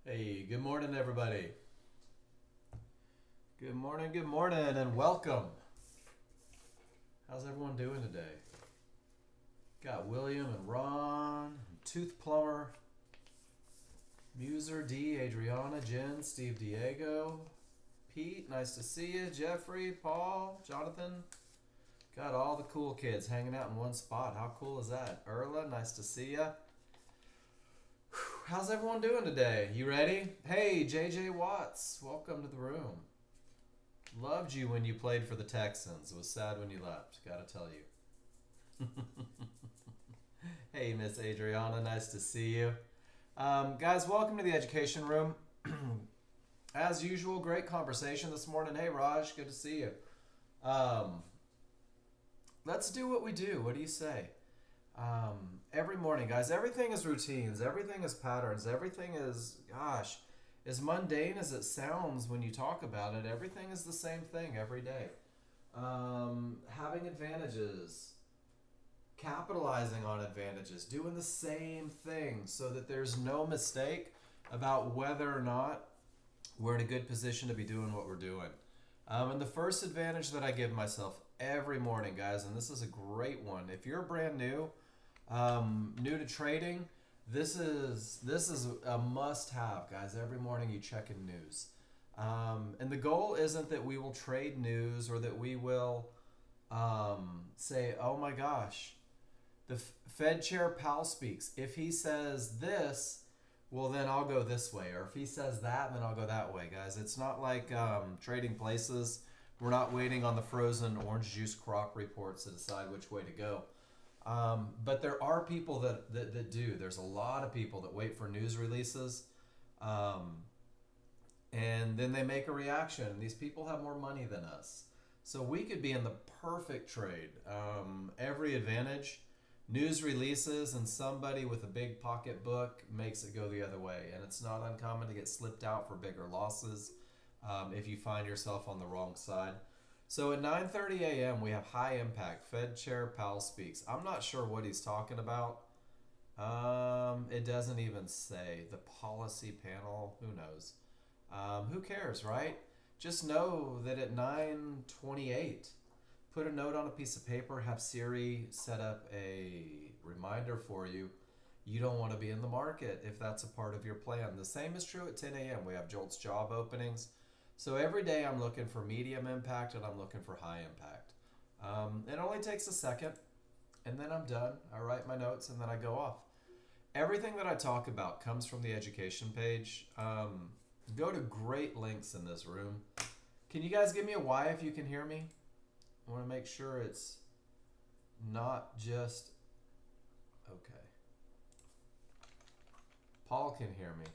Hey, good morning, everybody. Good morning, and welcome. How's everyone doing today? Got William and Ron, Tooth Plumber, Muser, D, Adriana, Jen, Steve, Diego, Pete, nice to see you, Jeffrey, Paul, Jonathan. Got all the cool kids hanging out in one spot. How cool is that? Erla, nice to see ya. How's everyone doing today? You ready? Hey, JJ Watts, welcome to the room. Loved you when you played for the Texans. Was sad when you left. Gotta tell you. Hey, Miss Adriana. Nice to see you. Guys, welcome to the Education Room. As usual, great conversation this morning. Hey, Raj. Good to see you. Um, let's do what we do. What do you say? Every morning, guys, everything is routines. Everything is patterns. Everything is, gosh, as mundane as it sounds when you talk about it, everything is the same thing every day. Having advantages, capitalizing on advantages, doing the same thing so that there's no mistake about whether or not we're in a good position to be doing what we're doing. And the first advantage that I give myself every morning, guys, and this is a great one. If you're brand new, new to trading, this is a must-have, guys. Every morning you check in news, and the goal isn't that we will trade news or that we will say, "Oh my gosh, the Fed Chair Powell speaks. If he says this, well then I'll go this way, or if he says that, then I'll go that way." Guys, it's not like trading places. We're not waiting on the frozen orange juice crop reports to decide which way to go. But there are people that do. There's a lot of people that wait for news releases, um, and then they make a reaction. And these people have more money than us. So we could be in the perfect trade. Every advantage, news releases, and somebody with a big pocketbook makes it go the other way. And it's not uncommon to get slipped out for bigger losses if you find yourself on the wrong side. So at 9:30 a.m. we have high impact. Fed Chair Powell speaks. I'm not sure what he's talking about. It doesn't even say. The policy panel, who knows? Who cares, right? Just know that at 9:28, put a note on a piece of paper, have Siri set up a reminder for you. You don't want to be in the market if that's a part of your plan. The same is true at 10 a.m. We have Jolt's job openings. So every day I'm looking for medium impact and I'm looking for high impact. It only takes a second and then I'm done. I write my notes and then I go off. Everything that I talk about comes from the education page. Go to great links in this room. Can you guys give me a Y if you can hear me? I want to make sure it's not just... Okay. Paul can hear me.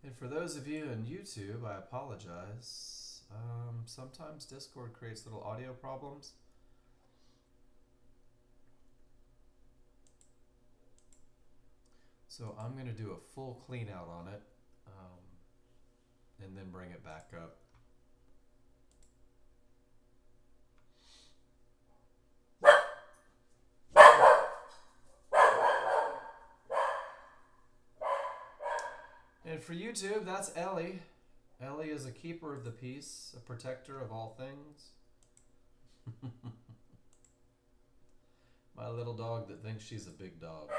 And for those of you in YouTube, I apologize. Sometimes Discord creates little audio problems. So I'm going to do a full clean out on it and then bring it back up. And for YouTube, that's Ellie. Ellie is a keeper of the peace, a protector of all things. My little dog that thinks she's a big dog.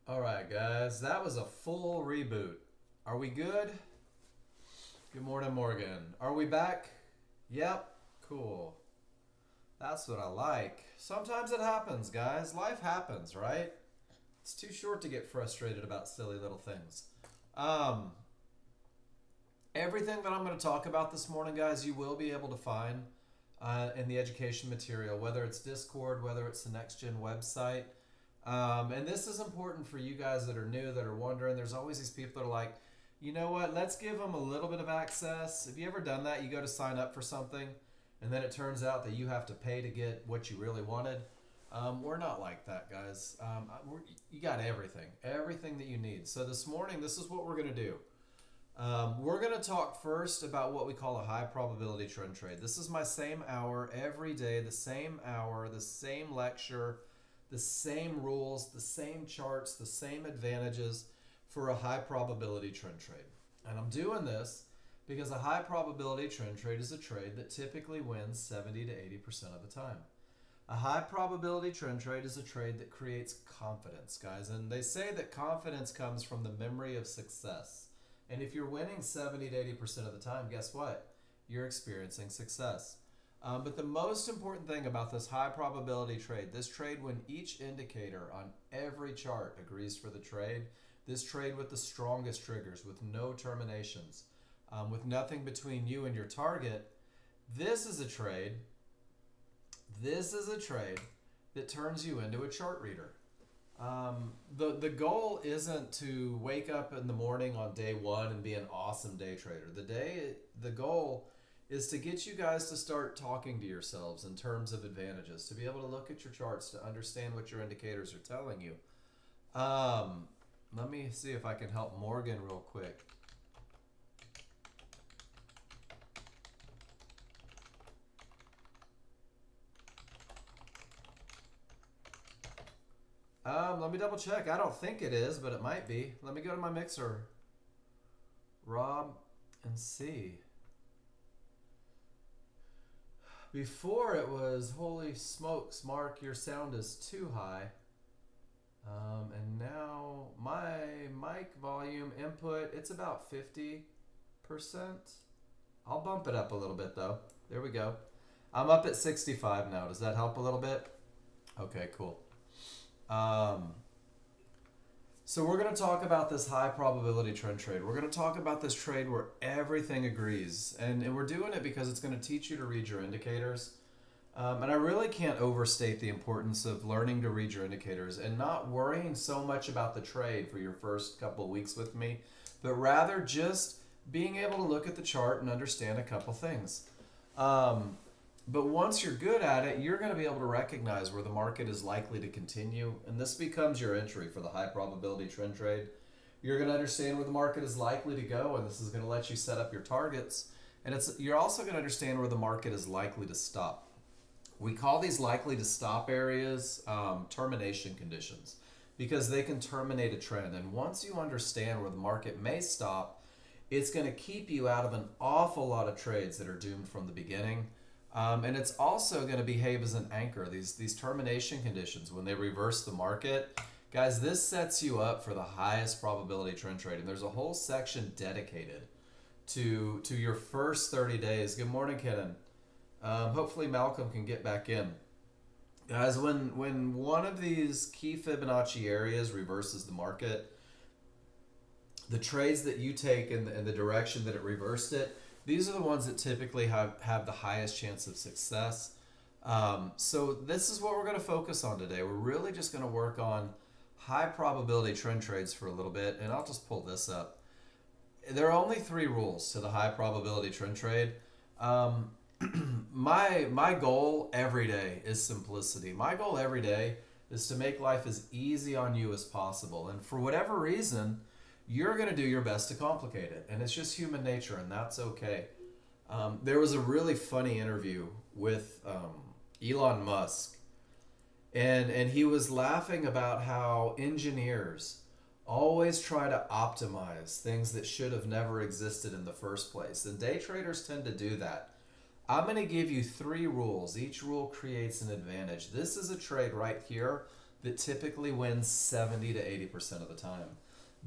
Alright, guys, that was a full reboot. Are we good? Good morning, Morgan. Are we back? Yep. Cool. That's what I like. Sometimes it happens, guys. Life happens, right? It's too short to get frustrated about silly little things. Um, Everything that I'm going to talk about this morning, guys, you will be able to find in the education material, whether it's Discord, whether it's the Nexgen website. And this is important for you guys that are new, that are wondering. There's always these people that are like, you know what, let's give them a little bit of access. Have you ever done that? You go to sign up for something, and then it turns out that you have to pay to get what you really wanted. We're not like that, guys. You got everything that you need. So this morning, this is what we're going to do. We're going to talk first about what we call a high probability trend trade. This is my same hour every day, the same hour, the same lecture, the same rules, the same charts, the same advantages for a high probability trend trade. And I'm doing this because a high probability trend trade is a trade that typically wins 70 to 80% of the time. A high probability trend trade is a trade that creates confidence, guys. And they say that confidence comes from the memory of success. And if you're winning 70 to 80% of the time, guess what? You're experiencing success. But the most important thing about this high probability trade, this trade when each indicator on every chart agrees for the trade, this trade with the strongest triggers, with no terminations, with nothing between you and your target, this is a trade that turns you into a chart reader. The goal isn't to wake up in the morning on day one and be an awesome day trader. The goal is to get you guys to start talking to yourselves in terms of advantages, to be able to look at your charts, to understand what your indicators are telling you. Let me see if I can help Morgan real quick. Let me double check. I don't think it is, but it might be. Let me go to my mixer, Rob, and see. Before it was, holy smokes, Mark, your sound is too high. And now my mic volume input, it's about 50%. I'll bump it up a little bit though. There we go. I'm up at 65 now. Does that help a little bit? Okay, cool. So we're going to talk about this high probability trend trade. We're going to talk about this trade where everything agrees. And we're doing it because it's going to teach you to read your indicators. And I really can't overstate the importance of learning to read your indicators and not worrying so much about the trade for your first couple of weeks with me, but rather just being able to look at the chart and understand a couple things. But once you're good at it, you're going to be able to recognize where the market is likely to continue. And this becomes your entry for the high probability trend trade. You're going to understand where the market is likely to go, and this is going to let you set up your targets. And you're also going to understand where the market is likely to stop. We call these likely to stop areas termination conditions because they can terminate a trend. And once you understand where the market may stop, it's going to keep you out of an awful lot of trades that are doomed from the beginning. And it's also going to behave as an anchor. These termination conditions, when they reverse the market, guys, this sets you up for the highest probability trend trade. And there's a whole section dedicated to your first 30 days. Good morning, Kenan. Hopefully Malcolm can get back in. Guys, when one of these key Fibonacci areas reverses the market, the trades that you take in the direction that it reversed it, these are the ones that typically have the highest chance of success. So this is what we're going to focus on today. We're really just going to work on high probability trend trades for a little bit, and I'll just pull this up. There are only 3 rules to the high probability trend trade. My goal every day is simplicity. My goal every day is to make life as easy on you as possible. And for whatever reason, you're going to do your best to complicate it. And it's just human nature, and that's okay. There was a really funny interview with Elon Musk. And he was laughing about how engineers always try to optimize things that should have never existed in the first place. And day traders tend to do that. I'm going to give you 3 rules. Each rule creates an advantage. This is a trade right here that typically wins 70 to 80% of the time.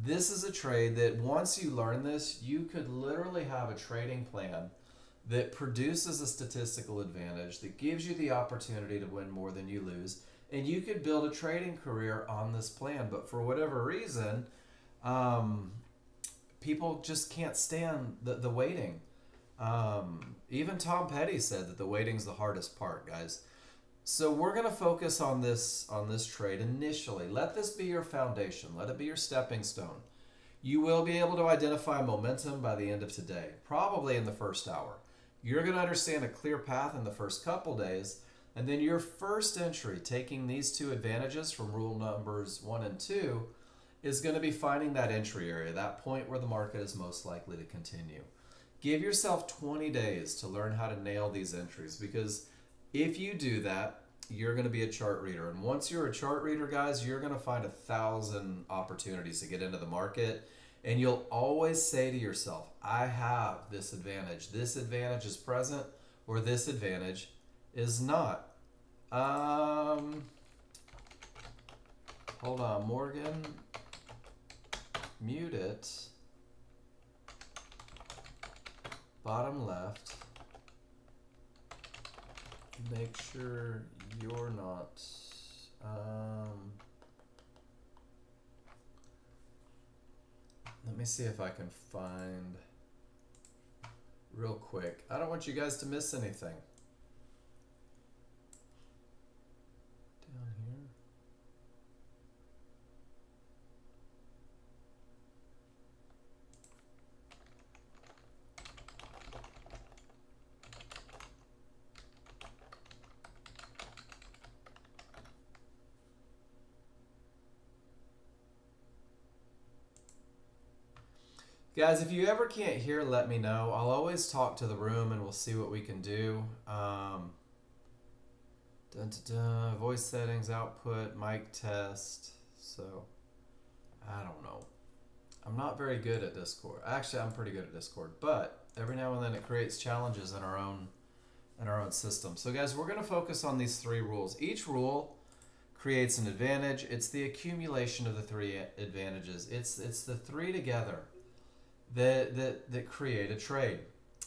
This is a trade that once you learn this, you could literally have a trading plan that produces a statistical advantage, that gives you the opportunity to win more than you lose, and you could build a trading career on this plan. But for whatever reason, people just can't stand the waiting. Even Tom Petty said that the waiting's the hardest part, guys. So we're going to focus on this trade initially. Let this be your foundation. Let it be your stepping stone. You will be able to identify momentum by the end of today, probably in the first hour. You're going to understand a clear path in the first couple days, and then your first entry, taking these two advantages from rule numbers 1 and 2, is going to be finding that entry area, that point where the market is most likely to continue. Give yourself 20 days to learn how to nail these entries, because if you do that, you're going to be a chart reader. And once you're a chart reader, guys, you're going to find 1,000 opportunities to get into the market. And you'll always say to yourself, I have this advantage. This advantage is present, or this advantage is not. Hold on, Morgan. Mute it. Bottom left. Make sure you're not. Let me see if I can find real quick. I don't want you guys to miss anything. Down here. Guys, if you ever can't hear, let me know. I'll always talk to the room and we'll see what we can do. Voice settings, output, mic test. So, I don't know. I'm not very good at Discord. Actually, I'm pretty good at Discord, but every now and then it creates challenges in our own system. So guys, we're going to focus on these 3 rules. Each rule creates an advantage. It's the accumulation of the 3 advantages. It's the 3 together that create a trade.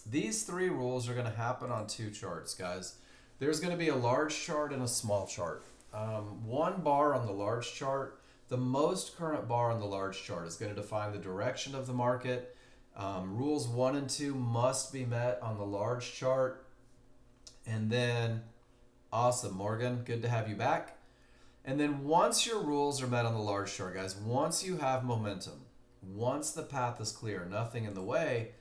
These 3 rules are going to happen on 2 charts, guys. There's going to be a large chart and a small chart. One bar on the large chart, the most current bar on the large chart, is going to define the direction of the market. Rules 1 and 2 must be met on the large chart. And then, awesome, Morgan, good to have you back. And then once your rules are met on the large chart, guys, once you have momentum, once the path is clear, nothing in the way,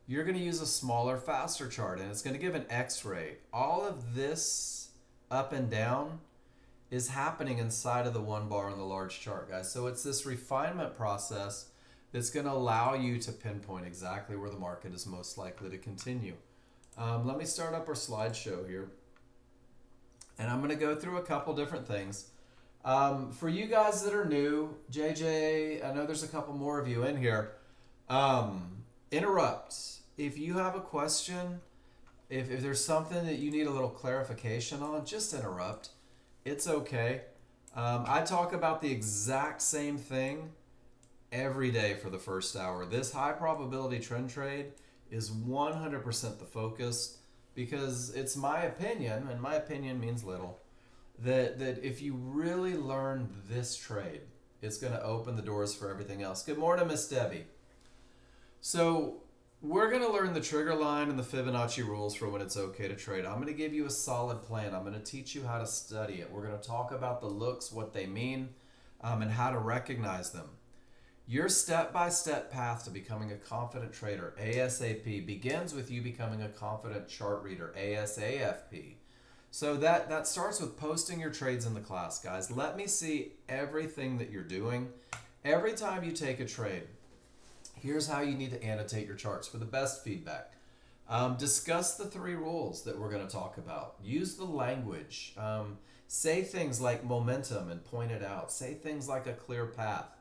you're going to use a smaller, faster chart, and it's going to give an X-ray. All of this up and down is happening inside of the 1 bar on the large chart, guys. So it's this refinement process that's going to allow you to pinpoint exactly where the market is most likely to continue. Let me start up our slideshow here, and I'm going to go through a couple different things. For you guys that are new, JJ, I know there's a couple more of you in here. Interrupt. If you have a question, if there's something that you need a little clarification on, just interrupt. It's okay. I talk about the exact same thing every day for the first hour. This high probability trend trade is 100% the focus, because it's my opinion, and my opinion means little, that if you really learn this trade, it's going to open the doors for everything else. Good morning, Miss Debbie. So we're going to learn the trigger line and the Fibonacci rules for when it's okay to trade. I'm going to give you a solid plan. I'm going to teach you how to study it. We're going to talk about the looks, what they mean, and how to recognize them. Your step-by-step path to becoming a confident trader, ASAP, begins with you becoming a confident chart reader, ASAFP. So that starts with posting your trades in the class, guys. Let me see everything that you're doing. Every time you take a trade, here's how you need to annotate your charts for the best feedback. Discuss the 3 rules that we're going to talk about. Use the language. Say things like momentum and point it out. Say things like a clear path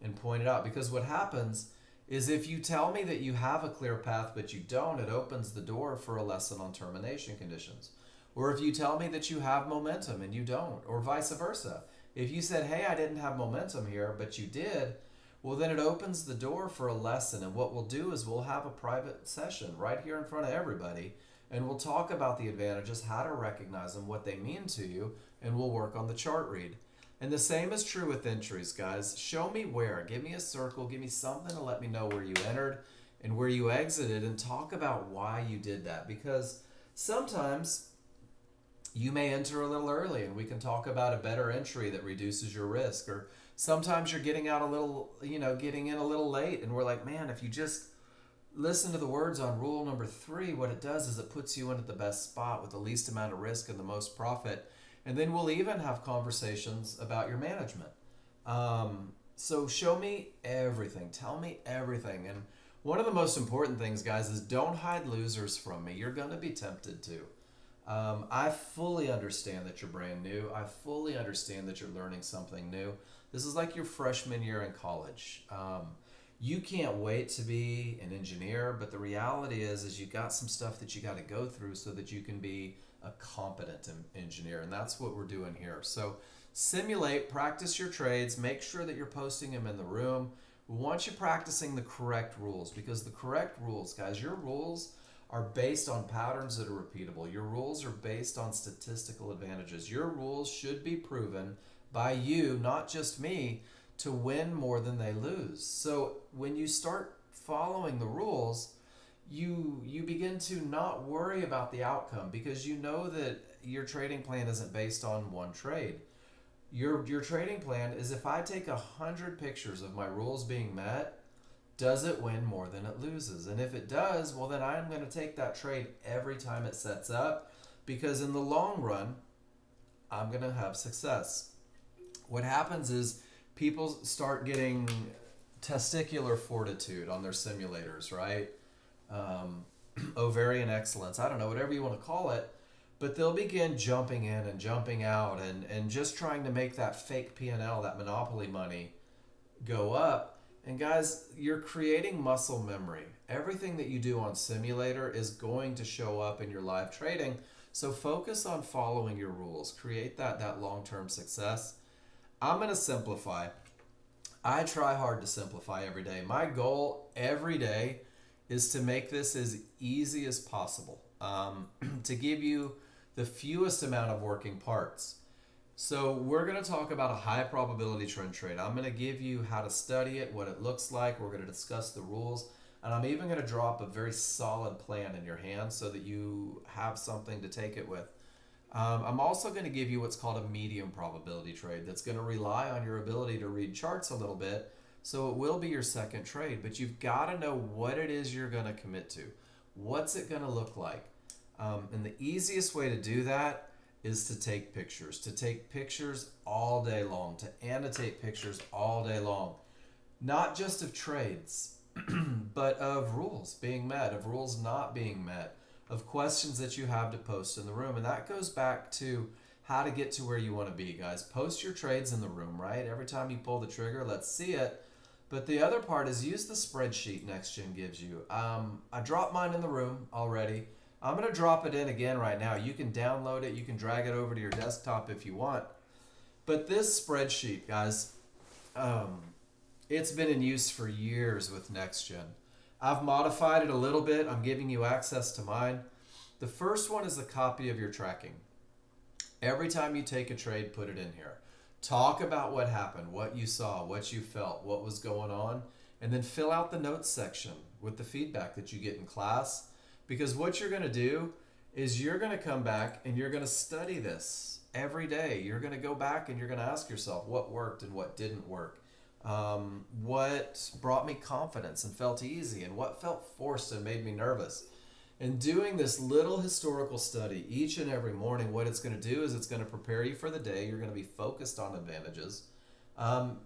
and point it out. Because what happens is if you tell me that you have a clear path but you don't, it opens the door for a lesson on termination conditions. Or if you tell me that you have momentum and you don't, or vice versa. If you said, hey, I didn't have momentum here, but you did, well, then it opens the door for a lesson. And what we'll do is we'll have a private session right here in front of everybody, and we'll talk about the advantages, how to recognize them, what they mean to you, and we'll work on the chart read. And the same is true with entries, guys. Show me where. Give me a circle. Give me something to let me know where you entered and where you exited, and talk about why you did that. Because sometimes you may enter a little early, and we can talk about a better entry that reduces your risk. Or sometimes you're getting out a little, getting in a little late, and we're like, man, if you just listen to the words on rule number 3, what it does is it puts you in at the best spot with the least amount of risk and the most profit. And then we'll even have conversations about your management. So show me everything. Tell me everything. And one of the most important things, guys, is don't hide losers from me. You're going to be tempted to. I fully understand that you're brand new. I fully understand that you're learning something new. This is like your freshman year in college. You can't wait to be an engineer, but the reality is you got some stuff that you got to go through so that you can be a competent engineer, and that's what we're doing here. So simulate, practice your trades, make sure that you're posting them in the room. We want you practicing the correct rules, because the correct rules, guys, your rules are based on patterns that are repeatable. Your rules are based on statistical advantages. Your rules should be proven by you, not just me, to win more than they lose. So when you start following the rules, you begin to not worry about the outcome, because you know that your trading plan isn't based on one trade. Your trading plan is, if I take 100 pictures of my rules being met, does it win more than it loses? And if it does, well, then I'm going to take that trade every time it sets up, because in the long run, I'm going to have success. What happens is people start getting testicular fortitude on their simulators, right? Ovarian excellence, I don't know, whatever you want to call it, but they'll begin jumping in and jumping out and just trying to make that fake P&L, that monopoly money, go up. And guys, you're creating muscle memory. Everything that you do on simulator is going to show up in your live trading. So focus on following your rules. Create that long-term success. I'm going to simplify. I try hard to simplify every day. My goal every day is to make this as easy as possible, to give you the fewest amount of working parts. So we're going to talk about a high probability trend trade. I'm going to give you how to study it, what it looks like. We're going to discuss the rules, and I'm even going to drop a very solid plan in your hand so that you have something to take it with. I'm also going to give you what's called a medium probability trade that's going to rely on your ability to read charts a little bit. So it will be your second trade, but you've got to know what it is you're going to commit to. What's it going to look like? And the easiest way to do that is to take pictures all day long, to annotate pictures all day long. Not just of trades, but of rules being met, of rules not being met, of questions that you have to post in the room. And that goes back to how to get to where you want to be, guys. Post your trades in the room, right? Every time you pull the trigger, let's see it. But the other part is use the spreadsheet Nexgen gives you. I dropped mine in the room already. I'm going to drop it in again right now. You can download it. You can drag it over to your desktop if you want. But this spreadsheet, guys, it's been in use for years with Nexgen. I've modified it a little bit. I'm giving you access to mine. The first one is a copy of your tracking. Every time you take a trade, put it in here. Talk about what happened, what you saw, what you felt, what was going on, and then fill out the notes section with the feedback that you get in class. Because what you're going to do is you're going to come back and you're going to study this every day. You're going to go back and you're going to ask yourself what worked and what didn't work. What brought me confidence and felt easy, and what felt forced and made me nervous. And doing this little historical study each and every morning, what it's going to do is it's going to prepare you for the day. You're going to be focused on advantages. And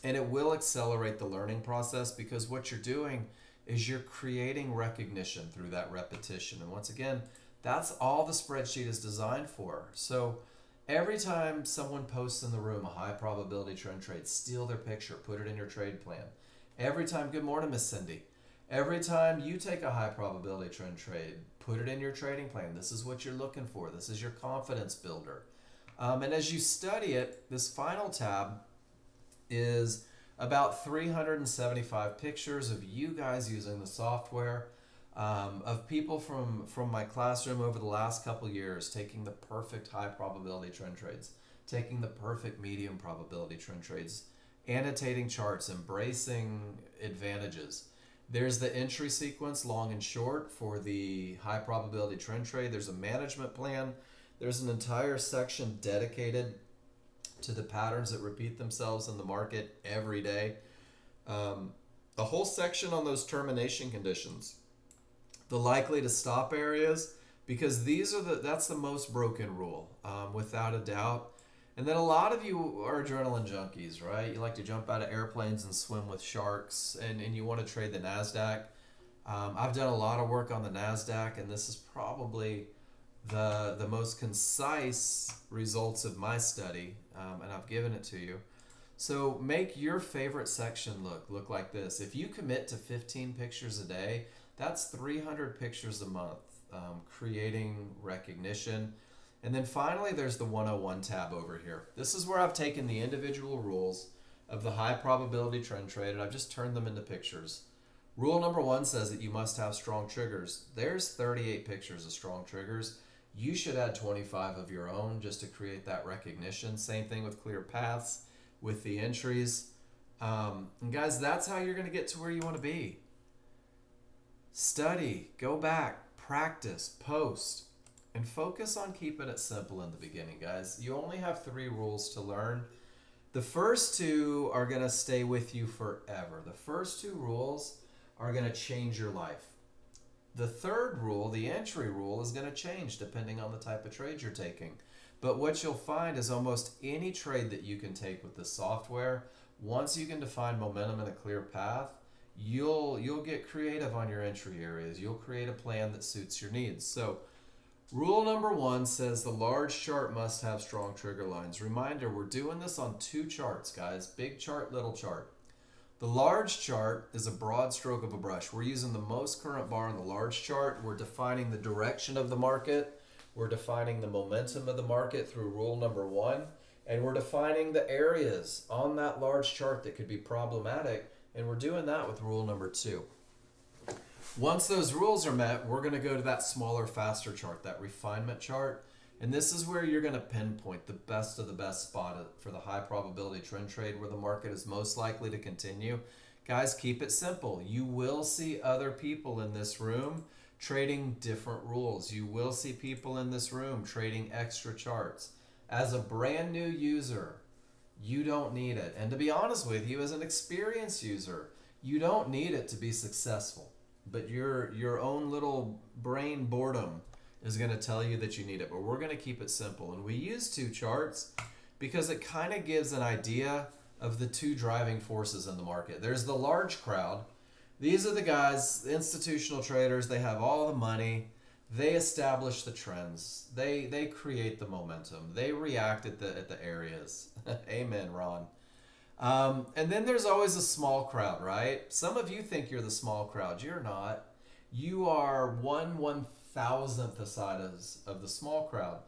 it will accelerate the learning process, because what you're doing is you're creating recognition through that repetition. And once again, that's all the spreadsheet is designed for. So every time someone posts in the room a high probability trend trade, steal their picture, put it in your trade plan. Every time, good morning, Miss Cindy. Every time you take a high probability trend trade, put it in your trading plan. This is what you're looking for. This is your confidence builder. And as you study it, this final tab is about 375 pictures of you guys using the software, of people from my classroom over the last couple years taking the perfect high probability trend trades, taking the perfect medium probability trend trades, annotating charts, embracing advantages. There's the entry sequence, long and short, for the high probability trend trade. There's a management plan. There's an entire section dedicated to the patterns that repeat themselves in the market every day. A whole section on those termination conditions, the likely to stop areas, because that's the most broken rule, without a doubt. And then a lot of you are adrenaline junkies, right? You like to jump out of airplanes and swim with sharks, and you want to trade the NASDAQ. I've done a lot of work on the NASDAQ, and this is probably the most concise results of my study, and I've given it to you. So make your favorite section look like this. If you commit to 15 pictures a day, that's 300 pictures a month, creating recognition. And then finally, there's the 101 tab over here. This is where I've taken the individual rules of the high probability trend trade and I've just turned them into pictures. Rule number 1 says that you must have strong triggers. There's 38 pictures of strong triggers. You should add 25 of your own just to create that recognition. Same thing with clear paths, with the entries. And guys, that's how you're going to get to where you want to be. Study, go back, practice, post. And focus on keeping it simple in the beginning, guys. You only have 3 rules to learn. The first 2 are going to stay with you forever. The first 2 rules are going to change your life. The third rule, the entry rule, is going to change depending on the type of trade you're taking. But what you'll find is almost any trade that you can take with this software, once you can define momentum and a clear path, you'll get creative on your entry areas. You'll create a plan that suits your needs. So rule number 1 says the large chart must have strong trigger lines. Reminder, we're doing this on 2 charts, guys. Big chart, little chart. The large chart is a broad stroke of a brush. We're using the most current bar on the large chart. We're defining the direction of the market. We're defining the momentum of the market through rule number 1. And we're defining the areas on that large chart that could be problematic. And we're doing that with rule number 2. Once those rules are met, we're going to go to that smaller, faster chart, that refinement chart. And this is where you're going to pinpoint the best of the best spot for the high probability trend trade where the market is most likely to continue. Guys, keep it simple. You will see other people in this room trading different rules. You will see people in this room trading extra charts. As a brand new user, you don't need it. And to be honest with you, as an experienced user, you don't need it to be successful. But your own little brain boredom is going to tell you that you need it. But we're going to keep it simple. And we use 2 charts because it kind of gives an idea of the 2 driving forces in the market. There's the large crowd. These are the guys, the institutional traders. They have all the money. They establish the trends. They create the momentum. They react at the areas. Amen, Ron. And then there's always a small crowd, right? Some of you think you're the small crowd. You're not. You are 1/1000th the size of the small crowd.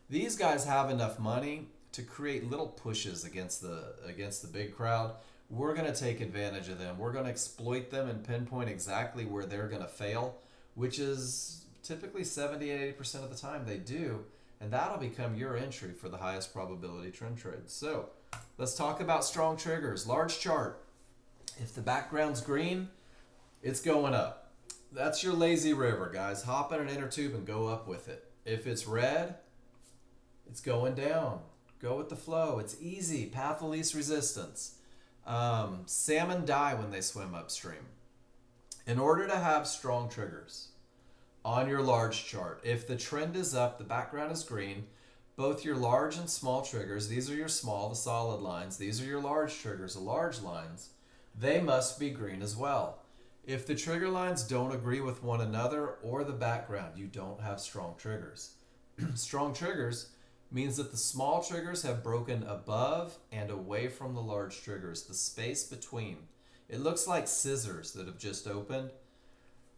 These guys have enough money to create little pushes against the big crowd. We're going to take advantage of them. We're going to exploit them and pinpoint exactly where they're going to fail, which is typically 70-80% of the time they do. And that'll become your entry for the highest probability trend trade. So let's talk about strong triggers. Large chart. If the background's green, it's going up. That's your lazy river, guys. Hop in an inner tube and go up with it. If it's red, it's going down. Go with the flow. It's easy. Path of least resistance. Salmon die when they swim upstream. In order to have strong triggers on your large chart, if the trend is up, the background is green, both your large and small triggers, these are your small, the solid lines, these are your large triggers, the large lines, they must be green as well. If the trigger lines don't agree with one another or the background, you don't have strong triggers. Strong triggers means that the small triggers have broken above and away from the large triggers, the space between. It looks like scissors that have just opened.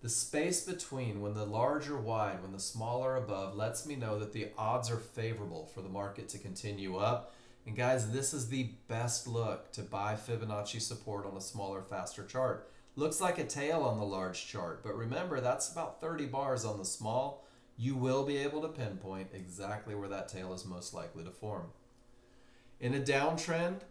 The space between, when the large are wide, when the small are above, lets me know that the odds are favorable for the market to continue up. And guys, this is the best look to buy Fibonacci support on a smaller, faster chart. Looks like a tail on the large chart, but remember that's about 30 bars on the small. You will be able to pinpoint exactly where that tail is most likely to form. In a downtrend,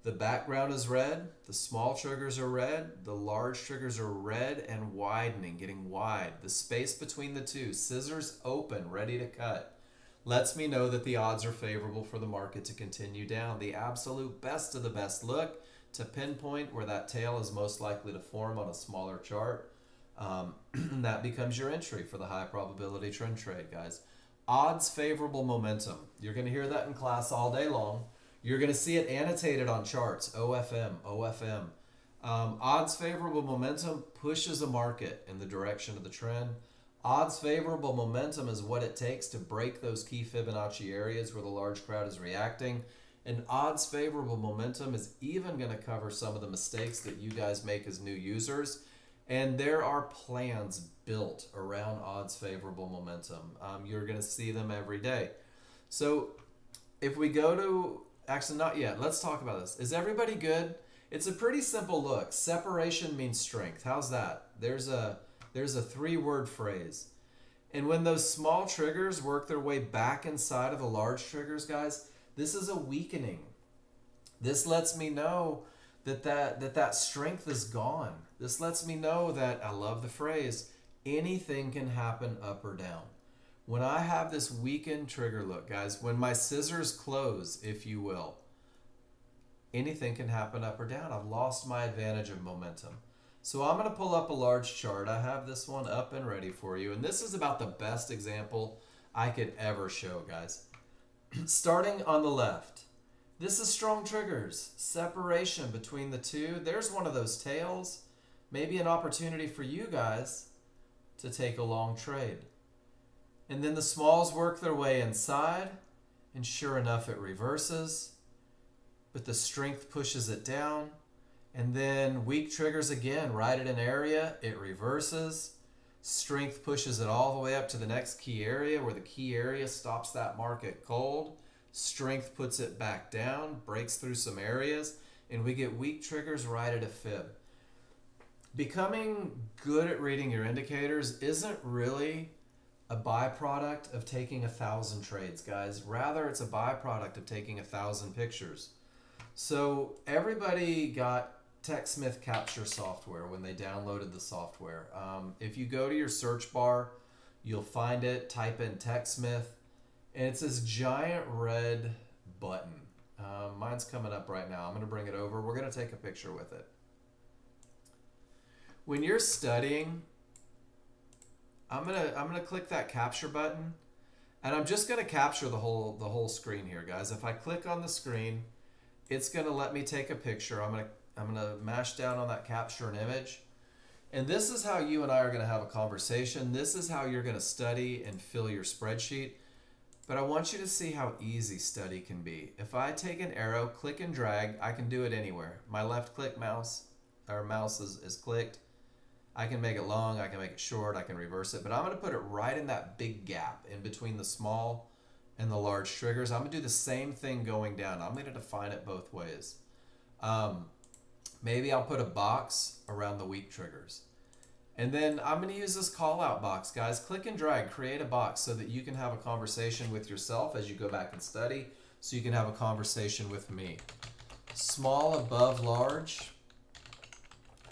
the background is red, the small triggers are red, the large triggers are red and widening, getting wide. The space between the two, scissors open, ready to cut, lets me know that the odds are favorable for the market to continue down. The absolute best of the best look to pinpoint where that tail is most likely to form on a smaller chart. That becomes your entry for the high probability trend trade, guys. Odds favorable momentum. You're going to hear that in class all day long. You're going to see it annotated on charts, OFM, OFM. Odds favorable momentum pushes a market in the direction of the trend. Odds favorable momentum is what it takes to break those key Fibonacci areas where the large crowd is reacting. And odds favorable momentum is even going to cover some of the mistakes that you guys make as new users. And there are plans built around odds favorable momentum. You're going to see them every day. So if we go to, actually not yet, let's talk about this. Is everybody good? It's a pretty simple look. Separation means strength. How's that? There's a 3-word phrase. And when those small triggers work their way back inside of the large triggers, guys, this is a weakening. This lets me know that strength is gone. This lets me know that, I love the phrase, anything can happen up or down. When I have this weakened trigger look, guys, when my scissors close, if you will, anything can happen up or down. I've lost my advantage of momentum. So I'm going to pull up a large chart. I have this one up and ready for you. And this is about the best example I could ever show, guys. Starting on the left, this is strong triggers, separation between the two. There's one of those tails, maybe an opportunity for you guys to take a long trade. And then the smalls work their way inside, and sure enough, it reverses, but the strength pushes it down. And then weak triggers again, right at an area, it reverses. Strength pushes it all the way up to the next key area where the key area stops that market cold. Strength puts it back down, breaks through some areas, and we get weak triggers right at a fib. Becoming good at reading your indicators isn't really a byproduct of taking 1,000 trades, guys. Rather, it's a byproduct of taking 1,000 pictures. So everybody got TechSmith capture software when they downloaded the software. If you go to your search bar, you'll find it, type in TechSmith, and it's this giant red button. Mine's coming up right now. I'm going to bring it over. We're going to take a picture with it. When you're studying, I'm gonna click that capture button, and I'm just gonna capture the whole screen here, guys. If I click on the screen, it's gonna let me take a picture. I'm gonna mash down on that capture an image, and this is how you and I are gonna have a conversation. This is how you're gonna study and fill your spreadsheet. But I want you to see how easy study can be. If I take an arrow, click and drag, I can do it anywhere. My left click mouse is clicked. I can make it long, I can make it short, I can reverse it, but I'm going to put it right in that big gap in between the small and the large triggers. I'm going to do the same thing going down. I'm going to define it both ways. Maybe I'll put a box around the weak triggers. And then I'm going to use this call out box, guys. Click and drag, create a box so that you can have a conversation with yourself as you go back and study, so you can have a conversation with me. Small above large,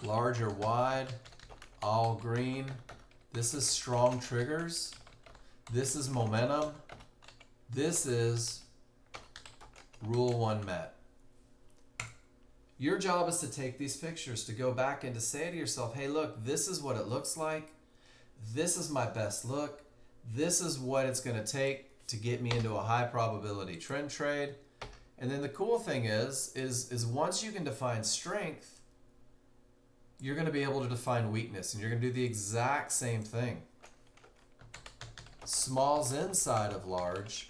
large or wide, all green. This is strong triggers. This is momentum. This is rule 1 met. Your job is to take these pictures, to go back and to say to yourself, hey, look, this is what it looks like. This is my best look. This is what it's going to take to get me into a high probability trend trade. And then the cool thing is once you can define strength, you're going to be able to define weakness, and you're going to do the exact same thing. Smalls inside of large,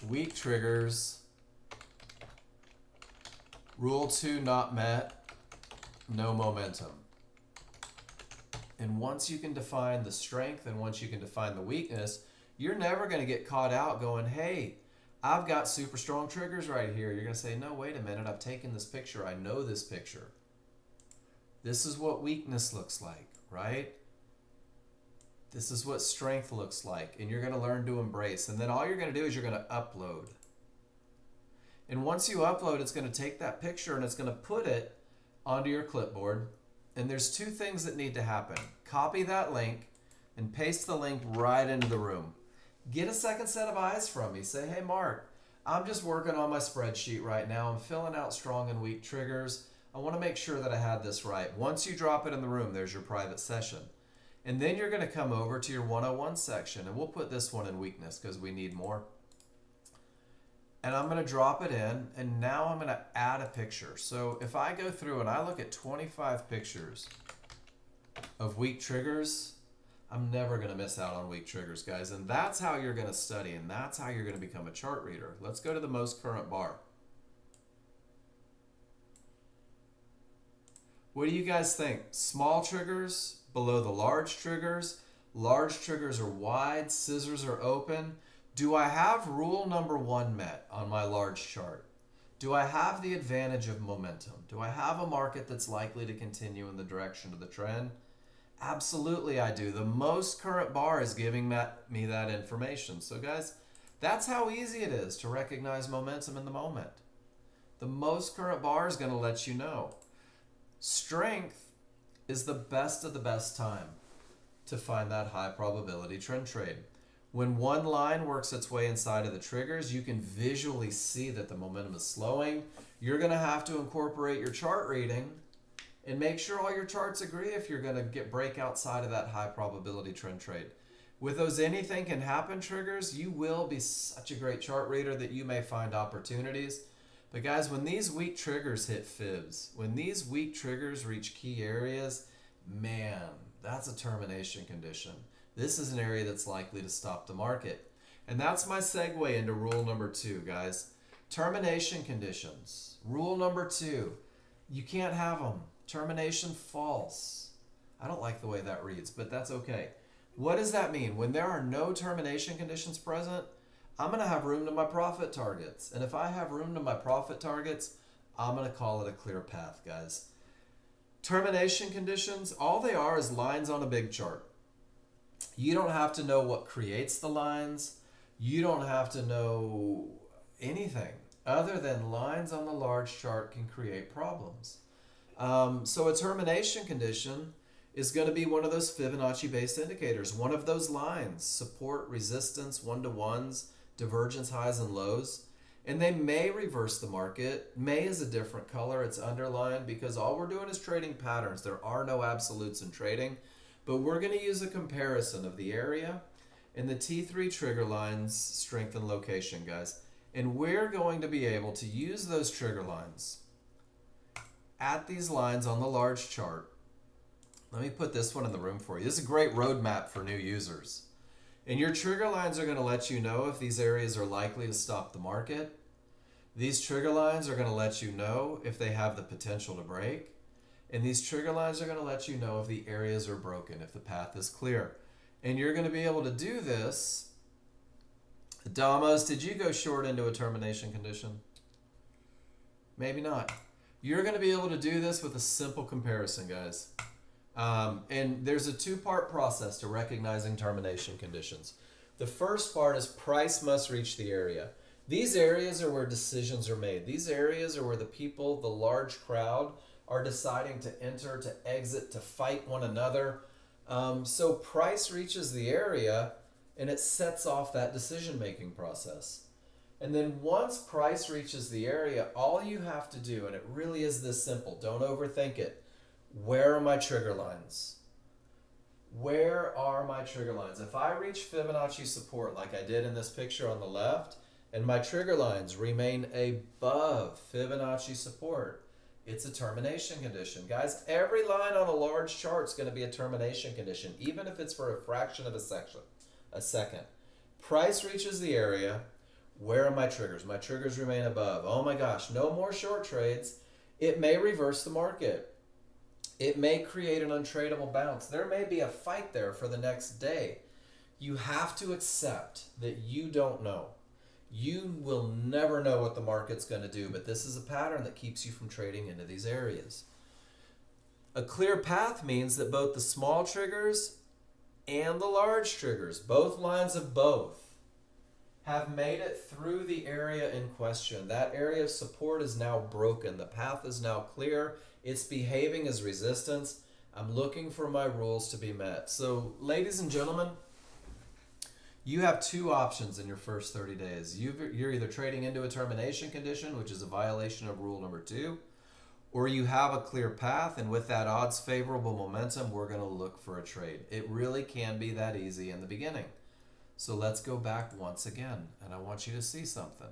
weak triggers, rule 2 not met, no momentum. And once you can define the strength and once you can define the weakness, you're never going to get caught out going, hey, I've got super strong triggers right here. You're going to say, no, wait a minute. I've taken this picture. I know this picture. This is what weakness looks like, right? This is what strength looks like. And you're going to learn to embrace. And then all you're going to do is you're going to upload. And once you upload, it's going to take that picture and it's going to put it onto your clipboard. And there's two things that need to happen. Copy that link and paste the link right into the room. Get a second set of eyes from me. Say, hey, Mark, I'm just working on my spreadsheet right now. I'm filling out strong and weak triggers. I want to make sure that I had this right. Once you drop it in the room, there's your private session. And then you're going to come over to your 101 section, and we'll put this one in weakness because we need more. And I'm going to drop it in, and now I'm going to add a picture. So if I go through and I look at 25 pictures of weak triggers, I'm never going to miss out on weak triggers, guys. And that's how you're going to study, and that's how you're going to become a chart reader. Let's go to the most current bar. What do you guys think? Small triggers below the large triggers? Large triggers are wide, scissors are open. Do I have rule number 1 met on my large chart? Do I have the advantage of momentum? Do I have a market that's likely to continue in the direction of the trend? Absolutely I do. The most current bar is giving me that information. So guys, that's how easy it is to recognize momentum in the moment. The most current bar is going to let you know. Strength is the best of the best time to find that high probability trend trade. When one line works its way inside of the triggers, you can visually see that the momentum is slowing. You're going to have to incorporate your chart reading and make sure all your charts agree if you're going to break outside of that high probability trend trade. With those anything can happen triggers, you will be such a great chart reader that you may find opportunities. But guys, when these weak triggers hit fibs, when these weak triggers reach key areas, man, that's a termination condition. This is an area that's likely to stop the market. And that's my segue into rule number 2, guys. Termination conditions. Rule number 2, you can't have them. Termination false. I don't like the way that reads, but that's okay. What does that mean? When there are no termination conditions present, I'm going to have room to my profit targets. And if I have room to my profit targets, I'm going to call it a clear path, guys. Termination conditions, all they are is lines on a big chart. You don't have to know what creates the lines. You don't have to know anything other than lines on the large chart can create problems. So a termination condition is going to be one of those Fibonacci-based indicators. One of those lines, support, resistance, one-to-ones, divergence highs and lows, and they may reverse the market. May is a different color. It's underlined because all we're doing is trading patterns. There are no absolutes in trading, but we're going to use a comparison of the area and the T3 trigger lines, strength and location, guys. And we're going to be able to use those trigger lines at these lines on the large chart. Let me put this one in the room for you. This is a great roadmap for new users. And your trigger lines are going to let you know if these areas are likely to stop the market. These trigger lines are going to let you know if they have the potential to break. And these trigger lines are going to let you know if the areas are broken, if the path is clear. And you're going to be able to do this. Damos, did you go short into a termination condition? Maybe not. You're going to be able to do this with a simple comparison, guys. And there's a 2-part process to recognizing termination conditions. The first part is price must reach the area. These areas are where decisions are made. These areas are where the people, the large crowd, are deciding to enter, to exit, to fight one another. So price reaches the area and it sets off that decision-making process. And then once price reaches the area, all you have to do, and it really is this simple, don't overthink it. Where are my trigger lines? Where are my trigger lines? If I reach Fibonacci support like I did in this picture on the left, and my trigger lines remain above Fibonacci support, it's a termination condition. Guys, every line on a large chart is going to be a termination condition, even if it's for a fraction of a second. Price reaches the area. Where are my triggers? My triggers remain above. Oh my gosh, no more short trades. It may reverse the market. It may create an untradeable bounce. There may be a fight there for the next day. You have to accept that you don't know. You will never know what the market's going to do, but this is a pattern that keeps you from trading into these areas. A clear path means that both the small triggers and the large triggers, both lines of both, have made it through the area in question. That area of support is now broken. The path is now clear. It's behaving as resistance. I'm looking for my rules to be met. So, ladies and gentlemen, you have two options in your first 30 days. You're either trading into a termination condition, which is a violation of rule number 2, or you have a clear path, and with that odds favorable momentum, we're going to look for a trade. It really can be that easy in the beginning. So let's go back once again, and I want you to see something.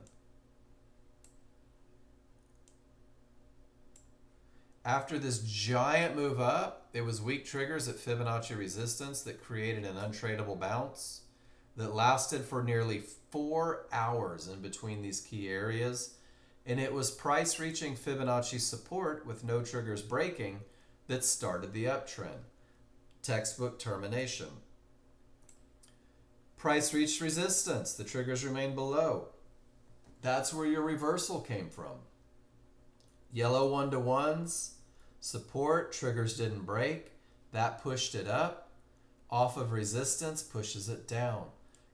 After this giant move up, it was weak triggers at Fibonacci resistance that created an untradeable bounce that lasted for nearly 4 hours in between these key areas. And it was price reaching Fibonacci support with no triggers breaking that started the uptrend. Textbook termination. Price reached resistance. The triggers remained below. That's where your reversal came from. Yellow 1-to-1s, support, triggers didn't break. That pushed it up. Off of resistance, pushes it down.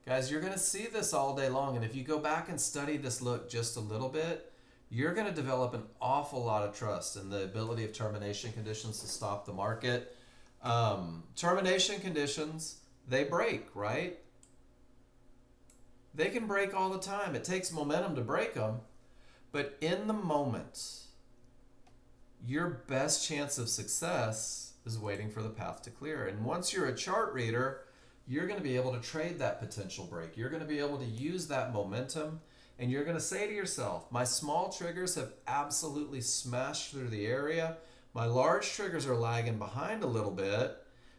Guys, you're going to see this all day long. And if you go back and study this look just a little bit, you're going to develop an awful lot of trust in the ability of termination conditions to stop the market. Termination conditions, they break, right? They can break all the time. It takes momentum to break them. But in the moment, your best chance of success is waiting for the path to clear. And once you're a chart reader, you're going to be able to trade that potential break. You're going to be able to use that momentum, and you're going to say to yourself, my small triggers have absolutely smashed through the area. My large triggers are lagging behind a little bit.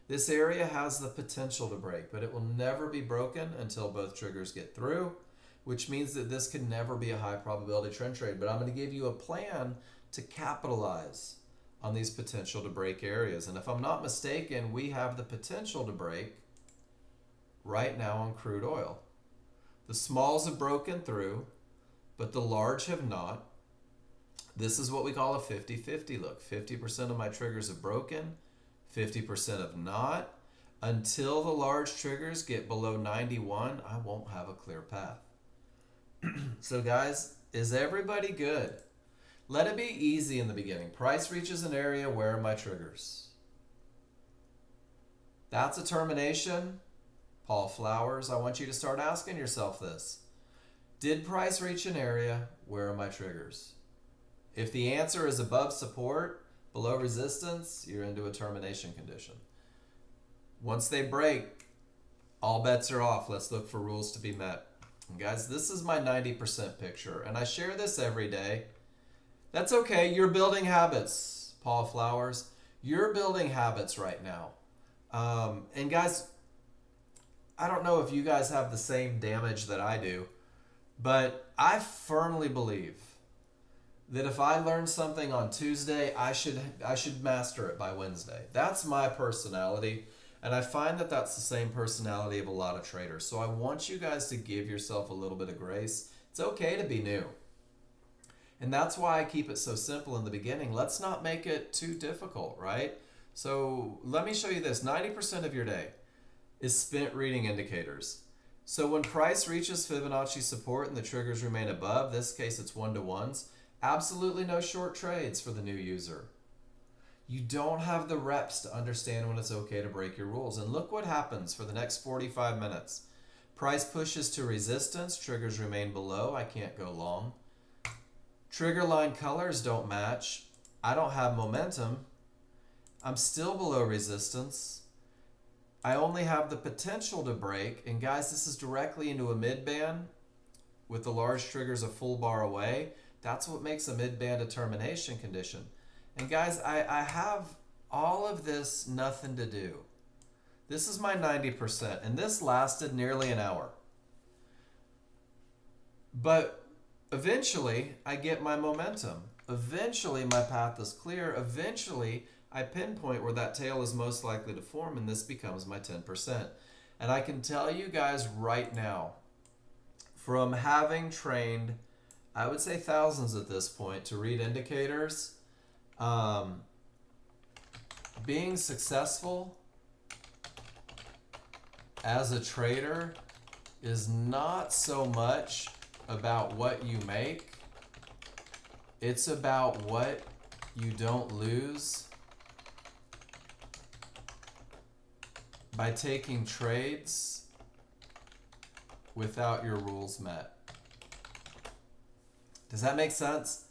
This area has the potential to break, but it will never be broken until both triggers get through, which means that this can never be a high probability trend trade. But I'm going to give you a plan to capitalize on these potential to break areas. And if I'm not mistaken, we have the potential to break right now on crude oil. The smalls have broken through, but the large have not. This is what we call a 50-50 look. 50% of my triggers have broken, 50% have not. Until the large triggers get below 91, I won't have a clear path. So guys, is everybody good? Let it be easy in the beginning. Price reaches an area, where are my triggers? That's a termination. Paul Flowers, I want you to start asking yourself this. Did price reach an area? Where are my triggers? If the answer is above support, below resistance, you're into a termination condition. Once they break, all bets are off. Let's look for rules to be met. And guys, this is my 90% picture, and I share this every day. That's okay. You're building habits, Paul Flowers. You're building habits right now. And guys, I don't know if you guys have the same damage that I do, but I firmly believe that if I learn something on Tuesday, I should master it by Wednesday. That's my personality, and I find that that's the same personality of a lot of traders. So I want you guys to give yourself a little bit of grace. It's okay to be new. And that's why I keep it so simple in the beginning. Let's not make it too difficult, right? So let me show you this. 90% of your day is spent reading indicators. So when price reaches Fibonacci support and the triggers remain above, this case it's 1-to-1s, absolutely no short trades for the new user. You don't have the reps to understand when it's okay to break your rules. And look what happens for the next 45 minutes. Price pushes to resistance, triggers remain below, I can't go long. Trigger line colors don't match. I don't have momentum. I'm still below resistance. I only have the potential to break. And guys, this is directly into a mid-band with the large triggers a full bar away. That's what makes a mid-band a termination condition. And guys, I have all of this nothing to do. This is my 90%, and this lasted nearly an hour. But eventually, I get my momentum. Eventually, my path is clear. Eventually, I pinpoint where that tail is most likely to form, and this becomes my 10%. And I can tell you guys right now, from having trained, I would say thousands at this point, to read indicators, being successful as a trader is not so much about what you make. It's about what you don't lose by taking trades without your rules met. Does that make sense?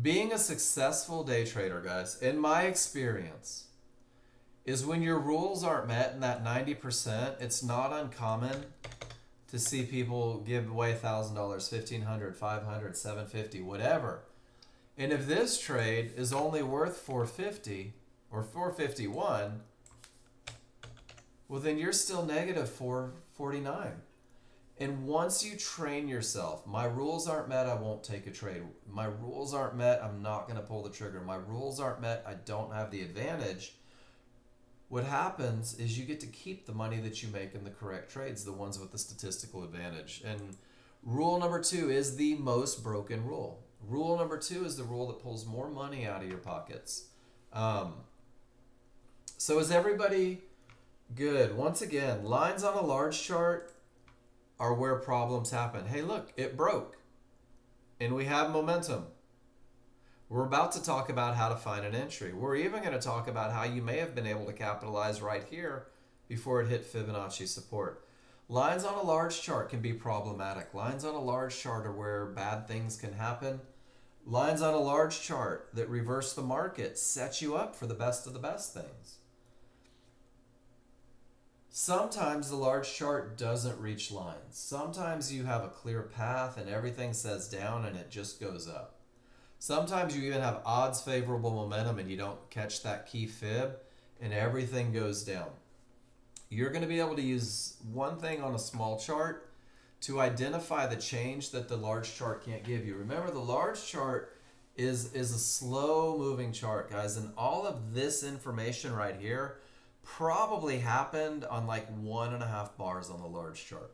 Being a successful day trader, guys, in my experience, is when your rules aren't met in that 90%, it's not uncommon to see people give away $1,000, $1,500, $500, $750, whatever. And if this trade is only worth $450 or $451, well, then you're still negative $449. And once you train yourself, my rules aren't met, I won't take a trade. My rules aren't met, I'm not going to pull the trigger. My rules aren't met, I don't have the advantage. What happens is you get to keep the money that you make in the correct trades, the ones with the statistical advantage. And rule number 2 is the most broken rule. Rule number 2 is the rule that pulls more money out of your pockets. So is everybody good? Once again, lines on a large chart are where problems happen. Hey, look, it broke. And we have momentum. We're about to talk about how to find an entry. We're even going to talk about how you may have been able to capitalize right here before it hit Fibonacci support. Lines on a large chart can be problematic. Lines on a large chart are where bad things can happen. Lines on a large chart that reverse the market set you up for the best of the best things. Sometimes the large chart doesn't reach lines. Sometimes you have a clear path and everything says down and it just goes up. Sometimes you even have odds favorable momentum and you don't catch that key fib and everything goes down. You're going to be able to use one thing on a small chart to identify the change that the large chart can't give you. Remember, the large chart is a slow moving chart, guys, and all of this information right here probably happened on like 1.5 bars on the large chart.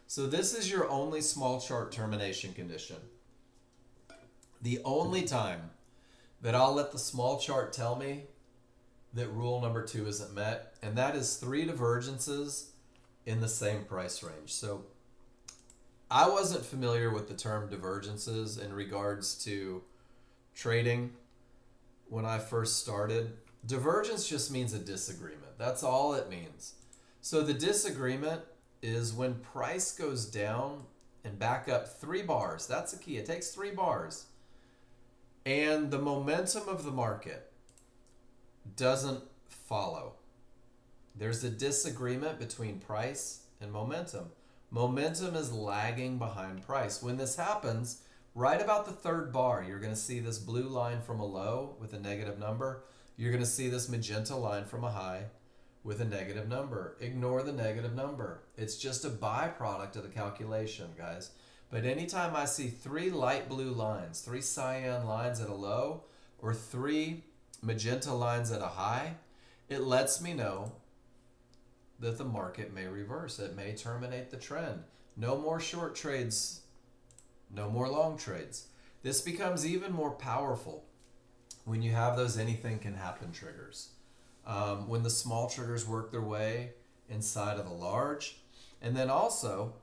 So this is your only small chart termination condition. The only time that I'll let the small chart tell me that rule number 2 isn't met, and that is 3 divergences in the same price range. So I wasn't familiar with the term divergences in regards to trading when I first started. Divergence just means a disagreement. That's all it means. So the disagreement is when price goes down and back up 3 bars. That's the key. It takes 3 bars. And the momentum of the market doesn't follow. There's a disagreement between price and momentum. Momentum is lagging behind price. When this happens, right about the 3rd bar, you're going to see this blue line from a low with a negative number. You're going to see this magenta line from a high with a negative number. Ignore the negative number. It's just a byproduct of the calculation, guys. But anytime I see 3 light blue lines, 3 cyan lines at a low, or 3 magenta lines at a high, it lets me know that the market may reverse. It may terminate the trend. No more short trades, no more long trades. This becomes even more powerful when you have those anything can happen triggers. When the small triggers work their way inside of the large. And then also,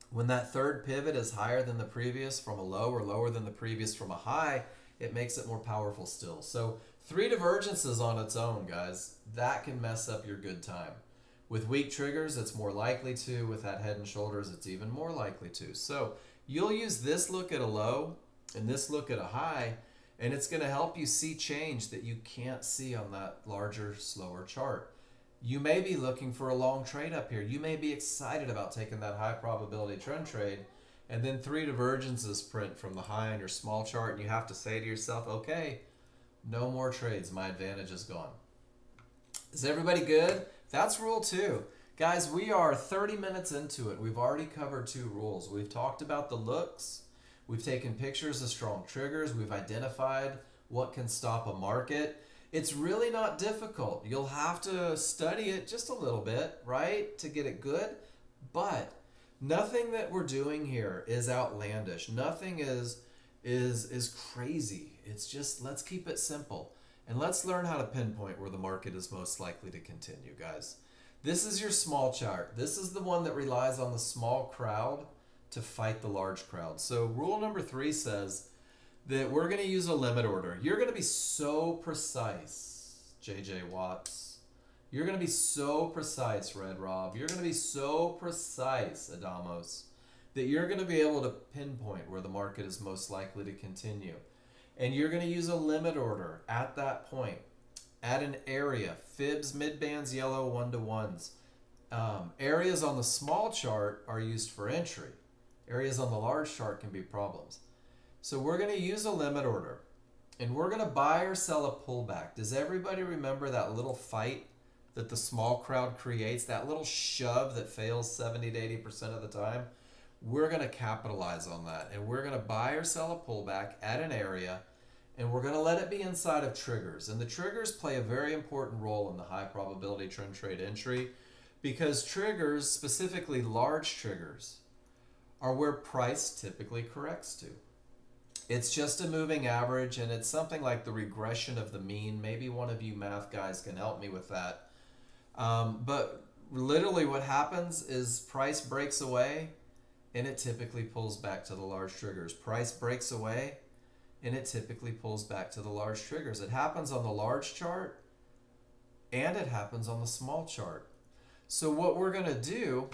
when that 3rd pivot is higher than the previous from a low or lower than the previous from a high, it makes it more powerful still. So 3 divergences on its own, guys, that can mess up your good time. With weak triggers, it's more likely to. With that head and shoulders, it's even more likely to. So you'll use this look at a low and this look at a high, and it's going to help you see change that you can't see on that larger, slower chart. You may be looking for a long trade up here. You may be excited about taking that high probability trend trade, and then 3 divergences print from the high on your small chart, and you have to say to yourself, okay, no more trades. My advantage is gone. Is everybody good? That's rule 2. Guys, we are 30 minutes into it. We've already covered 2 rules. We've talked about the looks. We've taken pictures of strong triggers. We've identified what can stop a market. It's really not difficult. You'll have to study it just a little bit, right, to get it good. But nothing that we're doing here is outlandish. Nothing is crazy. It's just, let's keep it simple. And let's learn how to pinpoint where the market is most likely to continue, guys. This is your small chart. This is the one that relies on the small crowd to fight the large crowd. So rule number 3 says that we're going to use a limit order. You're going to be so precise, JJ Watts. You're going to be so precise, Red Rob. You're going to be so precise, Adamos, that you're going to be able to pinpoint where the market is most likely to continue. And you're going to use a limit order at that point, at an area, fibs, mid-bands, yellow, 1-to-1s. Areas on the small chart are used for entry. Areas on the large chart can be problems. So we're going to use a limit order, and we're going to buy or sell a pullback. Does everybody remember that little fight that the small crowd creates, that little shove that fails 70 to 80% of the time? We're going to capitalize on that, and we're going to buy or sell a pullback at an area, and we're going to let it be inside of triggers. And the triggers play a very important role in the high probability trend trade entry, because triggers, specifically large triggers, are where price typically corrects to. It's just a moving average, and it's something like the regression of the mean. Maybe one of you math guys can help me with that. But literally what happens is price breaks away, and it typically pulls back to the large triggers. Price breaks away, and it typically pulls back to the large triggers. It happens on the large chart, and it happens on the small chart. So what we're going to do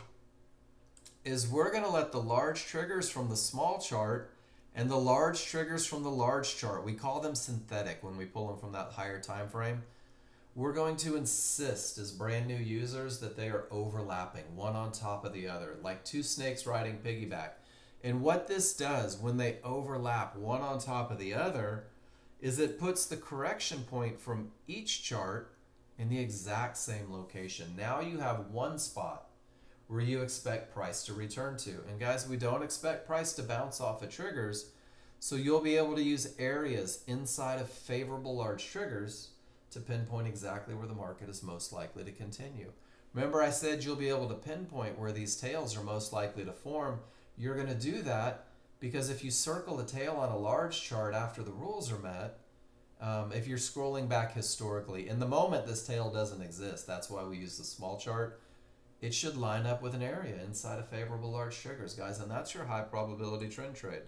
is we're going to let the large triggers from the small chart and the large triggers from the large chart, we call them synthetic when we pull them from that higher time frame. We're going to insist as brand new users that they are overlapping, one on top of the other, like two snakes riding piggyback. And what this does when they overlap one on top of the other is it puts the correction point from each chart in the exact same location. Now you have one spot where you expect price to return to. And guys, we don't expect price to bounce off of triggers, so you'll be able to use areas inside of favorable large triggers to pinpoint exactly where the market is most likely to continue. Remember I said you'll be able to pinpoint where these tails are most likely to form. You're going to do that because if you circle the tail on a large chart after the rules are met, if you're scrolling back historically, in the moment this tail doesn't exist. That's why we use the small chart. It should line up with an area inside of favorable large triggers, guys, and that's your high probability trend trade.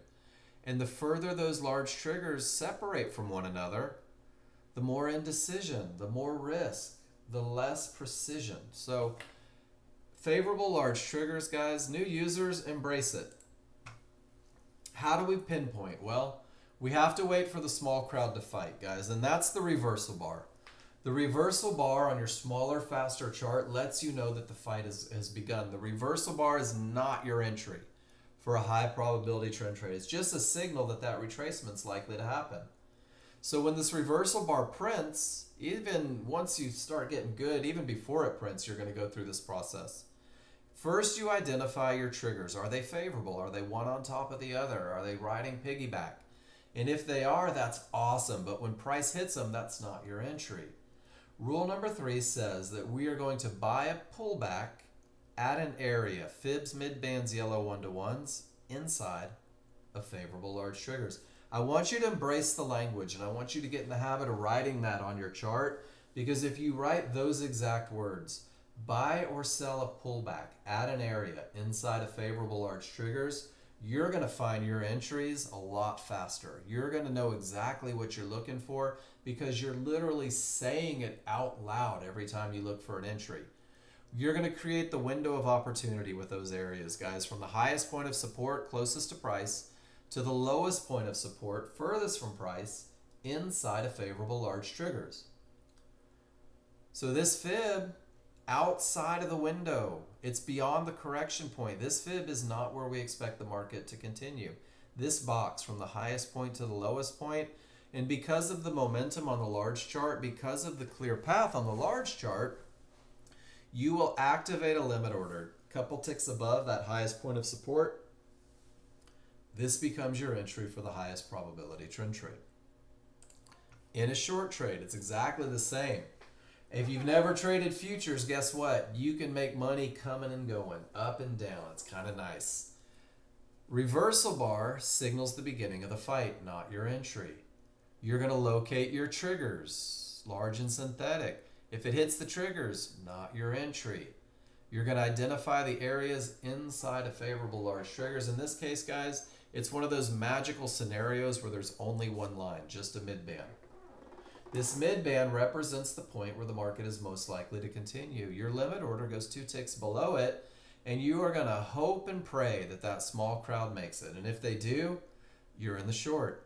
And the further those large triggers separate from one another, the more indecision, the more risk, the less precision. So favorable large triggers, guys, new users, embrace it. How do we pinpoint? Well, we have to wait for the small crowd to fight, guys, and that's the reversal bar. The reversal bar on your smaller, faster chart lets you know that the fight has begun. The reversal bar is not your entry for a high probability trend trade. It's just a signal that that retracement's likely to happen. So when this reversal bar prints, even once you start getting good, even before it prints, you're going to go through this process. First, you identify your triggers. Are they favorable? Are they one on top of the other? Are they riding piggyback? And if they are, that's awesome. But when price hits them, that's not your entry. Rule number 3 says that we are going to buy a pullback at an area, fibs, mid-bands, yellow 1-to-1s, inside of favorable large triggers. I want you to embrace the language, and I want you to get in the habit of writing that on your chart, because if you write those exact words, buy or sell a pullback at an area inside of favorable large triggers, you're going to find your entries a lot faster. You're going to know exactly what you're looking for because you're literally saying it out loud every time you look for an entry. You're going to create the window of opportunity with those areas, guys, from the highest point of support closest to price to the lowest point of support furthest from price inside of favorable large triggers. So this fib outside of the window, it's beyond the correction point. This fib is not where we expect the market to continue. This box from the highest point to the lowest point, and because of the momentum on the large chart, because of the clear path on the large chart, you will activate a limit order. Couple ticks above that highest point of support. This becomes your entry for the highest probability trend trade. In a short trade, it's exactly the same. If you've never traded futures, guess what? You can make money coming and going, up and down. It's kind of nice. Reversal bar signals the beginning of the fight, not your entry. You're going to locate your triggers, large and synthetic. If it hits the triggers, not your entry. You're going to identify the areas inside of favorable large triggers. In this case, guys, it's one of those magical scenarios where there's only one line, just a mid-band. This mid-band represents the point where the market is most likely to continue. Your limit order goes 2 ticks below it, and you are going to hope and pray that that small crowd makes it. And if they do, you're in the short.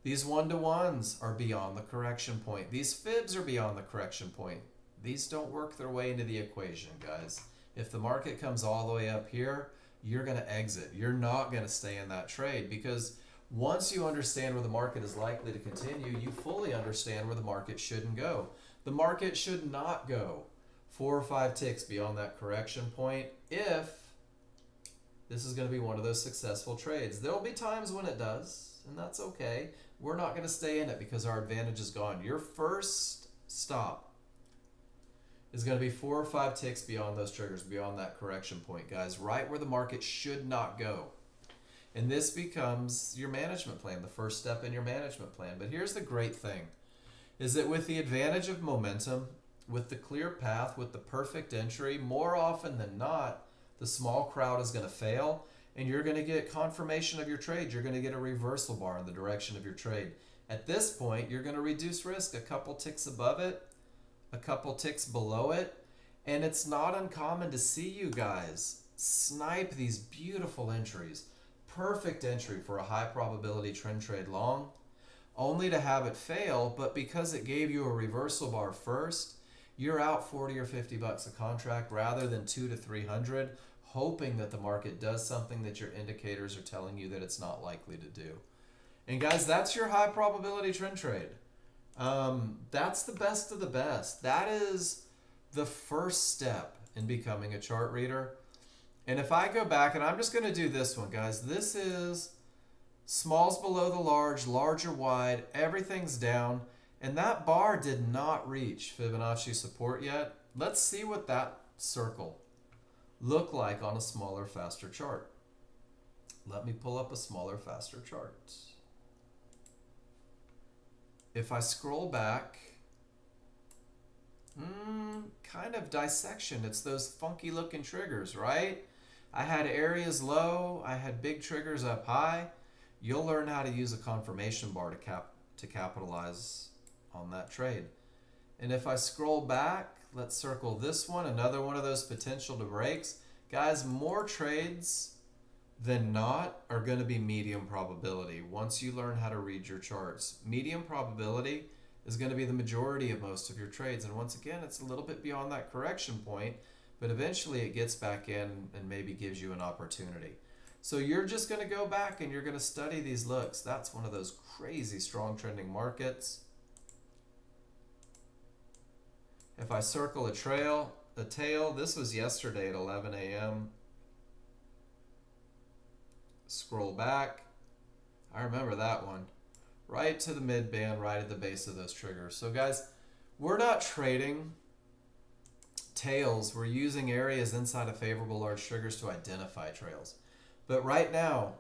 These 1-to-1s are beyond the correction point. These fibs are beyond the correction point. These don't work their way into the equation, guys. If the market comes all the way up here, you're going to exit. You're not going to stay in that trade, because once you understand where the market is likely to continue, you fully understand where the market shouldn't go. The market should not go 4 or 5 ticks beyond that correction point if this is going to be one of those successful trades. There will be times when it does, and that's okay. We're not going to stay in it because our advantage is gone. Your first stop is going to be 4 or 5 ticks beyond those triggers, beyond that correction point, guys, right where the market should not go. And this becomes your management plan, the first step in your management plan. But here's the great thing, is that with the advantage of momentum, with the clear path, with the perfect entry, more often than not, the small crowd is going to fail, and you're going to get confirmation of your trade. You're going to get a reversal bar in the direction of your trade. At this point, you're going to reduce risk a couple ticks above it, a couple ticks below it, and it's not uncommon to see you guys snipe these beautiful entries. Perfect entry for a high probability trend trade long, only to have it fail, but because it gave you a reversal bar first, you're out 40 or 50 bucks a contract rather than 200 to 300, hoping that the market does something that your indicators are telling you that it's not likely to do. And guys, that's your high probability trend trade. That's the best of the best. That is the first step in becoming a chart reader. And if I go back, and I'm just going to do this one, guys. This is smalls below the large, larger wide, everything's down. And that bar did not reach Fibonacci support yet. Let's see what that circle looked like on a smaller, faster chart. Let me pull up a smaller, faster chart. If I scroll back, kind of dissection. It's those funky looking triggers, right? I had areas low, I had big triggers up high. You'll learn how to use a confirmation bar to capitalize on that trade. And if I scroll back, let's circle this one, another one of those potential to breaks. Guys, more trades than not are going to be medium probability once you learn how to read your charts. Medium probability is going to be the majority of most of your trades. And once again, it's a little bit beyond that correction point, but eventually it gets back in and maybe gives you an opportunity. So you're just going to go back and you're going to study these looks. That's one of those crazy strong trending markets. If I circle a tail, this was yesterday at 11 a.m. Scroll back. I remember that one. Right to the mid band, right at the base of those triggers. So guys, we're not trading tails. We're using areas inside of favorable large triggers to identify trails. But right now,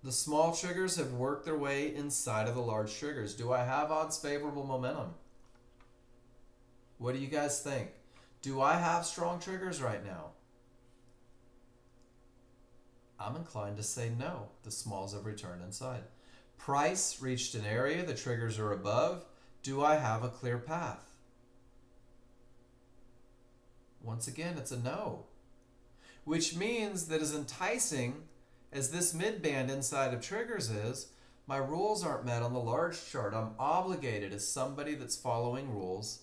the small triggers have worked their way inside of the large triggers. Do I have odds favorable momentum? What do you guys think? Do I have strong triggers right now? I'm inclined to say no. The smalls have returned inside. Price reached an area, the triggers are above. Do I have a clear path? Once again, it's a no. Which means that as enticing as this mid-band inside of triggers is, my rules aren't met on the large chart. I'm obligated as somebody that's following rules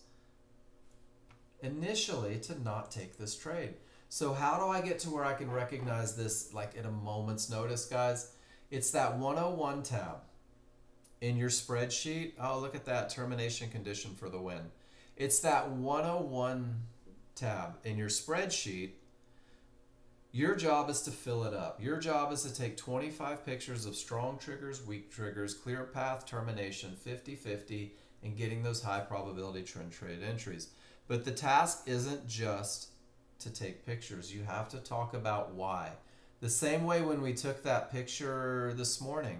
initially to not take this trade. So how do I get to where I can recognize this like at a moment's notice, guys? It's that 101 tab in your spreadsheet. Oh, look at that, termination condition for the win. It's that 101 tab in your spreadsheet. Your job is to fill it up. Your job is to take 25 pictures of strong triggers, weak triggers, clear path, termination, 50-50, and getting those high probability trend trade entries. But the task isn't just to take pictures. You have to talk about why. The same way when we took that picture this morning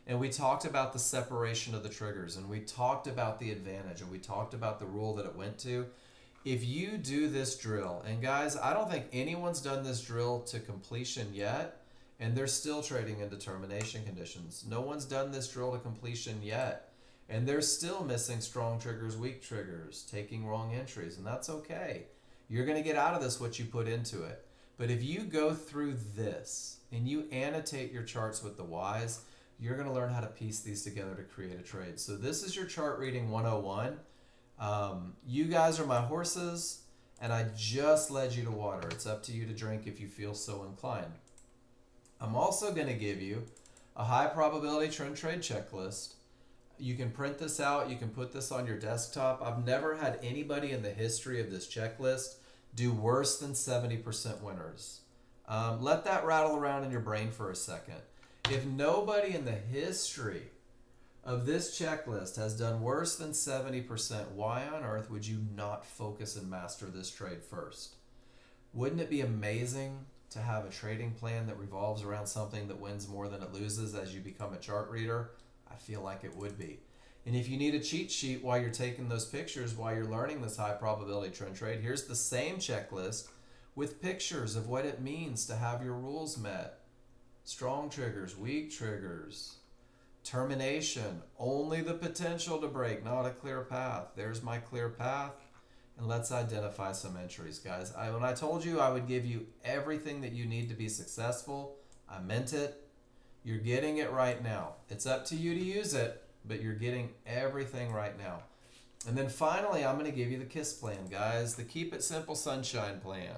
and we talked about the separation of the triggers and we talked about the advantage and we talked about the rule that it went to. If you do this drill, and guys, I don't think anyone's done this drill to completion yet, and they're still trading in determination conditions. No one's done this drill to completion yet, and they're still missing strong triggers, weak triggers, taking wrong entries, and that's okay. You're going to get out of this what you put into it. But if you go through this and you annotate your charts with the whys, you're going to learn how to piece these together to create a trade. So this is your chart reading 101. You guys are my horses, and I just led you to water. It's up to you to drink if you feel so inclined. I'm also going to give you a high probability trend trade checklist. You can print this out. You can put this on your desktop. I've never had anybody in the history of this checklist do worse than 70% winners. Let that rattle around in your brain for a second. If nobody in the history of this checklist has done worse than 70%, why on earth would you not focus and master this trade first? Wouldn't it be amazing to have a trading plan that revolves around something that wins more than it loses as you become a chart reader? I feel like it would be. And if you need a cheat sheet while you're taking those pictures, while you're learning this high probability trend trade, here's the same checklist with pictures of what it means to have your rules met. Strong triggers, weak triggers, termination, only the potential to break, not a clear path. There's my clear path. And let's identify some entries, guys. When I told you I would give you everything that you need to be successful, I meant it. You're getting it right now. It's up to you to use it, but you're getting everything right now. And then finally, I'm going to give you the KISS plan, guys. The Keep It Simple Sunshine plan.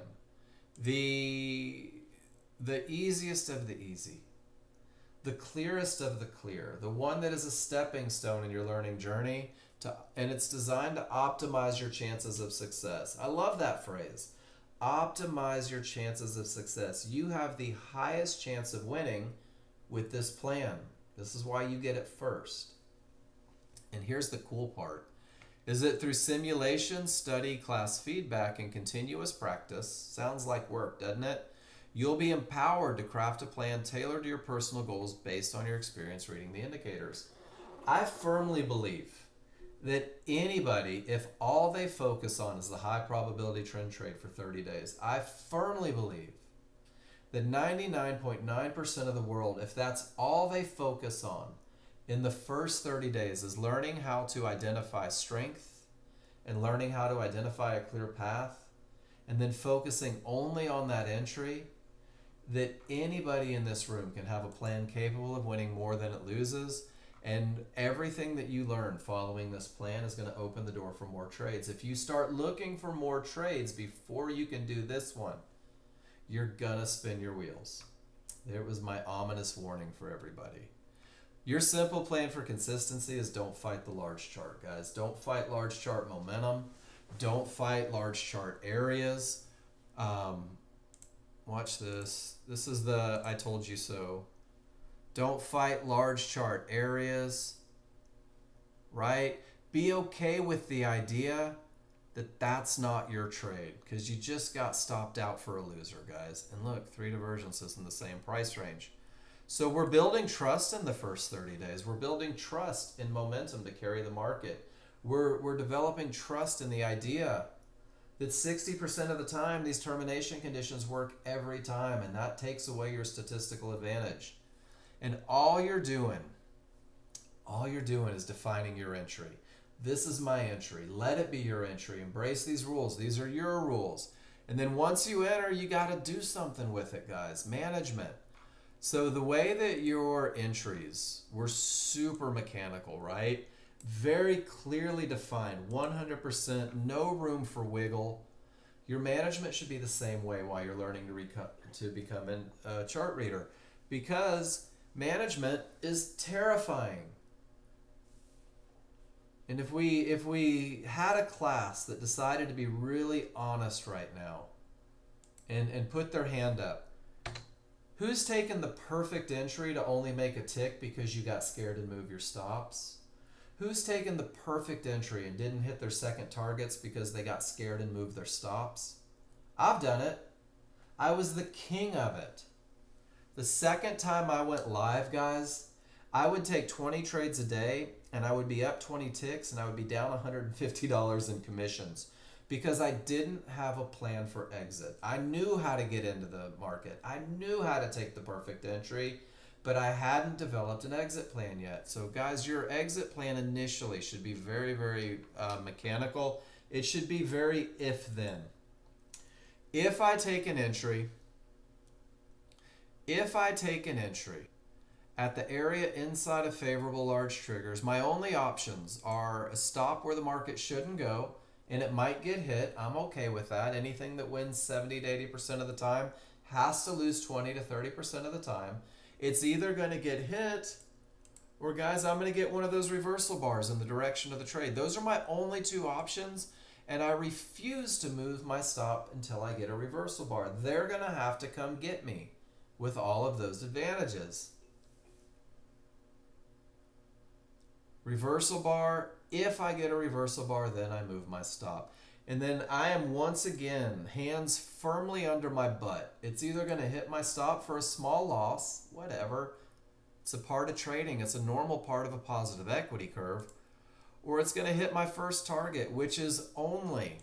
The easiest of the easy. The clearest of the clear. The one that is a stepping stone in your learning journey. And it's designed to optimize your chances of success. I love that phrase. Optimize your chances of success. You have the highest chance of winning with this plan. This is why you get it first. And here's the cool part, is that through simulation, study, class feedback, and continuous practice, sounds like work, doesn't it? You'll be empowered to craft a plan tailored to your personal goals based on your experience reading the indicators. I firmly believe that anybody, if all they focus on is the high probability trend trade for 30 days, I firmly believe that 99.9% of the world, if that's all they focus on in the first 30 days, is learning how to identify strength and learning how to identify a clear path, and then focusing only on that entry, that anybody in this room can have a plan capable of winning more than it loses. And everything that you learn following this plan is going to open the door for more trades. If you start looking for more trades before you can do this one, you're going to spin your wheels. There was my ominous warning for everybody. Your simple plan for consistency is don't fight the large chart, guys. Don't fight large chart momentum. Don't fight large chart areas. Watch this. This is the I told you so. Don't fight large chart areas, right? Be okay with the idea that that's not your trade because you just got stopped out for a loser, guys. And look, 3 divergences in the same price range. So we're building trust in the first 30 days. We're building trust in momentum to carry the market. We're developing trust in the idea that 60% of the time these termination conditions work every time, and that takes away your statistical advantage. And all you're doing is defining your entry. This is my entry. Let it be your entry. Embrace these rules. These are your rules. And then once you enter, you got to do something with it, guys. Management. So the way that your entries were super mechanical, right? Very clearly defined, 100%, no room for wiggle. Your management should be the same way while you're learning to become a chart reader, because management is terrifying. And if we had a class that decided to be really honest right now and put their hand up, who's taken the perfect entry to only make a tick because you got scared and move your stops? Who's taken the perfect entry and didn't hit their second targets because they got scared and moved their stops? I've done it. I was the king of it. The second time I went live, guys, I would take 20 trades a day and I would be up 20 ticks and I would be down $150 in commissions because I didn't have a plan for exit. I knew how to get into the market. I knew how to take the perfect entry, but I hadn't developed an exit plan yet. So guys, your exit plan initially should be very, very mechanical. It should be very if-then. If I take an entry at the area inside of favorable large triggers, my only options are a stop where the market shouldn't go, and it might get hit. I'm okay with that. Anything that wins 70 to 80% of the time has to lose 20 to 30% of the time. It's either going to get hit or, guys, I'm going to get one of those reversal bars in the direction of the trade. Those are my only two options, and I refuse to move my stop until I get a reversal bar. They're going to have to come get me with all of those advantages. Reversal bar. If I get a reversal bar, then I move my stop. And then I am once again hands firmly under my butt. It's either going to hit my stop for a small loss, whatever. It's a part of trading. It's a normal part of a positive equity curve. Or it's going to hit my first target, which is only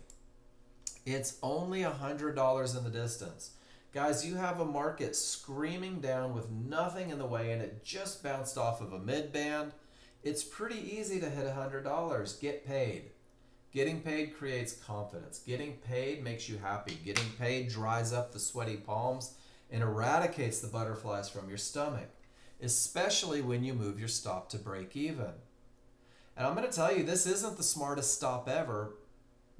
$100 in the distance. Guys, you have a market screaming down with nothing in the way, and it just bounced off of a mid-band. It's pretty easy to hit $100. Get paid. Getting paid creates confidence. Getting paid makes you happy. Getting paid dries up the sweaty palms and eradicates the butterflies from your stomach, especially when you move your stop to break even. And I'm going to tell you, this isn't the smartest stop ever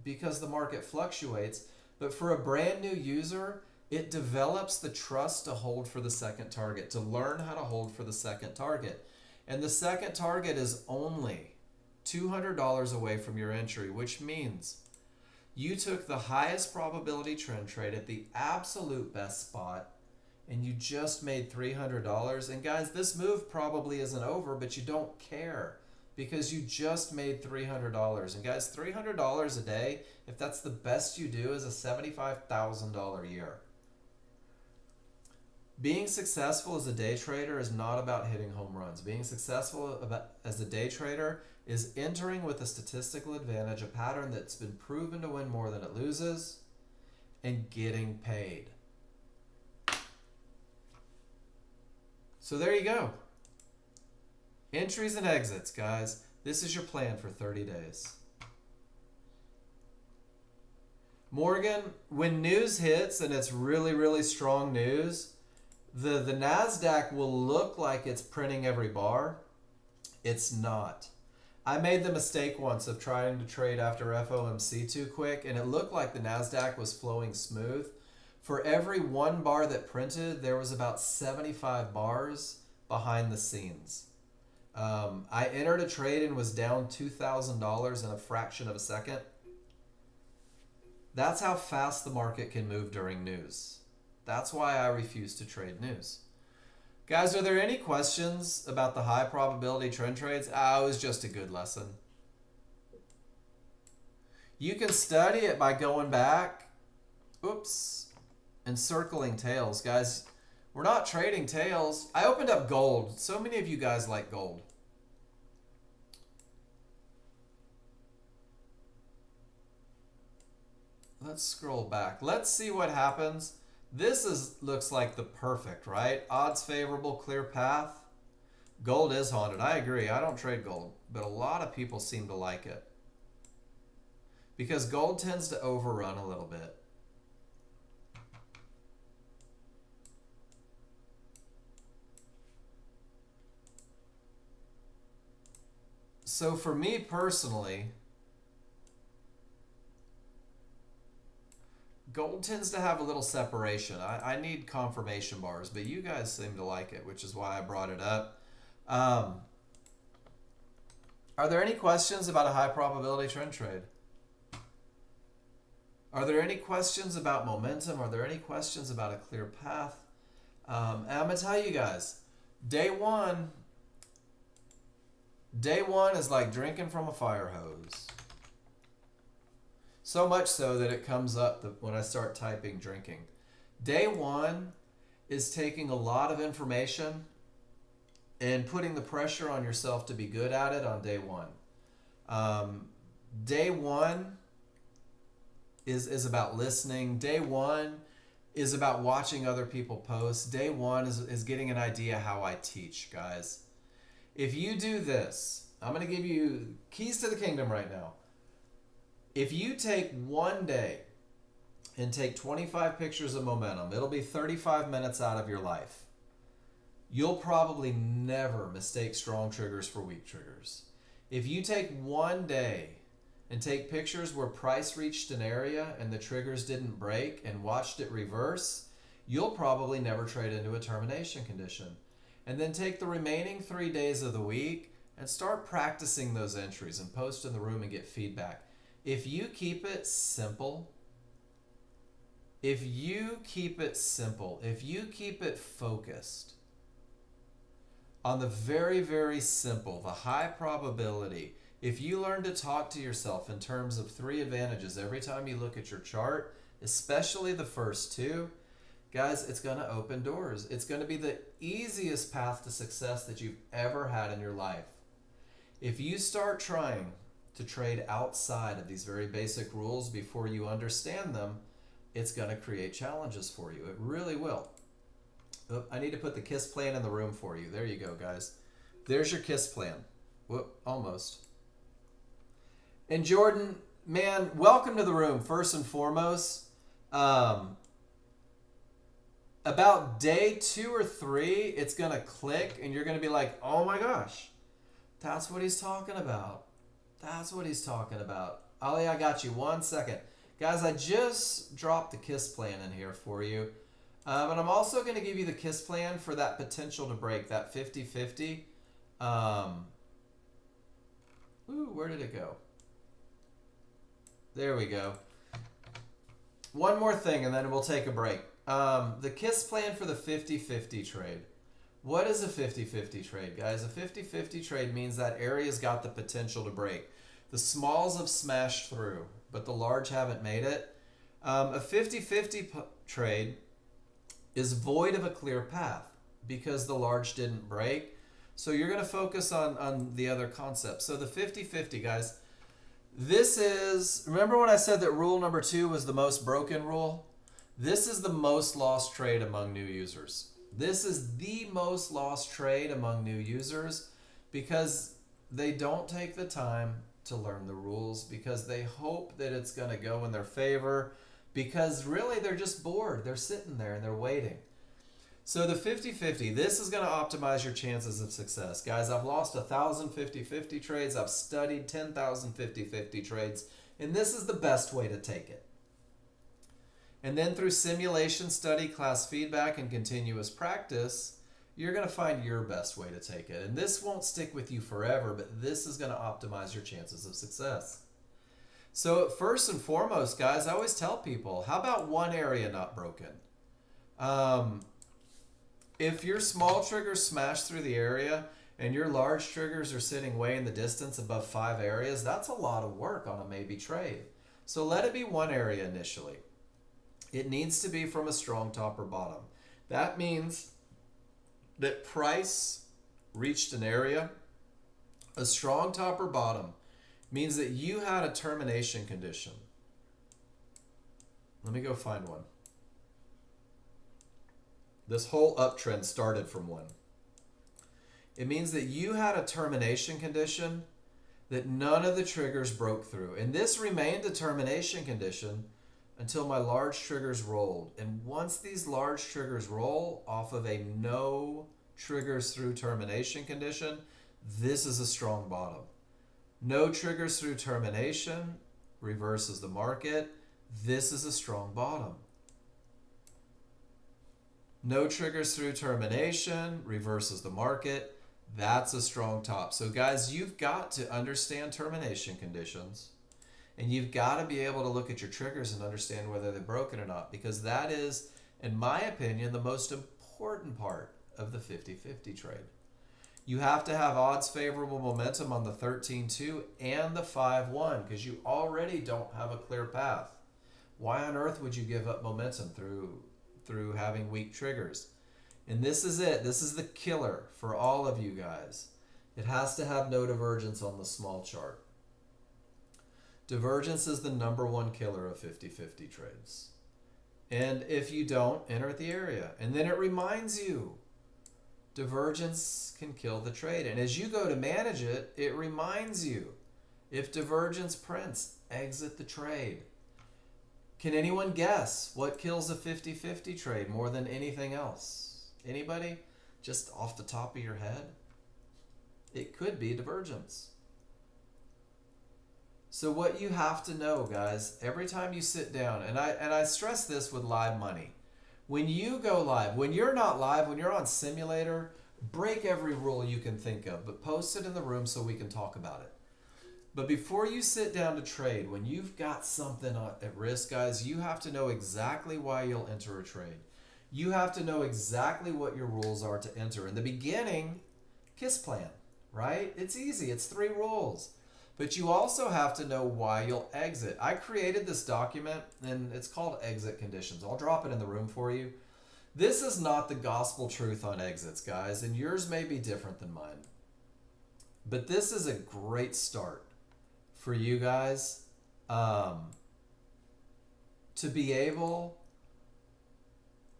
because the market fluctuates, but for a brand new user, it develops the trust to hold for the second target, to learn how to hold for the second target. And the second target is only $200 away from your entry, which means you took the highest probability trend trade at the absolute best spot and you just made $300. And guys, this move probably isn't over, but you don't care because you just made $300. And guys, $300 a day, if that's the best you do, is a $75,000 a year. Being successful as a day trader is not about hitting home runs. Being successful as a day trader is entering with a statistical advantage, a pattern that's been proven to win more than it loses, and getting paid. So there you go. Entries and exits, guys. This is your plan for 30 days. Morgan, when news hits and it's really, really strong news, the NASDAQ will look like it's printing every bar. It's not. I made the mistake once of trying to trade after FOMC too quick, and it looked like the NASDAQ was flowing smooth. For every one bar that printed, there was about 75 bars behind the scenes. I entered a trade and was down $2,000 in a fraction of a second. That's how fast the market can move during news. That's why I refuse to trade news. Guys, are there any questions about the high probability trend trades? It was just a good lesson. You can study it by going back, and circling tails. Guys, we're not trading tails. I opened up gold. So many of you guys like gold. Let's scroll back. Let's see what happens. This looks like the perfect, right? Odds favorable, clear path. Gold is haunted. I agree. I don't trade gold, but a lot of people seem to like it because gold tends to overrun a little bit. So for me personally, gold tends to have a little separation. I need confirmation bars, but you guys seem to like it, which is why I brought it up. Are there any questions about a high probability trend trade? Are there any questions about momentum? Are there any questions about a clear path? And I'm going to tell you guys, day one, Day one is like drinking from a fire hose. So much so that it comes up when I start typing drinking. Day one is taking a lot of information and putting the pressure on yourself to be good at it on day one. Day one is about listening. Day one is about watching other people post. Day one is getting an idea how I teach, guys. If you do this, I'm going to give you keys to the kingdom right now. If you take one day and take 25 pictures of momentum, it'll be 35 minutes out of your life. You'll probably never mistake strong triggers for weak triggers. If you take one day and take pictures where price reached an area and the triggers didn't break and watched it reverse, you'll probably never trade into a termination condition. And then take the remaining 3 days of the week and start practicing those entries and post in the room and get feedback. If you keep it simple, if you keep it focused on the very, very simple, the high probability, if you learn to talk to yourself in terms of 3 advantages every time you look at your chart, especially the first 2, guys, it's going to open doors. It's going to be the easiest path to success that you've ever had in your life. If you start trying to trade outside of these very basic rules before you understand them, it's going to create challenges for you. It really will. Oh, I need to put the KISS plan in the room for you. There you go, guys. There's your KISS plan. Whoop, almost. And Jordan, man, welcome to the room, first and foremost. About day 2 or 3, it's going to click, and you're going to be like, oh my gosh, that's what he's talking about. That's what he's talking about. Ali, I got you. 1 second. Guys, I just dropped the KISS plan in here for you. And I'm also going to give you the KISS plan for that potential to break, that 50-50. Where did it go? There we go. One more thing, and then we'll take a break. The KISS plan for the 50-50 trade. What is a 50-50 trade, guys? A 50-50 trade means that area's got the potential to break. The smalls have smashed through, but the large haven't made it. A 50-50 trade is void of a clear path because the large didn't break. So you're going to focus on the other concepts. So the 50-50, guys, this is, remember when I said that rule number 2 was the most broken rule? This is the most lost trade among new users. This is the most lost trade among new users because they don't take the time to learn the rules, because they hope that it's going to go in their favor, because really they're just bored. They're sitting there and they're waiting. So the 50-50, this is going to optimize your chances of success. Guys, I've lost 1,000 50-50 trades. I've studied 10,000 50-50 trades, and this is the best way to take it. And then through simulation, study, class feedback, and continuous practice, you're going to find your best way to take it. And this won't stick with you forever, but this is going to optimize your chances of success. So first and foremost, guys, I always tell people, how about one area not broken? If your small triggers smash through the area and your large triggers are sitting way in the distance above 5 areas, that's a lot of work on a maybe trade. So let it be one area initially. It needs to be from a strong top or bottom. That means that price reached an area. A strong top or bottom means that you had a termination condition. Let me go find one. This whole uptrend started from one. It means that you had a termination condition that none of the triggers broke through. And this remained a termination condition until my large triggers rolled. And once these large triggers roll off of a no triggers through termination condition, this is a strong bottom. No triggers through termination reverses the market. This is a strong bottom. No triggers through termination reverses the market. That's a strong top. So guys, you've got to understand termination conditions, and you've got to be able to look at your triggers and understand whether they're broken or not, because that is, in my opinion, the most important part of the 50-50 trade. You have to have odds favorable momentum on the 13-2 and the 5-1 because you already don't have a clear path. Why on earth would you give up momentum through having weak triggers? And this is it. This is the killer for all of you guys. It has to have no divergence on the small chart. Divergence is the #1 killer of 50-50 trades. And if you don't, enter at the area. And then it reminds you, divergence can kill the trade. And as you go to manage it, it reminds you, if divergence prints, exit the trade. Can anyone guess what kills a 50-50 trade more than anything else? Anybody? Just off the top of your head? It could be divergence. So what you have to know, guys, every time you sit down, and I stress this with live money, when you go live, when you're not live, when you're on simulator, break every rule you can think of, but post it in the room so we can talk about it. But before you sit down to trade, when you've got something at risk, guys, you have to know exactly why you'll enter a trade. You have to know exactly what your rules are to enter. In the beginning, KISS plan, right? It's easy. It's 3 rules. But you also have to know why you'll exit. I created this document, and it's called Exit Conditions. I'll drop it in the room for you. This is not the gospel truth on exits, guys, and yours may be different than mine. But this is a great start for you guys to be able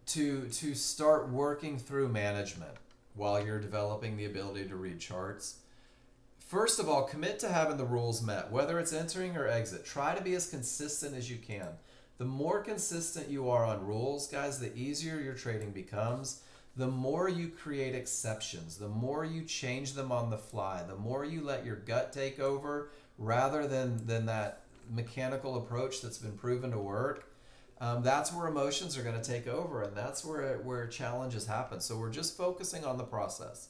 to start working through management while you're developing the ability to read charts. First of all, commit to having the rules met, whether it's entering or exit. Try to be as consistent as you can. The more consistent you are on rules, guys, the easier your trading becomes. The more you create exceptions, the more you change them on the fly, the more you let your gut take over rather than that mechanical approach that's been proven to work. That's where emotions are going to take over, and that's where challenges happen. So we're just focusing on the process.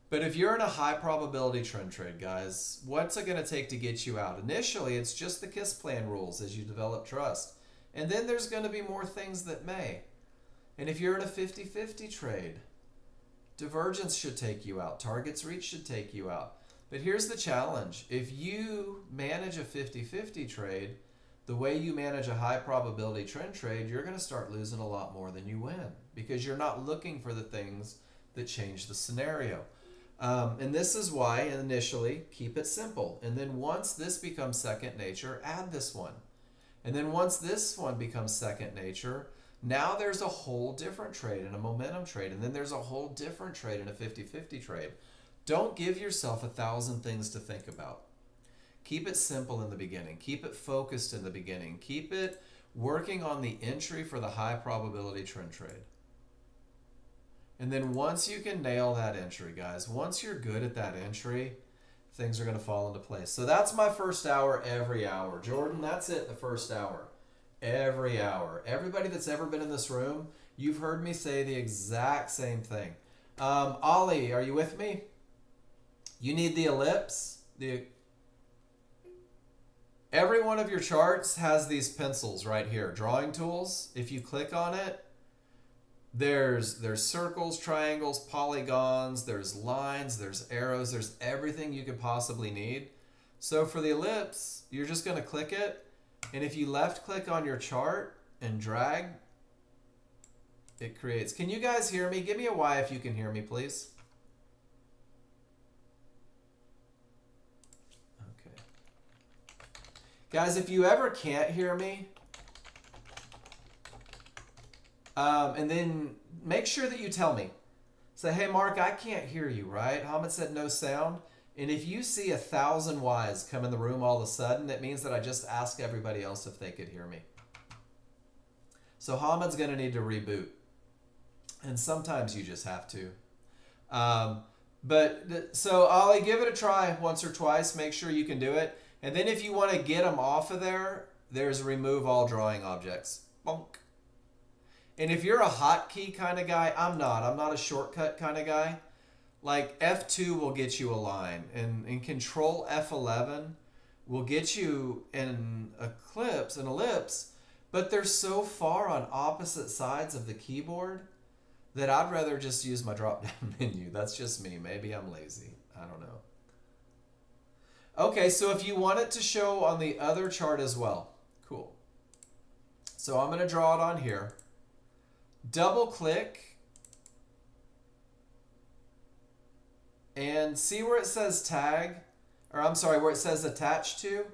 But if you're in a high probability trend trade, guys, what's it going to take to get you out? Initially, it's just the KISS plan rules as you develop trust. And then there's going to be more things that may. And if you're in a 50-50 trade, divergence should take you out. Targets reach should take you out. But here's the challenge. If you manage a 50-50 trade, the way you manage a high probability trend trade, you're going to start losing a lot more than you win because you're not looking for the things that change the scenario. And this is why initially keep it simple. And then once this becomes second nature, add this one. And then once this one becomes second nature, now there's a whole different trade in a momentum trade. And then there's a whole different trade in a 50-50 trade. Don't give yourself 1,000 things to think about. Keep it simple in the beginning. Keep it focused in the beginning. Keep it working on the entry for the high probability trend trade. And then once you can nail that entry, guys, once you're good at that entry, things are going to fall into place. So that's my first hour every hour. Jordan, that's it, the first hour. Every hour. Everybody that's ever been in this room, you've heard me say the exact same thing. Ollie, are you with me? You need the ellipse. Every one of your charts has these pencils right here, drawing tools. If you click on it, there's circles, triangles, polygons, there's lines, there's arrows, there's everything you could possibly need. So for the ellipse, you're just going to click it, and if you left click on your chart and drag, it creates. Can you guys hear me? Give me a Y if you can hear me, please. Okay. Guys, if you ever can't hear me, and then make sure that you tell me. Say, hey, Mark, I can't hear you, right? Hamid said no sound. And if you see 1,000 Ys come in the room all of a sudden, it means that I just asked everybody else if they could hear me. So Hamid's going to need to reboot. And sometimes you just have to. So Ollie, give it a try once or twice. Make sure you can do it. And then if you want to get them off of there, there's remove all drawing objects. Bonk. And if you're a hotkey kind of guy, I'm not a shortcut kind of guy. Like F2 will get you a line, and Control F11 will get you an ellipse, but they're so far on opposite sides of the keyboard that I'd rather just use my drop down menu. That's just me. Maybe I'm lazy. I don't know. Okay, so if you want it to show on the other chart as well, cool. So I'm going to draw it on here. Double click and see where it says tag, or I'm sorry, where it says attached to.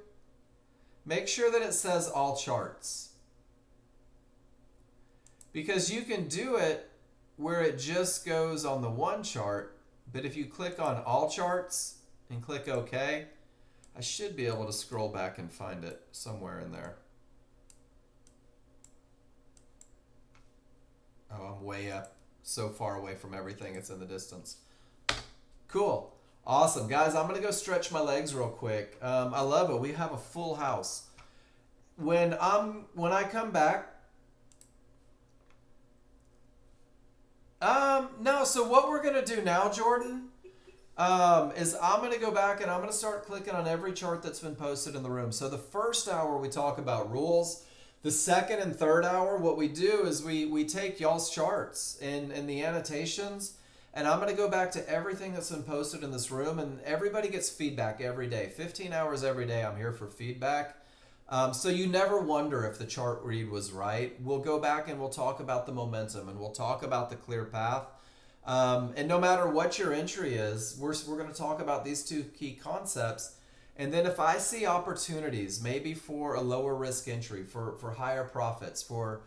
Make sure that it says all charts. Because you can do it where it just goes on the one chart, but if you click on all charts and click OK, I should be able to scroll back and find it somewhere in there. Oh, I'm way up, so far away from everything, it's in the distance. Cool. Awesome. Guys, I'm going to go stretch my legs real quick. I love it. We have a full house. When I come back, no, so what we're going to do now, Jordan, is I'm going to go back and I'm going to start clicking on every chart that's been posted in the room. So the first hour we talk about rules. The second and third hour, what we do is we take y'all's charts and the annotations, and I'm going to go back to everything that's been posted in this room, and everybody gets feedback every day. 15 hours every day I'm here for feedback. So you never wonder if the chart read was right. We'll go back and we'll talk about the momentum, and we'll talk about the clear path. And no matter what your entry is, we're going to talk about these two key concepts. And then if I see opportunities, maybe for a lower risk entry, for higher profits, for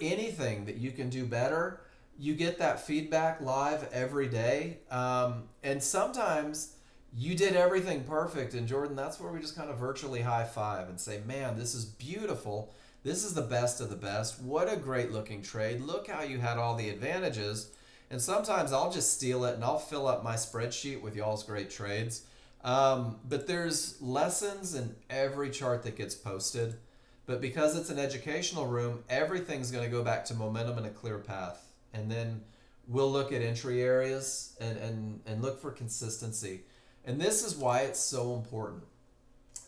anything that you can do better, you get that feedback live every day. And sometimes you did everything perfect. And Jordan, that's where we just kind of virtually high five and say, man, this is beautiful. This is the best of the best. What a great looking trade. Look how you had all the advantages. And sometimes I'll just steal it and I'll fill up my spreadsheet with y'all's great trades. But there's lessons in every chart that gets posted. But because it's an educational room, everything's going to go back to momentum and a clear path. And then we'll look at entry areas and look for consistency. And this is why it's so important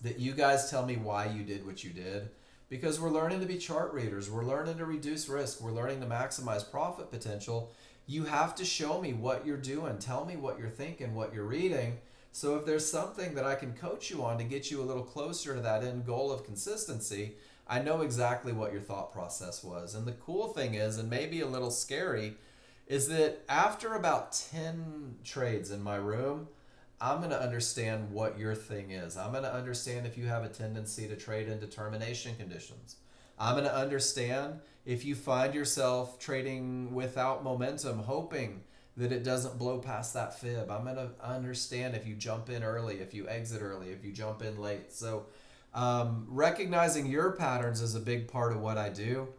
that you guys tell me why you did what you did. Because we're learning to be chart readers. We're learning to reduce risk. We're learning to maximize profit potential. You have to show me what you're doing. Tell me what you're thinking, what you're reading. So if there's something that I can coach you on to get you a little closer to that end goal of consistency, I know exactly what your thought process was. And the cool thing is, and maybe a little scary, is that after about 10 trades in my room, I'm going to understand what your thing is. I'm going to understand if you have a tendency to trade in determination conditions. I'm going to understand if you find yourself trading without momentum, hoping that it doesn't blow past that fib. I'm going to understand if you jump in early, if you exit early, if you jump in late. So recognizing your patterns is a big part of what I do.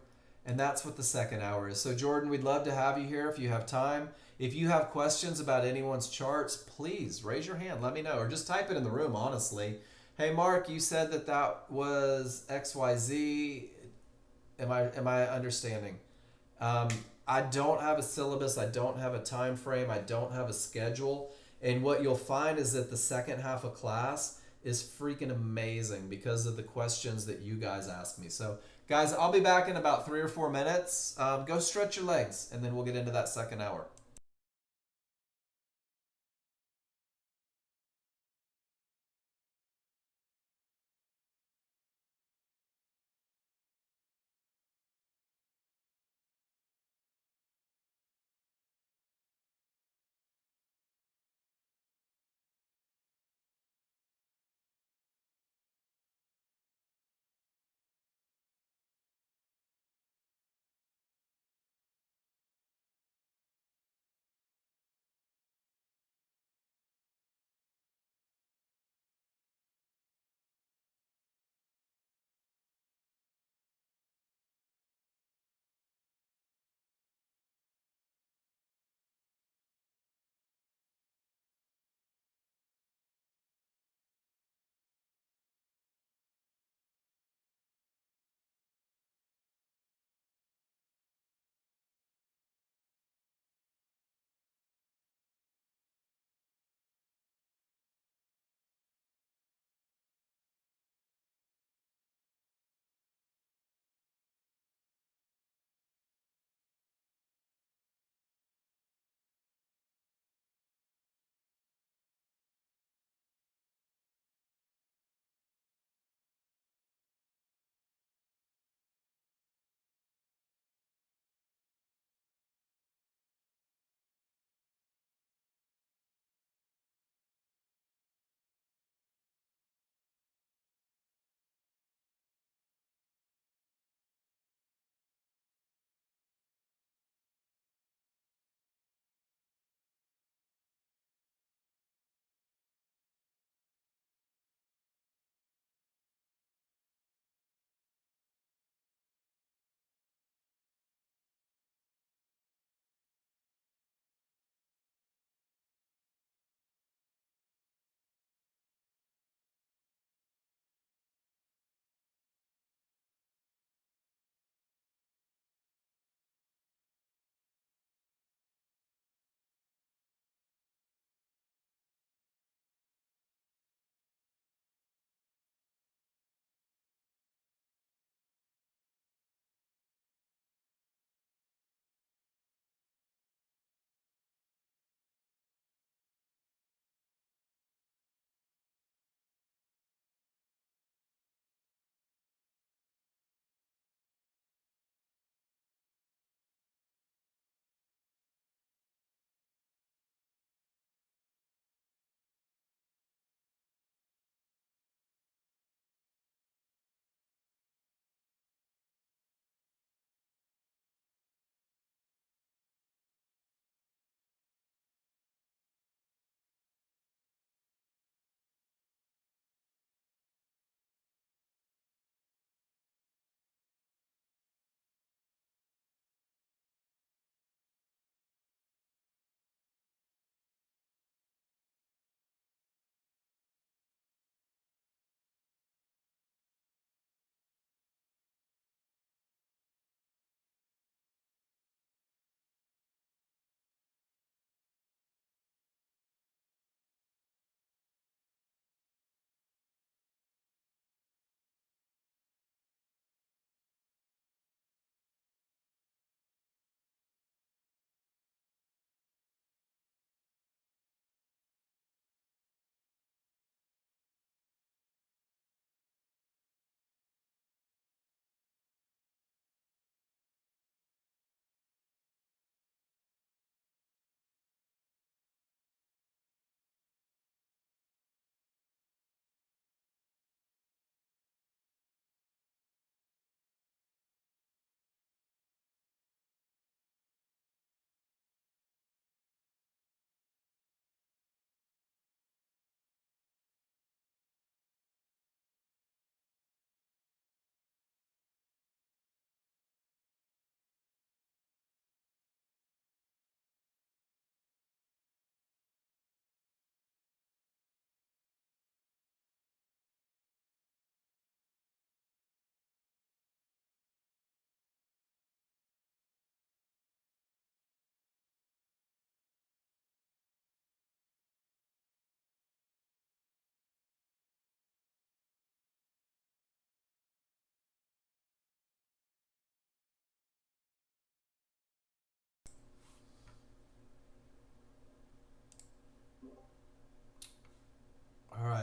And that's what the second hour is. So Jordan, we'd love to have you here if you have time. If you have questions about anyone's charts, please raise your hand. Let me know. Or just type it in the room, honestly. Hey, Mark, you said that was XYZ. Am I understanding? I don't have a syllabus. I don't have a time frame. I don't have a schedule. And what you'll find is that the second half of class is freaking amazing because of the questions that you guys ask me. So, guys, I'll be back in about 3 or 4 minutes. Go stretch your legs, and then we'll get into that second hour.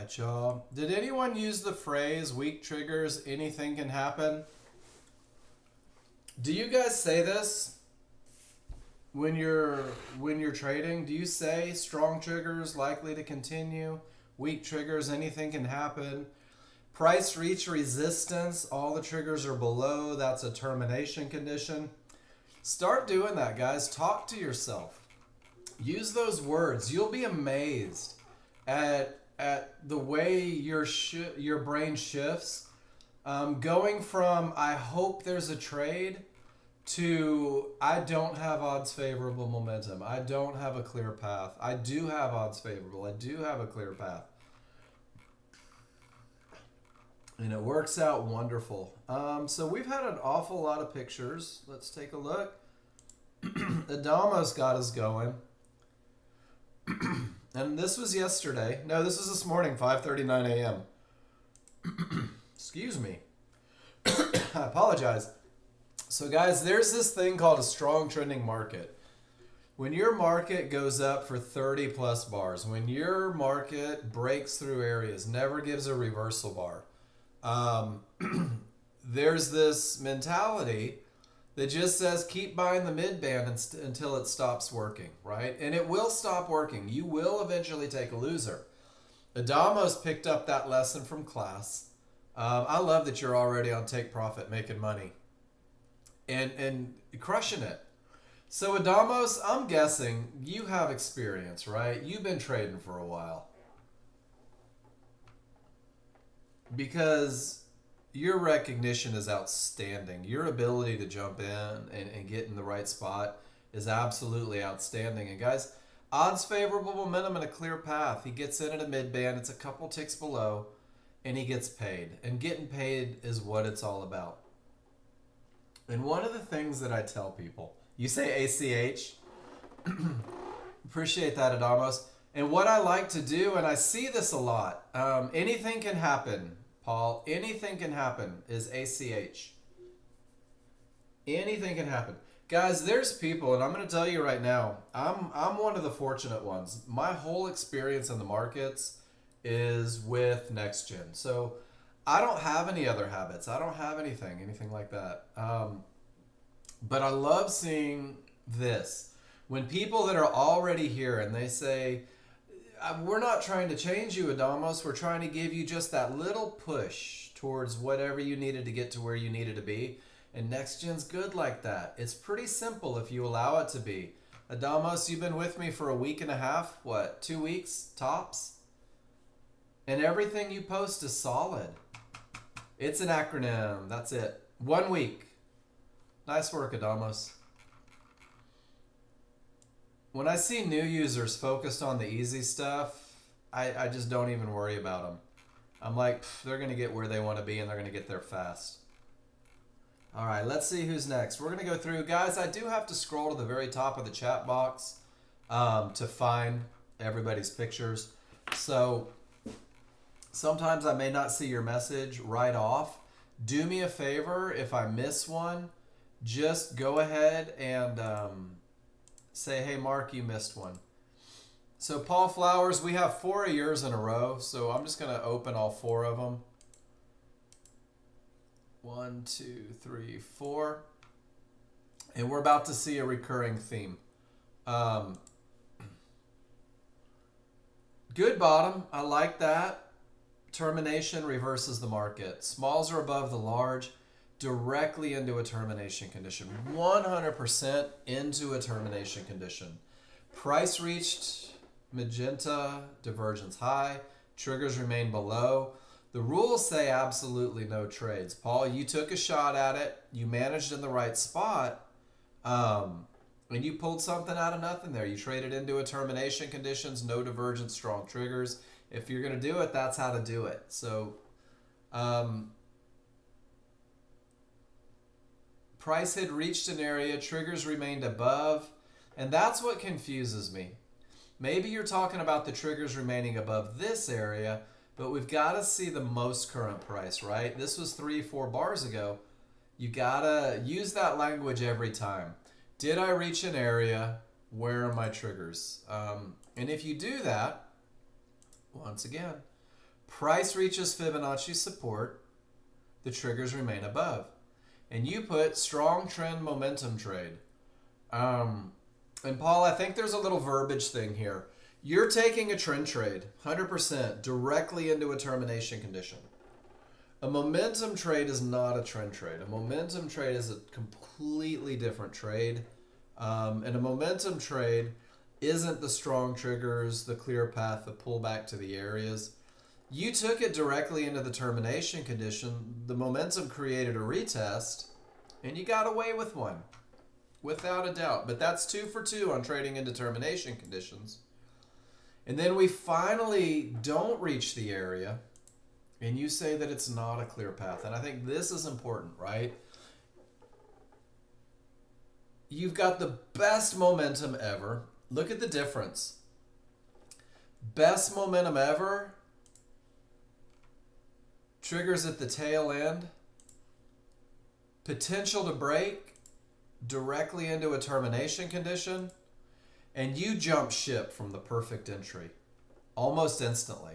right, y'all. Did anyone use the phrase weak triggers, anything can happen? Do you guys say this when you're trading? Do you say strong triggers likely to continue, weak triggers, anything can happen? Price reach resistance, all the triggers are below, that's a termination condition. Start doing that, guys. Talk to yourself. Use those words. You'll be amazed at the way your brain shifts. Going from I hope there's a trade to I don't have odds favorable momentum. I don't have a clear path. I do have odds favorable. I do have a clear path. And it works out wonderful. So we've had an awful lot of pictures. Let's take a look. Adamos got us going. And this was yesterday. No, this was this morning, 5:39 a.m. Excuse me. I apologize. So guys, there's this thing called a strong trending market. When your market goes up for 30 plus bars, when your market breaks through areas, never gives a reversal bar, there's this mentality that just says keep buying the mid band until it stops working, right? And it will stop working. You will eventually take a loser. Adamos picked up that lesson from class. I love that you're already on take profit, making money, and crushing it. So Adamos, I'm guessing you have experience, right? You've been trading for a while. Because your recognition is outstanding. Your ability to jump in and get in the right spot is absolutely outstanding. And guys, odds favorable momentum and a clear path. He gets in at a mid band. It's a couple ticks below, and he gets paid. And getting paid is what it's all about. And one of the things that I tell people, you say ACH. Appreciate that, Adamos. And what I like to do, and I see this a lot, anything can happen, Paul. Anything can happen is ACH. Anything can happen. Guys, there's people, and I'm going to tell you right now, I'm one of the fortunate ones. My whole experience in the markets is with Nexgen. So I don't have any other habits. I don't have anything like that. But I love seeing this. When people that are already here and they say, we're not trying to change you, Adamos. We're trying to give you just that little push towards whatever you needed to get to where you needed to be. And Nexgen's good like that. It's pretty simple if you allow it to be. Adamos, you've been with me for a week and a half. What, 2 weeks tops? And everything you post is solid. It's an acronym. That's it. 1 week. Nice work, Adamos. When I see new users focused on the easy stuff, I just don't even worry about them. I'm like, they're going to get where they want to be and they're going to get there fast. All right, let's see who's next. We're going to go through. Guys, I do have to scroll to the very top of the chat box to find everybody's pictures. So sometimes I may not see your message right off. Do me a favor, if I miss one, just go ahead and say, hey, Mark, you missed one. So Paul Flowers, we have 4 of yours in a row, so I'm just going to open all 4 of them. 1, 2, 3, 4. And we're about to see a recurring theme. Good bottom. I like that. Termination reverses the market. Smalls are above the large. Directly into a termination condition. 100% into a termination condition. Price reached magenta, divergence high. Triggers remain below. The rules say absolutely no trades. Paul, you took a shot at it. You managed in the right spot. And you pulled something out of nothing there. You traded into a termination conditions, no divergence, strong triggers. If you're going to do it, that's how to do it. So, price had reached an area, triggers remained above, and that's what confuses me. Maybe you're talking about the triggers remaining above this area, but we've got to see the most current price, right? This was 3-4 bars ago. You got to use that language every time. Did I reach an area? Where are my triggers? And if you do that, once again, Price reaches Fibonacci support. The triggers remain above. And you put strong trend momentum trade. And Paul, I think there's a little verbiage thing here. You're taking a trend trade, 100%, directly into a termination condition. A momentum trade is not a trend trade. A momentum trade is a completely different trade. And a momentum trade isn't the strong triggers, the clear path, the pullback to the areas. You took it directly into the termination condition. The momentum created a retest, and you got away with one, without a doubt. But that's 2 for 2 on trading into termination conditions. And then we finally don't reach the area, and you say that it's not a clear path. And I think this is important, right? You've got the best momentum ever. Look at the difference. Best momentum ever. Triggers at the tail end. Potential to break directly into a termination condition. And you jump ship from the perfect entry almost instantly.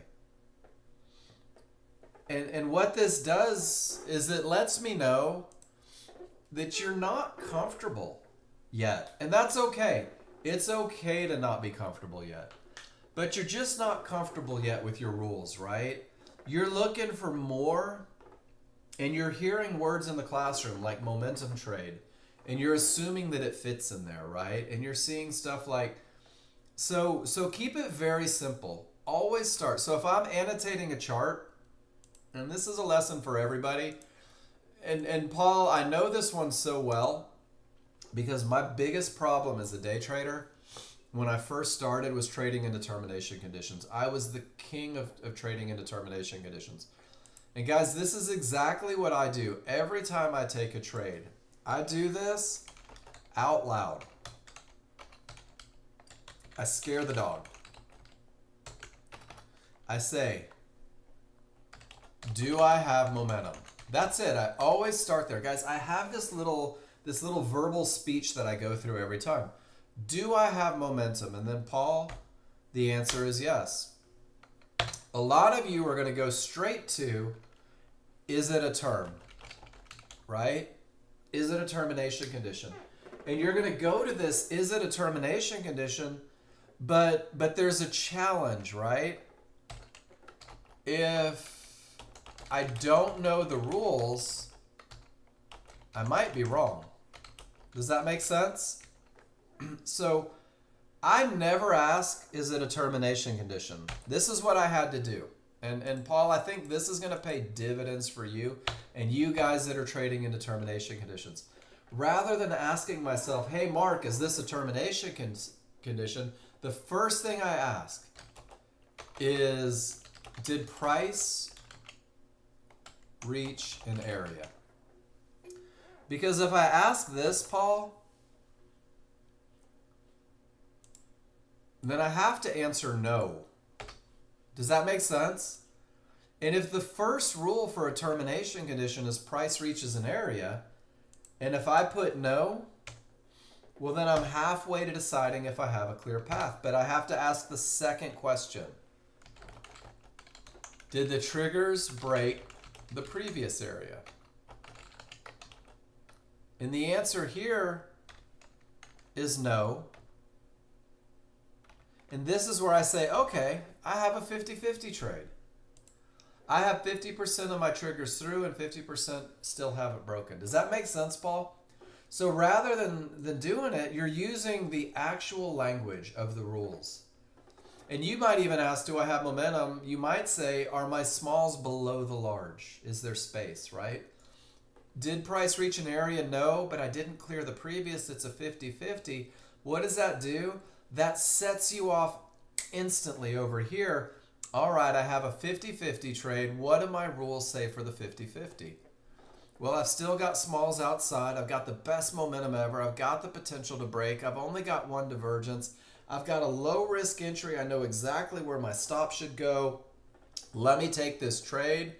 And what this does is it lets me know that you're not comfortable yet. And that's okay. It's okay to not be comfortable yet. But you're just not comfortable yet with your rules, right? You're looking for more, and you're hearing words in the classroom like momentum trade, and you're assuming that it fits in there, right? And you're seeing stuff like, so keep it very simple. Always start. So if I'm annotating a chart, and this is a lesson for everybody, and Paul, I know this one so well because my biggest problem as a day trader when I first started was trading into termination conditions. I was the king of trading into termination conditions. And guys, this is exactly what I do every time I take a trade. I do this out loud. I scare the dog. I say, do I have momentum? That's it. I always start there. Guys, I have this little verbal speech that I go through every time. Do I have momentum? And then Paul, the answer is yes. A lot of you are going to go straight to, is it a term? Right? Is it a termination condition? And you're going to go to this, is it a termination condition? But there's a challenge, right? If I don't know the rules, I might be wrong. Does that make sense? So I never ask, is it a termination condition? This is what I had to do. And Paul, I think this is going to pay dividends for you and you guys that are trading into termination conditions. Rather than asking myself, hey, Mark, is this a termination condition? The first thing I ask is, did price reach an area? Because if I ask this, Paul, then I have to answer no. Does that make sense? And if the first rule for a termination condition is price reaches an area, and if I put no, well then I'm halfway to deciding if I have a clear path. But I have to ask the second question. Did the triggers break the previous area? And the answer here is no. And this is where I say, okay, I have a 50-50 trade. I have 50% of my triggers through and 50% still haven't broken. Does that make sense, Paul? So rather than doing it, you're using the actual language of the rules. And you might even ask, do I have momentum? You might say, are my smalls below the large? Is there space, right? Did price reach an area? No, but I didn't clear the previous. It's a 50-50. What does that do? That sets you off instantly over here. All right, I have a 50-50 trade. What do my rules say for the 50-50? Well, I've still got smalls outside. I've got the best momentum ever. I've got the potential to break. I've only got one divergence. I've got a low risk entry. I know exactly where my stop should go. Let me take this trade.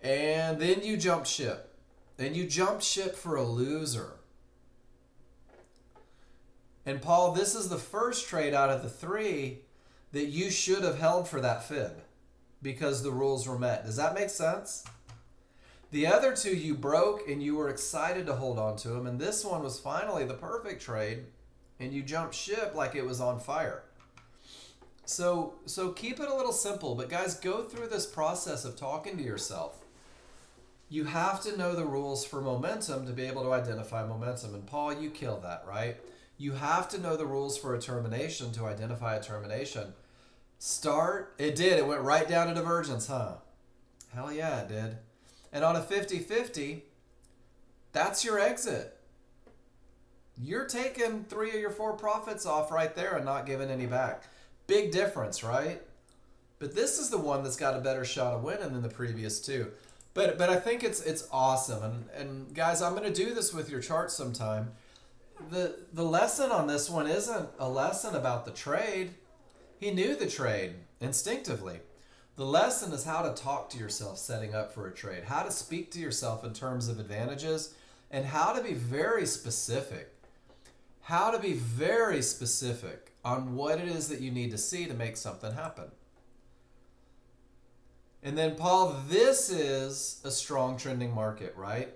And then you jump ship. And you jump ship for a loser. And Paul, this is the first trade out of the three that you should have held for that fib. because the rules were met. Does that make sense? The other two you broke and you were excited to hold on to them, and this one was finally the perfect trade, and you jumped ship like it was on fire. So keep it a little simple, but guys, go through this process of talking to yourself. You have to know the rules for momentum to be able to identify momentum. And Paul, you killed that, right? You have to know the rules for a termination to identify a termination. It did. It went right down to divergence, huh? Hell yeah, it did. And on a 50-50, that's your exit. You're taking 3 of your 4 profits off right there and not giving any back. Big difference, right? But this is the one that's got a better shot of winning than the previous two. But I think it's awesome. And guys, I'm going to do this with your chart sometime. The lesson on this one isn't a lesson about the trade. He knew the trade instinctively. The lesson is how to talk to yourself setting up for a trade, how to speak to yourself in terms of advantages, and how to be very specific. How to be very specific on what it is that you need to see to make something happen. And then, Paul, this is a strong trending market, right?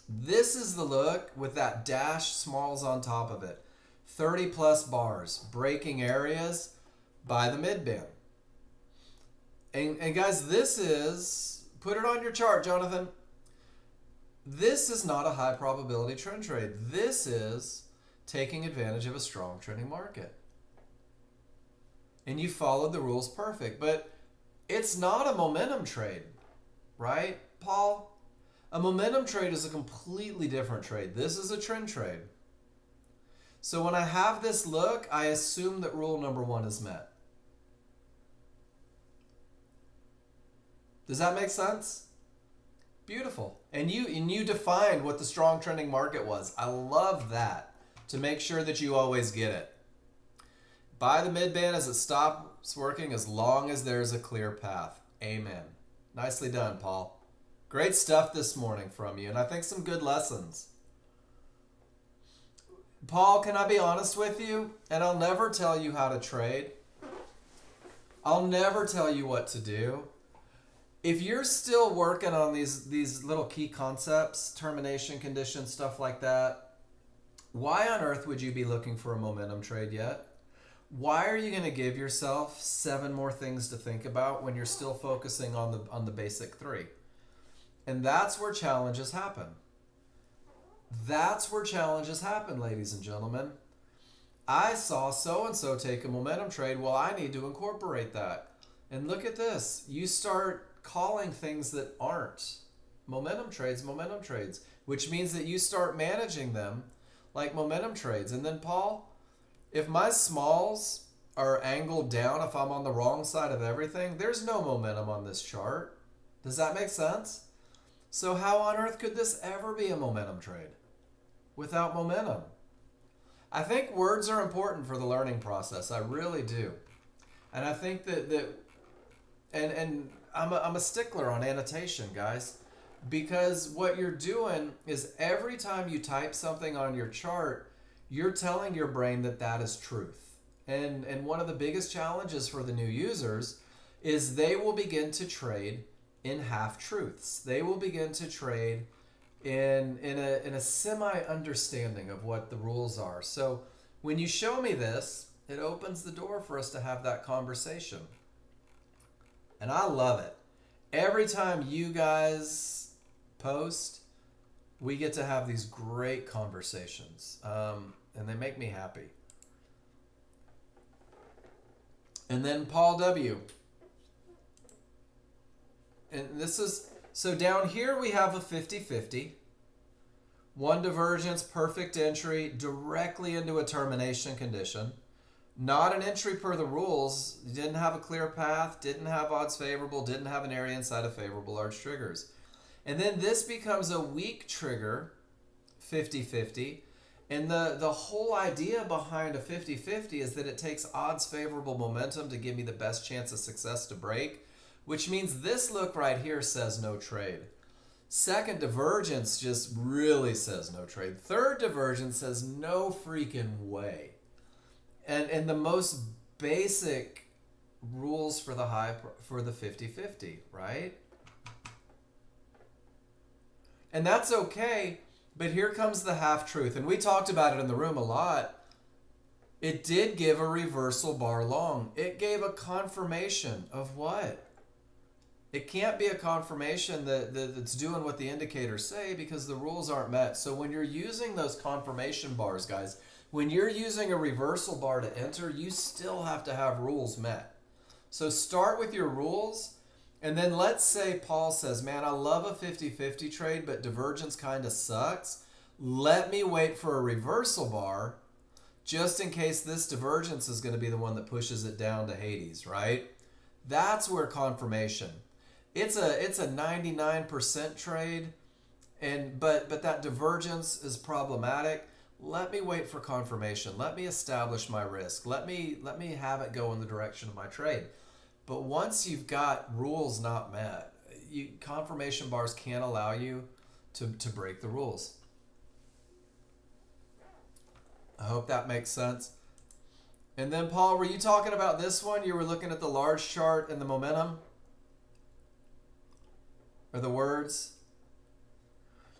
This is the look with that dash smalls on top of it. 30 plus bars, breaking areas by the midband. And guys, this is, put it on your chart, Jonathan. This is not a high probability trend trade. This is taking advantage of a strong trending market. And you followed the rules perfect, but it's not a momentum trade, right, Paul? A momentum trade is a completely different trade. This is a trend trade. So when I have this look, I assume that rule number 1 is met. Does that make sense? Beautiful. And you defined what the strong trending market was. I love that, to make sure that you always get it. Buy the midband as it stops working as long as there's a clear path. Amen. Nicely done, Paul. Great stuff this morning from you, and I think some good lessons. Paul, can I be honest with you? And I'll never tell you how to trade. I'll never tell you what to do. If you're still working on these little key concepts, termination conditions, stuff like that, why on earth would you be looking for a momentum trade yet? Why are you going to give yourself 7 more things to think about when you're still focusing on the basic 3? And that's where challenges happen. That's where challenges happen, ladies and gentlemen. I saw so-and-so take a momentum trade. Well, I need to incorporate that. And look at this. You start calling things that aren't momentum trades, which means that you start managing them like momentum trades. And then, Paul, if my smalls are angled down, if I'm on the wrong side of everything, there's no momentum on this chart. Does that make sense? So how on earth could this ever be a momentum trade without momentum? I think words are important for the learning process. I really do. And I think that I'm a stickler on annotation, guys, because what you're doing is every time you type something on your chart, you're telling your brain that that is truth. And one of the biggest challenges for the new users is they will begin to trade in half-truths. They will begin to trade in a semi-understanding of what the rules are. So when you show me this, it opens the door for us to have that conversation. And I love it. Every time you guys post, we get to have these great conversations. And they make me happy. And then Paul W. And this is, so down here we have a 50-50. One divergence, perfect entry, directly into a termination condition. Not an entry per the rules. Didn't have a clear path, didn't have odds favorable, didn't have an area inside of favorable large triggers. And then this becomes a weak trigger, 50-50. And the whole idea behind a 50-50 is that it takes odds favorable momentum to give me the best chance of success to break, which means this look right here says no trade. Second divergence just really says no trade. Third divergence says no freaking way. And the most basic rules for the for the 50-50, right? And that's okay, but here comes the half truth. And we talked about it in the room a lot. It did give a reversal bar long. It gave a confirmation of what? It can't be a confirmation that's doing what the indicators say because the rules aren't met. So when you're using those confirmation bars, guys, when you're using a reversal bar to enter, you still have to have rules met. So start with your rules, and then let's say Paul says, man, I love a 50-50 trade, but divergence kind of sucks. Let me wait for a reversal bar just in case this divergence is going to be the one that pushes it down to Hades, right? That's where confirmation. It's a 99% trade, but that divergence is problematic. Let me wait for confirmation. Let me establish my risk. Let me have it go in the direction of my trade. But once you've got rules not met, confirmation bars can't allow you to break the rules. I hope that makes sense. And then, Paul, were you talking about this one? You were looking at the large chart and the momentum? Or the words?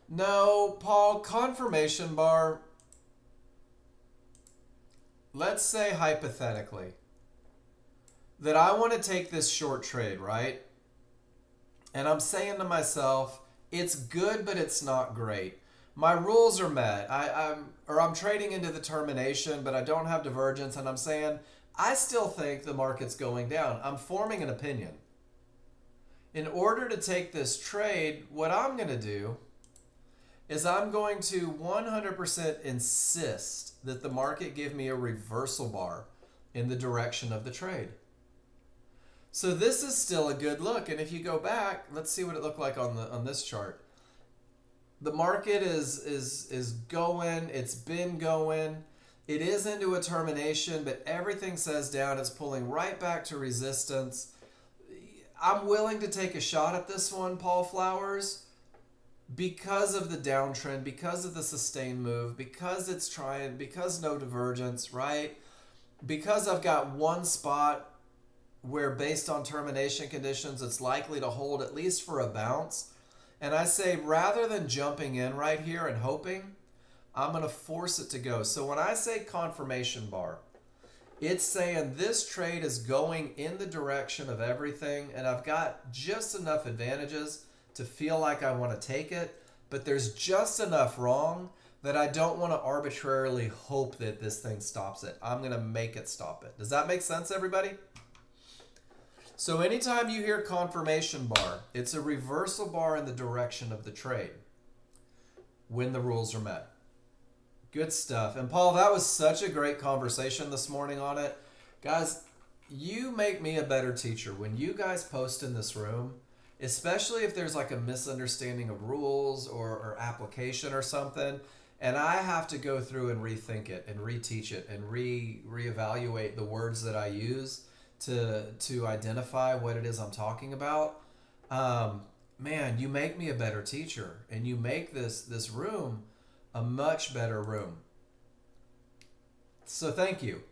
No, Paul, confirmation bar. Let's say hypothetically that I want to take this short trade, right? And I'm saying to myself, it's good, but it's not great. My rules are met. I'm trading into the termination, but I don't have divergence, and I'm saying I still think the market's going down. I'm forming an opinion. In order to take this trade, what I'm going to do is I'm going to 100% insist that the market give me a reversal bar in the direction of the trade. So this is still a good look. And if you go back, let's see what it looked like on this chart. The market is going, it's been going. It is into a termination, but everything says down. It's pulling right back to resistance. I'm willing to take a shot at this one, Paul Flowers, because of the downtrend, because of the sustained move, because no divergence, right? Because I've got one spot where based on termination conditions, it's likely to hold at least for a bounce. And I say, rather than jumping in right here and hoping, I'm going to force it to go. So when I say confirmation bar, it's saying this trade is going in the direction of everything, and I've got just enough advantages to feel like I want to take it, but there's just enough wrong that I don't want to arbitrarily hope that this thing stops it. I'm going to make it stop it. Does that make sense, everybody? So anytime you hear confirmation bar, it's a reversal bar in the direction of the trade when the rules are met. Good stuff. And Paul, that was such a great conversation this morning on it. Guys, you make me a better teacher. When you guys post in this room, especially if there's like a misunderstanding of rules or application or something, and I have to go through and rethink it and reteach it and reevaluate the words that I use to identify what it is I'm talking about. Man, you make me a better teacher, and you make this room a much better room. So thank you.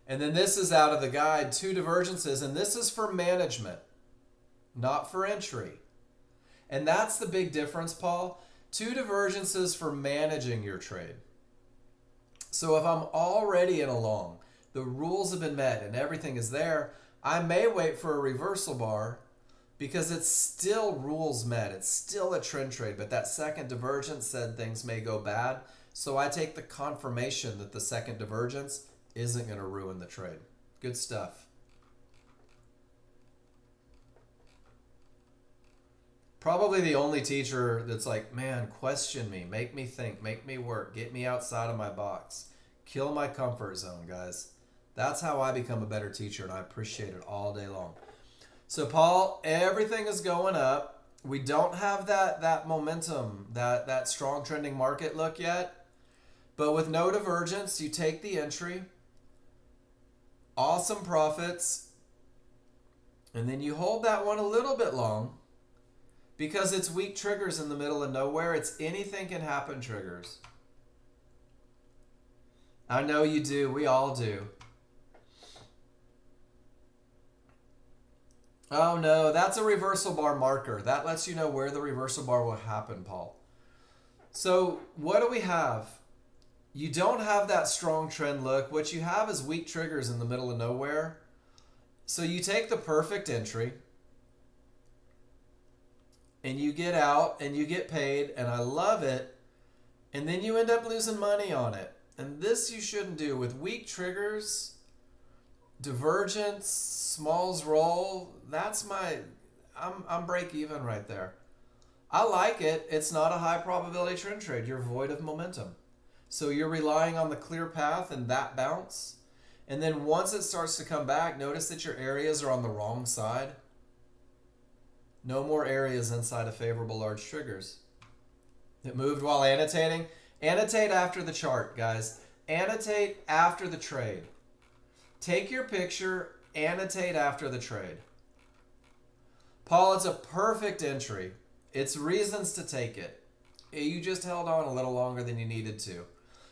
And then this is out of the guide, 2 divergences, and this is for management, not for entry. And that's the big difference, Paul. 2 divergences for managing your trade. So if I'm already in a long, the rules have been met and everything is there, I may wait for a reversal bar because it's still rules met. It's still a trend trade, but that second divergence said things may go bad. So I take the confirmation that the second divergence isn't going to ruin the trade. Good stuff. Probably the only teacher that's like, man, question me, make me think, make me work, get me outside of my box, kill my comfort zone, guys. That's how I become a better teacher, and I appreciate it all day long. So, Paul, everything is going up. We don't have that momentum, that strong trending market look yet. But with no divergence, you take the entry. Awesome profits. And then you hold that one a little bit long because it's weak triggers in the middle of nowhere. It's anything can happen triggers. I know you do. We all do. Oh no, that's a reversal bar marker. That lets you know where the reversal bar will happen, Paul. So what do we have? You don't have that strong trend look. What you have is weak triggers in the middle of nowhere. So you take the perfect entry and you get out and you get paid, and I love it. And then you end up losing money on it. And this you shouldn't do with weak triggers, divergence, smalls roll. I'm break even right there. I like it. It's not a high probability trend trade. You're void of momentum. So you're relying on the clear path and that bounce. And then once it starts to come back, notice that your areas are on the wrong side. No more areas inside of favorable large triggers. It moved while annotating. Annotate after the chart, guys. Annotate after the trade. Take your picture, annotate after the trade. Paul, it's a perfect entry. It's reasons to take it. You just held on a little longer than you needed to.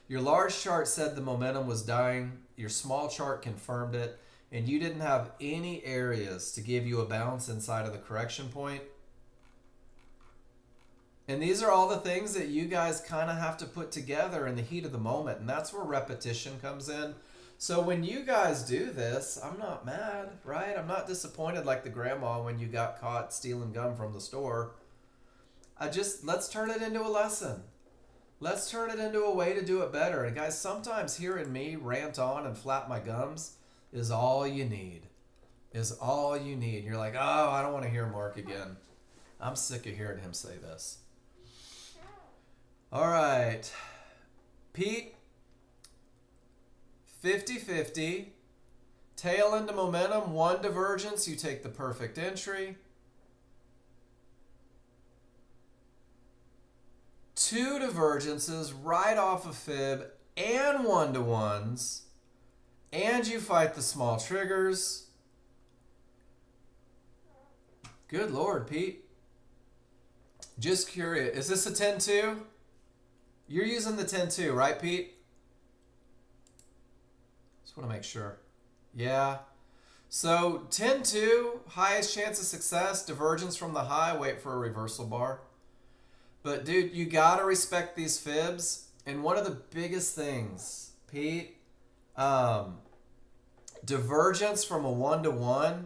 Your large chart said the momentum was dying. Your small chart confirmed it. And you didn't have any areas to give you a bounce inside of the correction point. And these are all the things that you guys kind of have to put together in the heat of the moment. And that's where repetition comes in. So when you guys do this, I'm not mad, right? I'm not disappointed like the grandma when you got caught stealing gum from the store. Let's turn it into a lesson. Let's turn it into a way to do it better. And guys, sometimes hearing me rant on and flap my gums is all you need. Is all you need. You're like, oh, I don't want to hear Mark again. I'm sick of hearing him say this. All right. Pete, 50-50. Tail into momentum, one divergence, you take the perfect entry. Two divergences right off of fib and one-to-ones, and you fight the small triggers. Good Lord, Pete. Just curious, is this a 10-2? You're using the 10-2, right, Pete? Just want to make sure. Yeah. So 10-2, highest chance of success, divergence from the high, wait for a reversal bar. But dude, you got to respect these fibs. And one of the biggest things, Pete, divergence from a 1-to-1,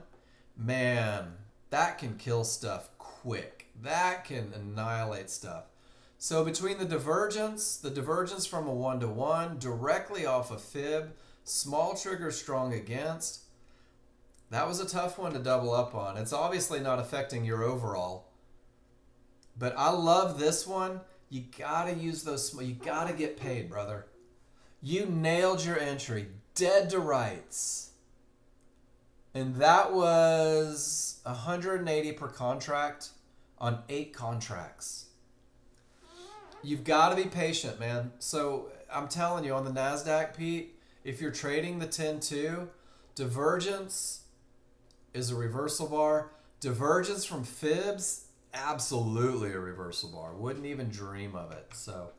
man, that can kill stuff quick. That can annihilate stuff. So between the divergence from a 1-to-1, directly off a fib, small trigger strong against, that was a tough one to double up on. It's obviously not affecting your overall. But I love this one. You got to use those, you got to get paid, brother. You nailed your entry, dead to rights. And that was 180 per contract on 8 contracts. You've got to be patient, man. So I'm telling you, on the NASDAQ, Pete, if you're trading the 10-2, divergence is a reversal bar. Divergence from fibs, absolutely a reversal bar. Wouldn't even dream of it. So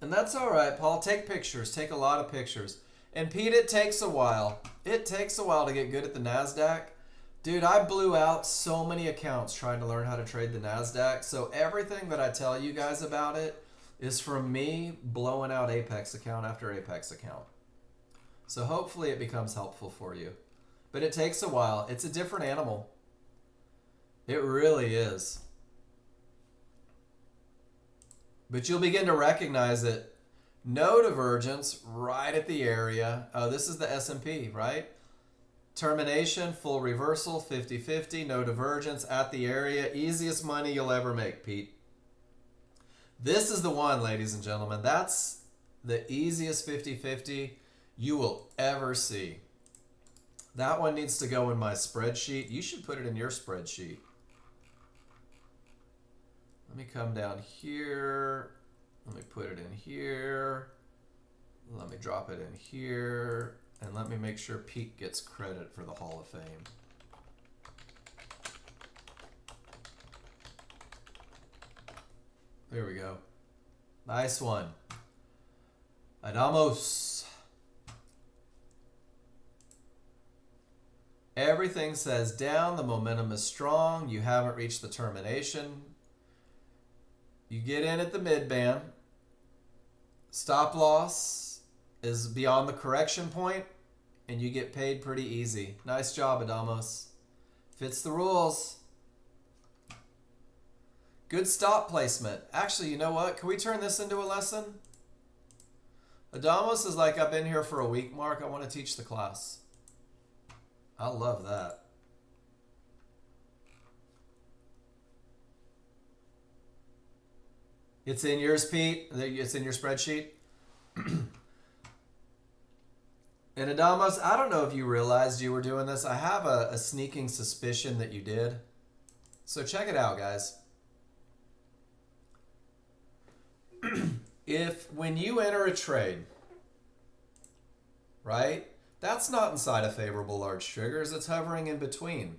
and that's all right, Paul. Take pictures. Take a lot of pictures. And Pete, it takes a while. It takes a while to get good at the NASDAQ. Dude, I blew out so many accounts trying to learn how to trade the NASDAQ. So everything that I tell you guys about it is from me blowing out Apex account after Apex account. So hopefully it becomes helpful for you. But it takes a while. It's a different animal. It really is. But you'll begin to recognize it. No divergence right at the area. Oh, this is the S&P, right? Termination, full reversal, 50-50, no divergence at the area. Easiest money you'll ever make, Pete. This is the one, ladies and gentlemen. That's the easiest 50-50 you will ever see. That one needs to go in my spreadsheet. You should put it in your spreadsheet. Let me come down here. Let me put it in here. Let me drop it in here. And let me make sure Pete gets credit for the Hall of Fame. There we go. Nice one. Adamos. everything says down. The momentum is strong. You haven't reached the termination. You get in at the mid band. Stop loss is beyond the correction point, and you get paid pretty easy. Nice job, Adamos. Fits the rules. Good stop placement. Actually, you know what? Can we turn this into a lesson? Adamos is like, I've been here for a week, Mark. I want to teach the class. I love that. It's in yours, Pete. It's in your spreadsheet. And Adamos, I don't know if you realized you were doing this. I have a sneaking suspicion that you did. So check it out, guys. If when you enter a trade, right, that's not inside of favorable large triggers, it's hovering in between.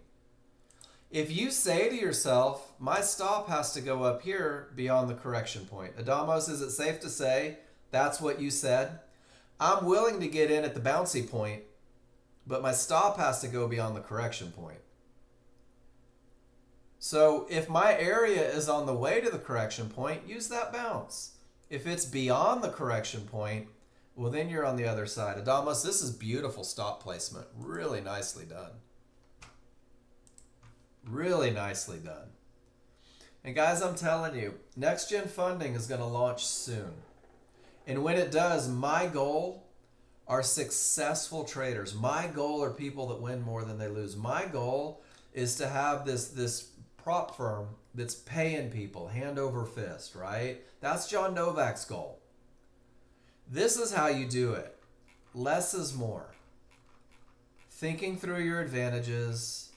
If you say to yourself, my stop has to go up here beyond the correction point. Adamos, is it safe to say that's what you said? I'm willing to get in at the bouncy point, but my stop has to go beyond the correction point. So if my area is on the way to the correction point, use that bounce. If it's beyond the correction point, well, then you're on the other side. Adamos, this is beautiful stop placement. Really nicely done. Really nicely done. And guys, I'm telling you, Nexgen funding is going to launch soon. And when it does, my goal are successful traders. My goal are people that win more than they lose. My goal is to have this prop firm that's paying people hand over fist, right? That's John Novak's goal. This is how you do it. Less is more. Thinking through your advantages,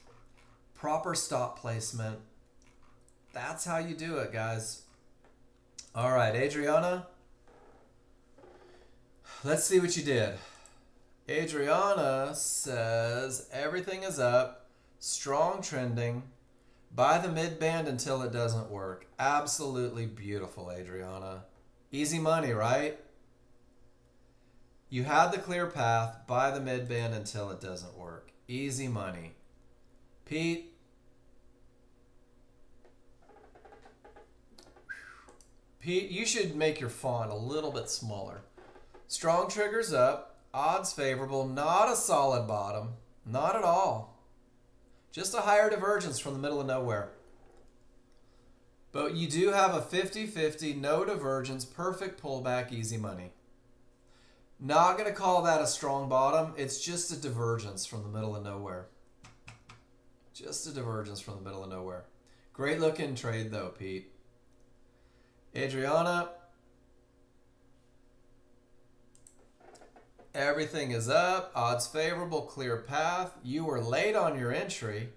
proper stop placement. That's how you do it, guys. All right, Adriana. Let's see what you did. Adriana says everything is up, strong trending, buy the mid band until it doesn't work. Absolutely beautiful, Adriana. Easy money, right? You had the clear path, buy the mid band until it doesn't work. Easy money. Pete. Pete, you should make your font a little bit smaller. Strong triggers up, odds favorable, not a solid bottom, not at all. Just a higher divergence from the middle of nowhere. But you do have a 50-50, no divergence, perfect pullback, easy money. Not going to call that a strong bottom. It's just a divergence from the middle of nowhere. Just a divergence from the middle of nowhere. Great looking trade though, Pete. Adriana. Everything is up. Odds favorable, clear path. You were late on your entry.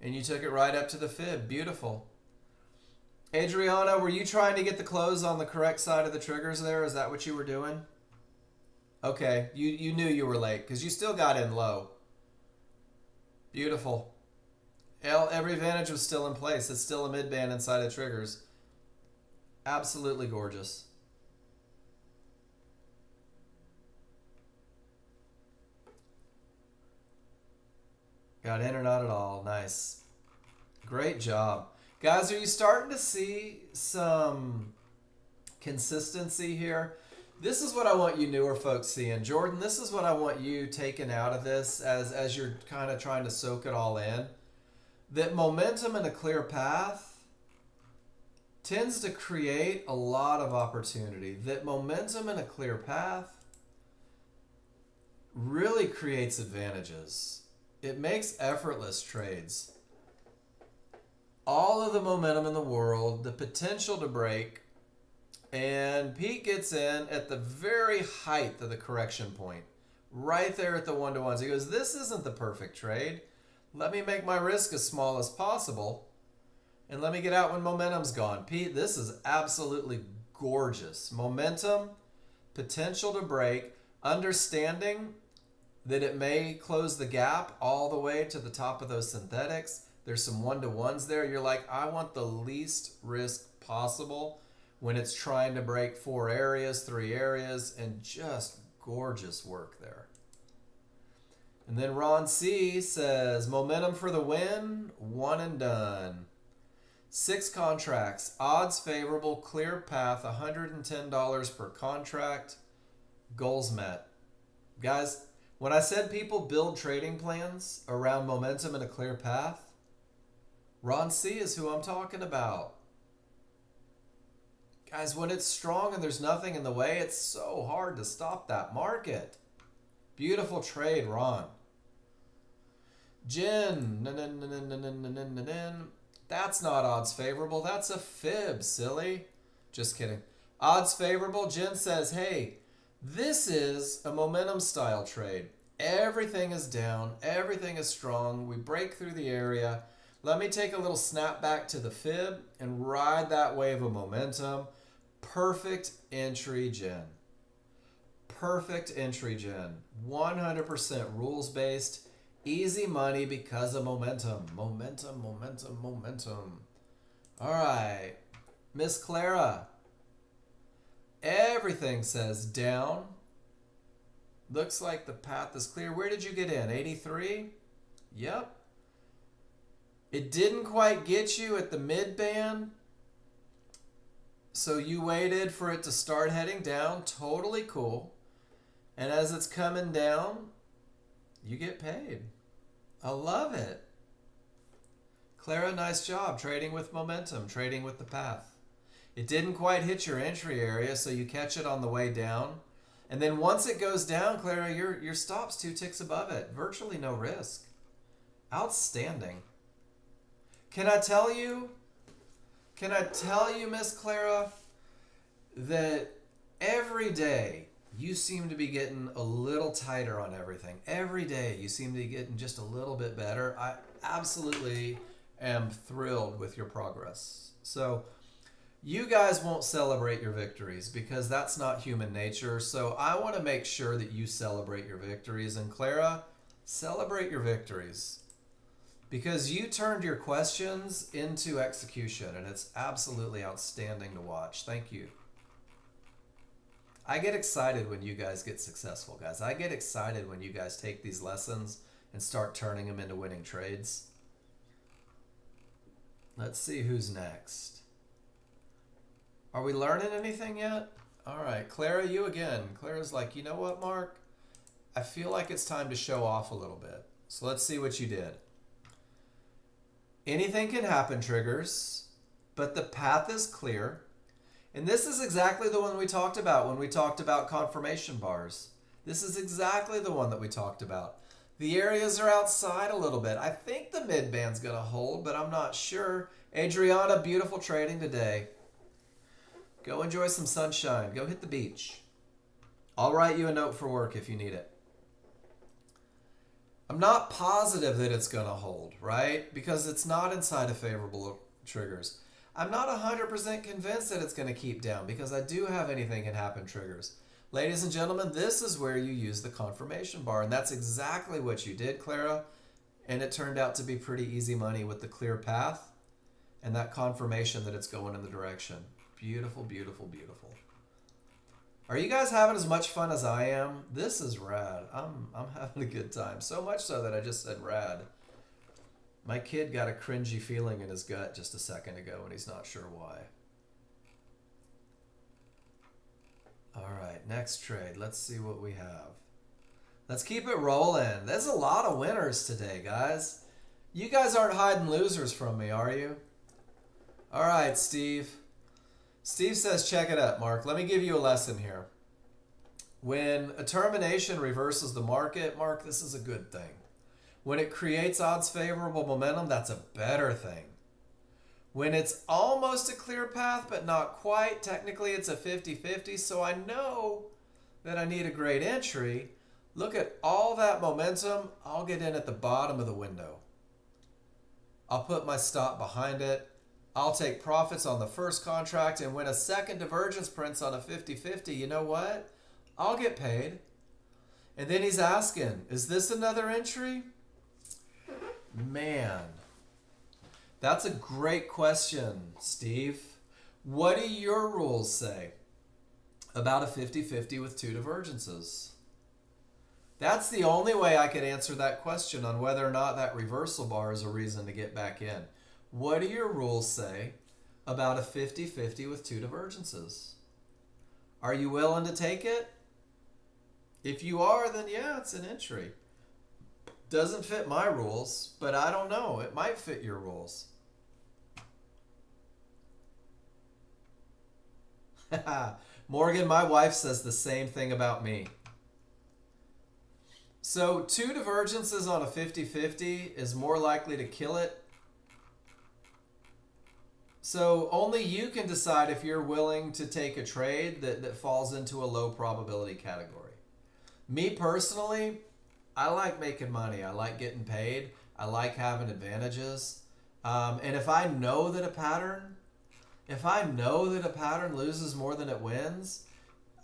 And you took it right up to the fib. Beautiful. Adriana, were you trying to get the close on the correct side of the triggers there? Is that what you were doing? Okay, you knew you were late because you still got in low. Beautiful. Every advantage was still in place. It's still a mid-band inside of triggers. Absolutely gorgeous. Got in or not at all. Nice. Great job. Guys, are you starting to see some consistency here? This is what I want you newer folks seeing. Jordan, this is what I want you taking out of this as you're kind of trying to soak it all in. That momentum and a clear path tends to create a lot of opportunity. That momentum and a clear path really creates advantages. It makes effortless trades. All of the momentum in the world, the potential to break, and Pete gets in at the very height of the correction point, right there at the one-to-ones. He goes, this isn't the perfect trade. Let me make my risk as small as possible, and let me get out when momentum's gone. Pete, this is absolutely gorgeous. Momentum, potential to break, understanding that it may close the gap all the way to the top of those synthetics. There's some one-to-ones there. You're like, I want the least risk possible when it's trying to break 4 areas, 3 areas, and just gorgeous work there. And then Ron C says, momentum for the win, one and done. 6 contracts, odds favorable, clear path, $110 per contract, goals met. Guys, when I said people build trading plans around momentum and a clear path, Ron C is who I'm talking about. Guys, when it's strong and there's nothing in the way, it's so hard to stop that market. Beautiful trade, Ron. Jen, that's not odds favorable. That's a fib, silly. Just kidding. Odds favorable. Jen says, hey, this is a momentum style trade. Everything is down. Everything is strong. We break through the area. Let me take a little snap back to the fib and ride that wave of momentum. Perfect entry, Jen. Perfect entry, Jen. 100% rules-based. Easy money because of momentum. Momentum, momentum, momentum. All right. Miss Clara. Everything says down. Looks like the path is clear. Where did you get in? 83? Yep. It didn't quite get you at the mid-band. So you waited for it to start heading down. Totally cool. And as it's coming down, you get paid. I love it. Clara, nice job trading with momentum, trading with the path. It didn't quite hit your entry area, so you catch it on the way down. And then once it goes down, Clara, your stop's 2 ticks above it. Virtually no risk. Outstanding. Can I tell you, Miss Clara, that every day you seem to be getting a little tighter on everything. Every day you seem to be getting just a little bit better. I absolutely am thrilled with your progress. So you guys won't celebrate your victories because that's not human nature. So I want to make sure that you celebrate your victories. And Clara, celebrate your victories because you turned your questions into execution, and it's absolutely outstanding to watch. Thank you. I get excited when you guys get successful, guys. I get excited when you guys take these lessons and start turning them into winning trades. Let's see who's next. Are we learning anything yet? All right, Clara, you again. Clara's like, you know what, Mark? I feel like it's time to show off a little bit. So let's see what you did. Anything can happen, triggers, but the path is clear. And this is exactly the one we talked about when we talked about confirmation bars. This is exactly the one that we talked about. The areas are outside a little bit. I think the mid-band's going to hold, but I'm not sure. Adriana, beautiful trading today. Go enjoy some sunshine. Go hit the beach. I'll write you a note for work if you need it. I'm not positive that it's going to hold, right? Because it's not inside of favorable triggers. I'm not 100% convinced that it's going to keep down because I do have anything can happen triggers. Ladies and gentlemen, this is where you use the confirmation bar, and that's exactly what you did, Clara. And it turned out to be pretty easy money with the clear path and that confirmation that it's going in the direction. Beautiful, beautiful, beautiful. Are you guys having as much fun as I am? This is rad. I'm having a good time. So much so that I just said rad. My kid got a cringy feeling in his gut just a second ago, and he's not sure why. All right, next trade. Let's see what we have. Let's keep it rolling. There's a lot of winners today, guys. You guys aren't hiding losers from me, are you? All right, Steve. Steve says, check it up, Mark. Let me give you a lesson here. When a termination reverses the market, Mark, this is a good thing. When it creates odds favorable momentum, that's a better thing. When it's almost a clear path, but not quite, technically it's a 50-50, so I know that I need a great entry. Look at all that momentum. I'll get in at the bottom of the window. I'll put my stop behind it. I'll take profits on the first contract, and when a second divergence prints on a 50-50, you know what? I'll get paid. And then he's asking, is this another entry? Man, that's a great question, Steve. What do your rules say about a 50-50 with 2 divergences? That's the only way I could answer that question on whether or not that reversal bar is a reason to get back in. What do your rules say about a 50-50 with two divergences? Are you willing to take it? If you are, then yeah, it's an entry. Doesn't fit my rules, but I don't know. It might fit your rules. Morgan, my wife says the same thing about me. So two divergences on a 50-50 is more likely to kill it. So only you can decide if you're willing to take a trade that falls into a low probability category. Me personally, I like making money. I like getting paid. I like having advantages. And if I know that a pattern loses more than it wins,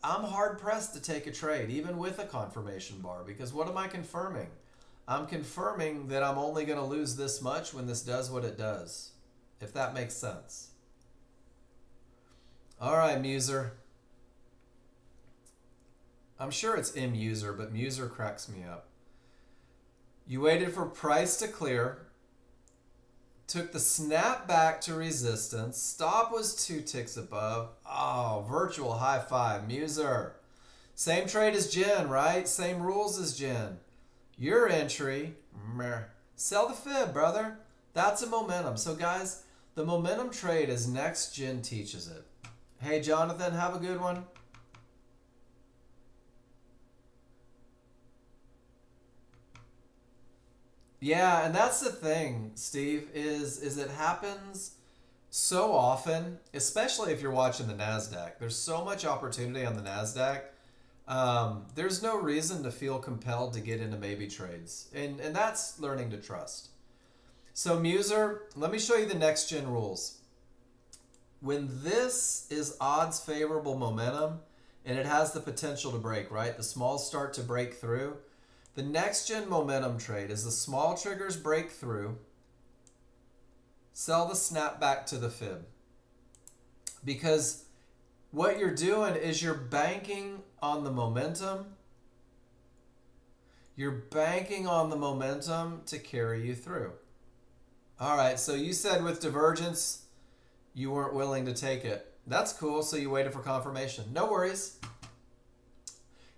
I'm hard pressed to take a trade, even with a confirmation bar, because what am I confirming? I'm confirming that I'm only going to lose this much when this does what it does, if that makes sense. All right, Muser. I'm sure it's M-User, but Muser cracks me up. You waited for price to clear, took the snap back to resistance, stop was 2 ticks above. Oh, virtual high five, Muser. Same trade as Jen, right? Same rules as Jen. Your entry, sell the fib, brother. That's a momentum. So guys, the momentum trade as Nexgen teaches it. Hey, Jonathan, have a good one. Yeah, and that's the thing, Steve, is it happens so often, especially if you're watching the NASDAQ. There's so much opportunity on the NASDAQ. There's no reason to feel compelled to get into maybe trades. And that's learning to trust. So Muser, let me show you the Nexgen rules. When this is odds favorable momentum and it has the potential to break, right? The smalls start to break through. The Nexgen momentum trade is the small triggers break through, sell the snap back to the fib. Because what you're doing is you're banking on the momentum. You're banking on the momentum to carry you through. All right, so you said with divergence, you weren't willing to take it. That's cool, so you waited for confirmation. No worries.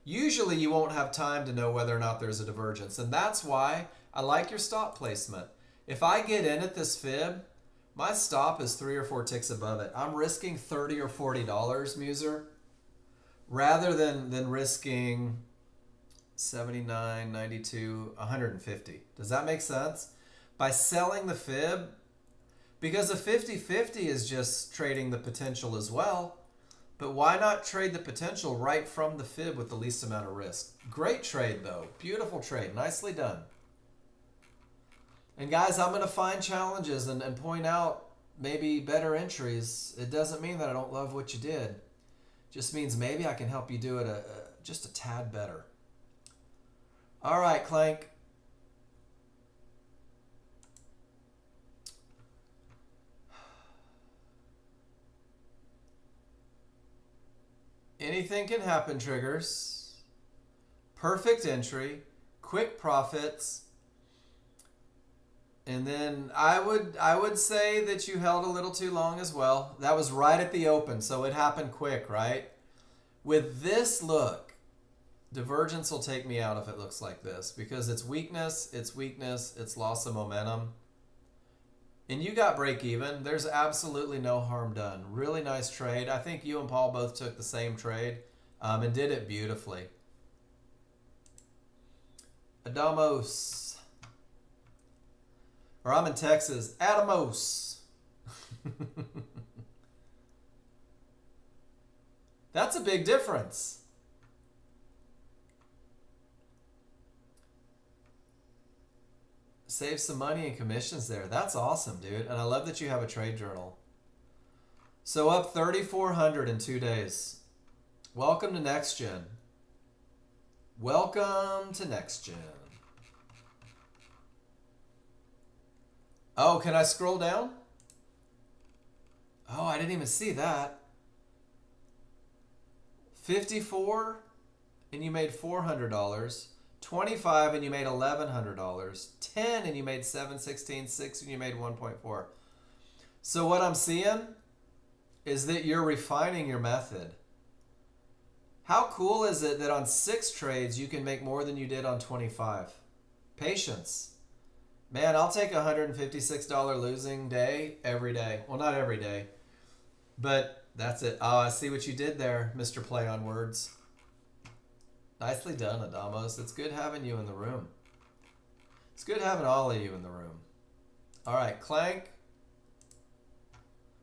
Usually you won't have time to know whether or not there's a divergence, and that's why I like your stop placement. If I get in at this fib, my stop is 3 or 4 ticks above it. I'm risking $30 or $40, Muser, rather than risking 79, 92, 150. Does that make sense? By selling the fib, because a 50-50 is just trading the potential as well. But why not trade the potential right from the fib with the least amount of risk? Great trade, though. Beautiful trade. Nicely done. And guys, I'm going to find challenges and point out maybe better entries. It doesn't mean that I don't love what you did. It just means maybe I can help you do it just a tad better. All right, Clank. Anything can happen, triggers. Perfect entry, quick profits. And then I would say that you held a little too long as well. That was right at the open, so it happened quick, right? With this look, divergence will take me out if it looks like this, because it's weakness, it's loss of momentum. And you got break even. There's absolutely no harm done. Really nice trade. I think you and Paul both took the same trade and did it beautifully. Adamos. Or I'm in Texas. Adamos. That's a big difference. Save some money and commissions there. That's awesome, dude. And I love that you have a trade journal. So up 3,400 in 2 days. Welcome to Nexgen. Welcome to Nexgen. Oh, can I scroll down? Oh, I didn't even see that. 54 and you made $400. 25 and you made $1,100, 10 and you made 716, 6 and you made 1.4. So what I'm seeing is that you're refining your method. How cool is it that on 6 trades you can make more than you did on 25? Patience. Man, I'll take a $156 losing day every day. Well, not every day, but that's it. Oh, I see what you did there, Mr. Play on Words. Nicely done, Adamos. It's good having you in the room. It's good having all of you in the room. All right, Clank.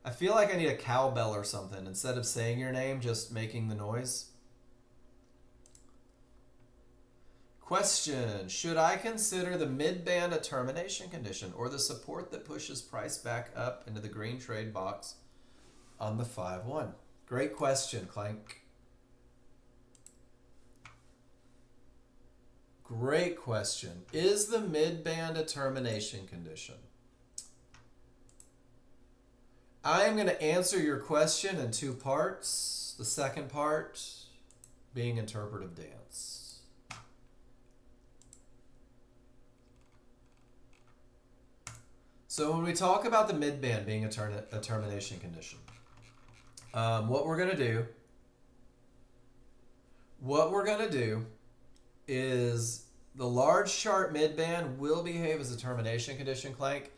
I feel like I need a cowbell or something. Instead of saying your name, just making the noise. Question, should I consider the mid-band a termination condition or the support that pushes price back up into the green trade box on the 5-1? Great question, Clank. Great question. Is the mid-band a termination condition? I am going to answer your question in 2 parts. The second part being interpretive dance. So when we talk about the mid-band being a termination condition, what we're going to do is the large chart mid-band will behave as a termination condition, Clank,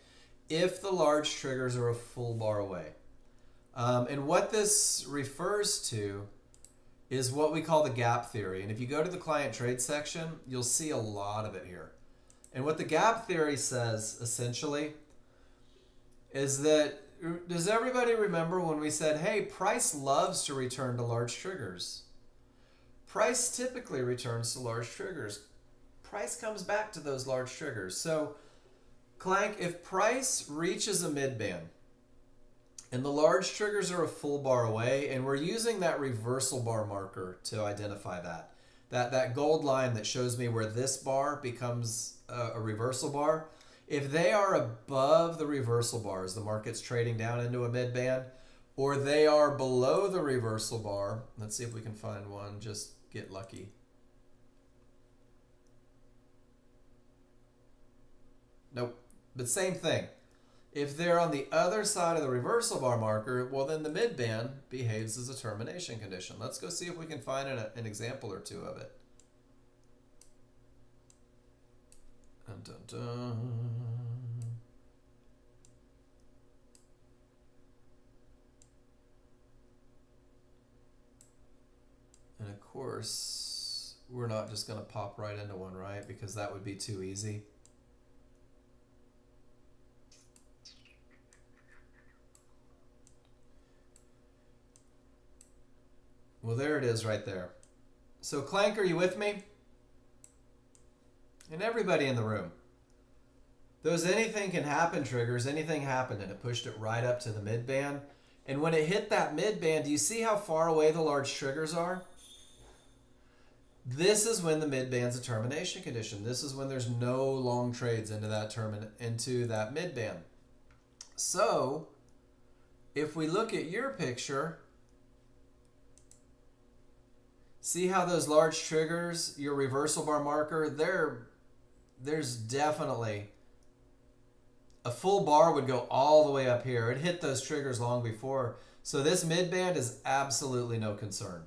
if the large triggers are a full bar away. And what this refers to is what we call the gap theory. And if you go to the client trade section, you'll see a lot of it here. And what the gap theory says, essentially, is that, does everybody remember when we said, hey, price loves to return to large triggers? Price typically returns to large triggers. Price comes back to those large triggers. So, Clank, if price reaches a mid-band and the large triggers are a full bar away, and we're using that reversal bar marker to identify that gold line that shows me where this bar becomes a reversal bar, if they are above the reversal bars, the market's trading down into a mid-band, or they are below the reversal bar, let's see if we can find one, just get lucky. Nope, but same thing. If they're on the other side of the reversal bar marker, well then the mid-band behaves as a termination condition. Let's go see if we can find an example or two of it. Dun, dun, dun. And of course, we're not just going to pop right into one, right? Because that would be too easy. Well, there it is right there. So Clank, are you with me? And everybody in the room. Those anything can happen triggers, anything happened and it pushed it right up to the mid-band. And when it hit that mid-band, do you see how far away the large triggers are? This is when the mid-band's a termination condition. This is when there's no long trades into that mid-band. So, if we look at your picture, see how those large triggers, your reversal bar marker, there's definitely a full bar would go all the way up here. It hit those triggers long before. So this mid-band is absolutely no concern.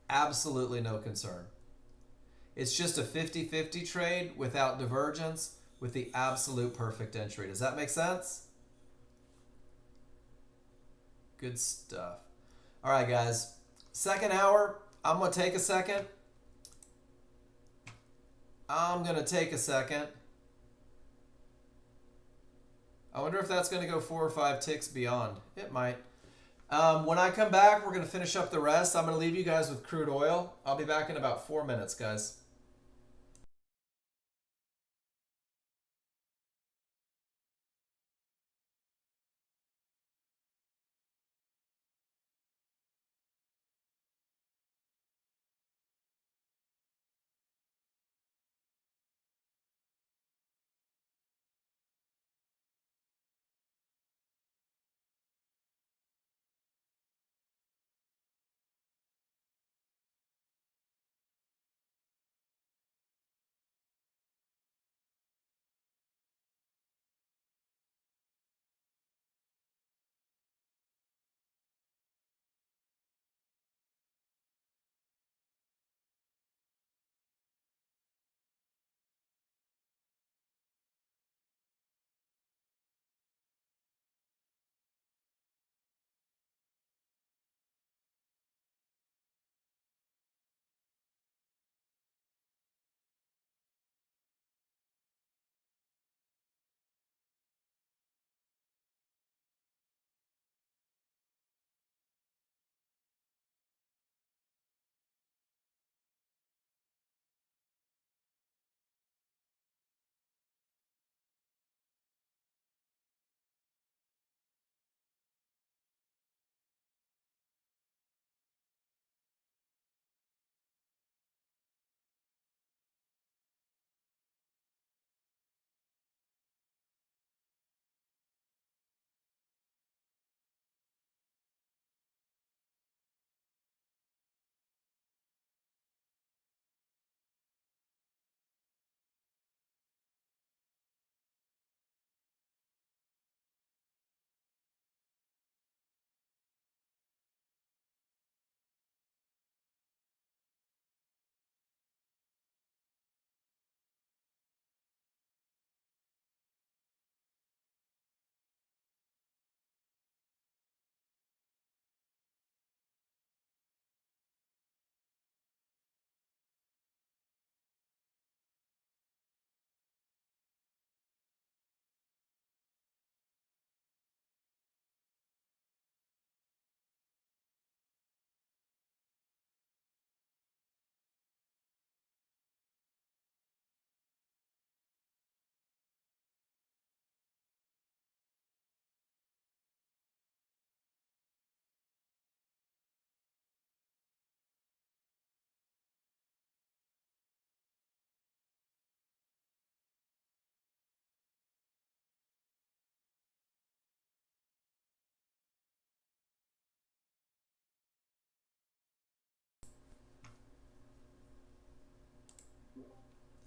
Absolutely no concern. It's just a 50-50 trade without divergence with the absolute perfect entry. Does that make sense? Good stuff. All right, guys. Second hour, I'm going to take a second. I wonder if that's going to go 4 or 5 ticks beyond. It might. When I come back, we're going to finish up the rest. I'm going to leave you guys with crude oil. I'll be back in about 4 minutes, guys.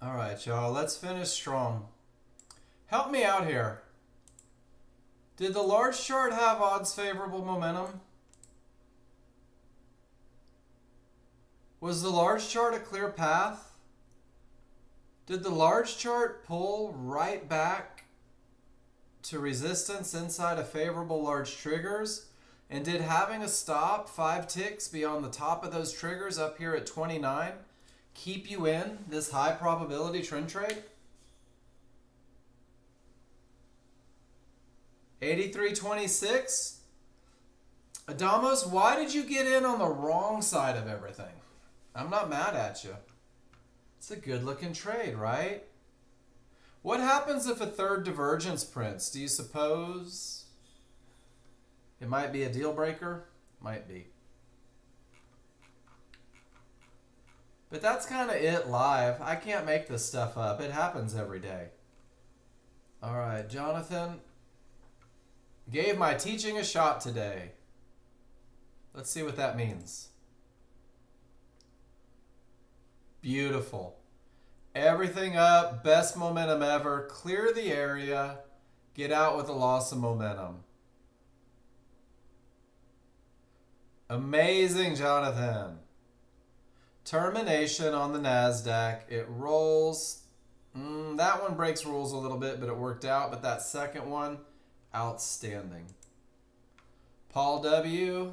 All right, y'all. Let's finish strong. Help me out here. Did the large chart have odds favorable momentum? Was the large chart a clear path? Did the large chart pull right back to resistance inside of favorable large triggers? And did having a stop 5 ticks beyond the top of those triggers up here at 29 keep you in this high probability trend trade? 83.26. Adamos, why did you get in on the wrong side of everything? I'm not mad at you. It's a good looking trade, right? What happens if a third divergence prints? Do you suppose it might be a deal breaker? Might be. But that's kind of it live. I can't make this stuff up. It happens every day. All right, Jonathan. Gave my teaching a shot today. Let's see what that means. Beautiful. Everything up. Best momentum ever. Clear the area. Get out with a loss of momentum. Amazing, Jonathan. Termination on the NASDAQ. It rolls. That one breaks rules a little bit, but it worked out. But that second one, outstanding. Paul W.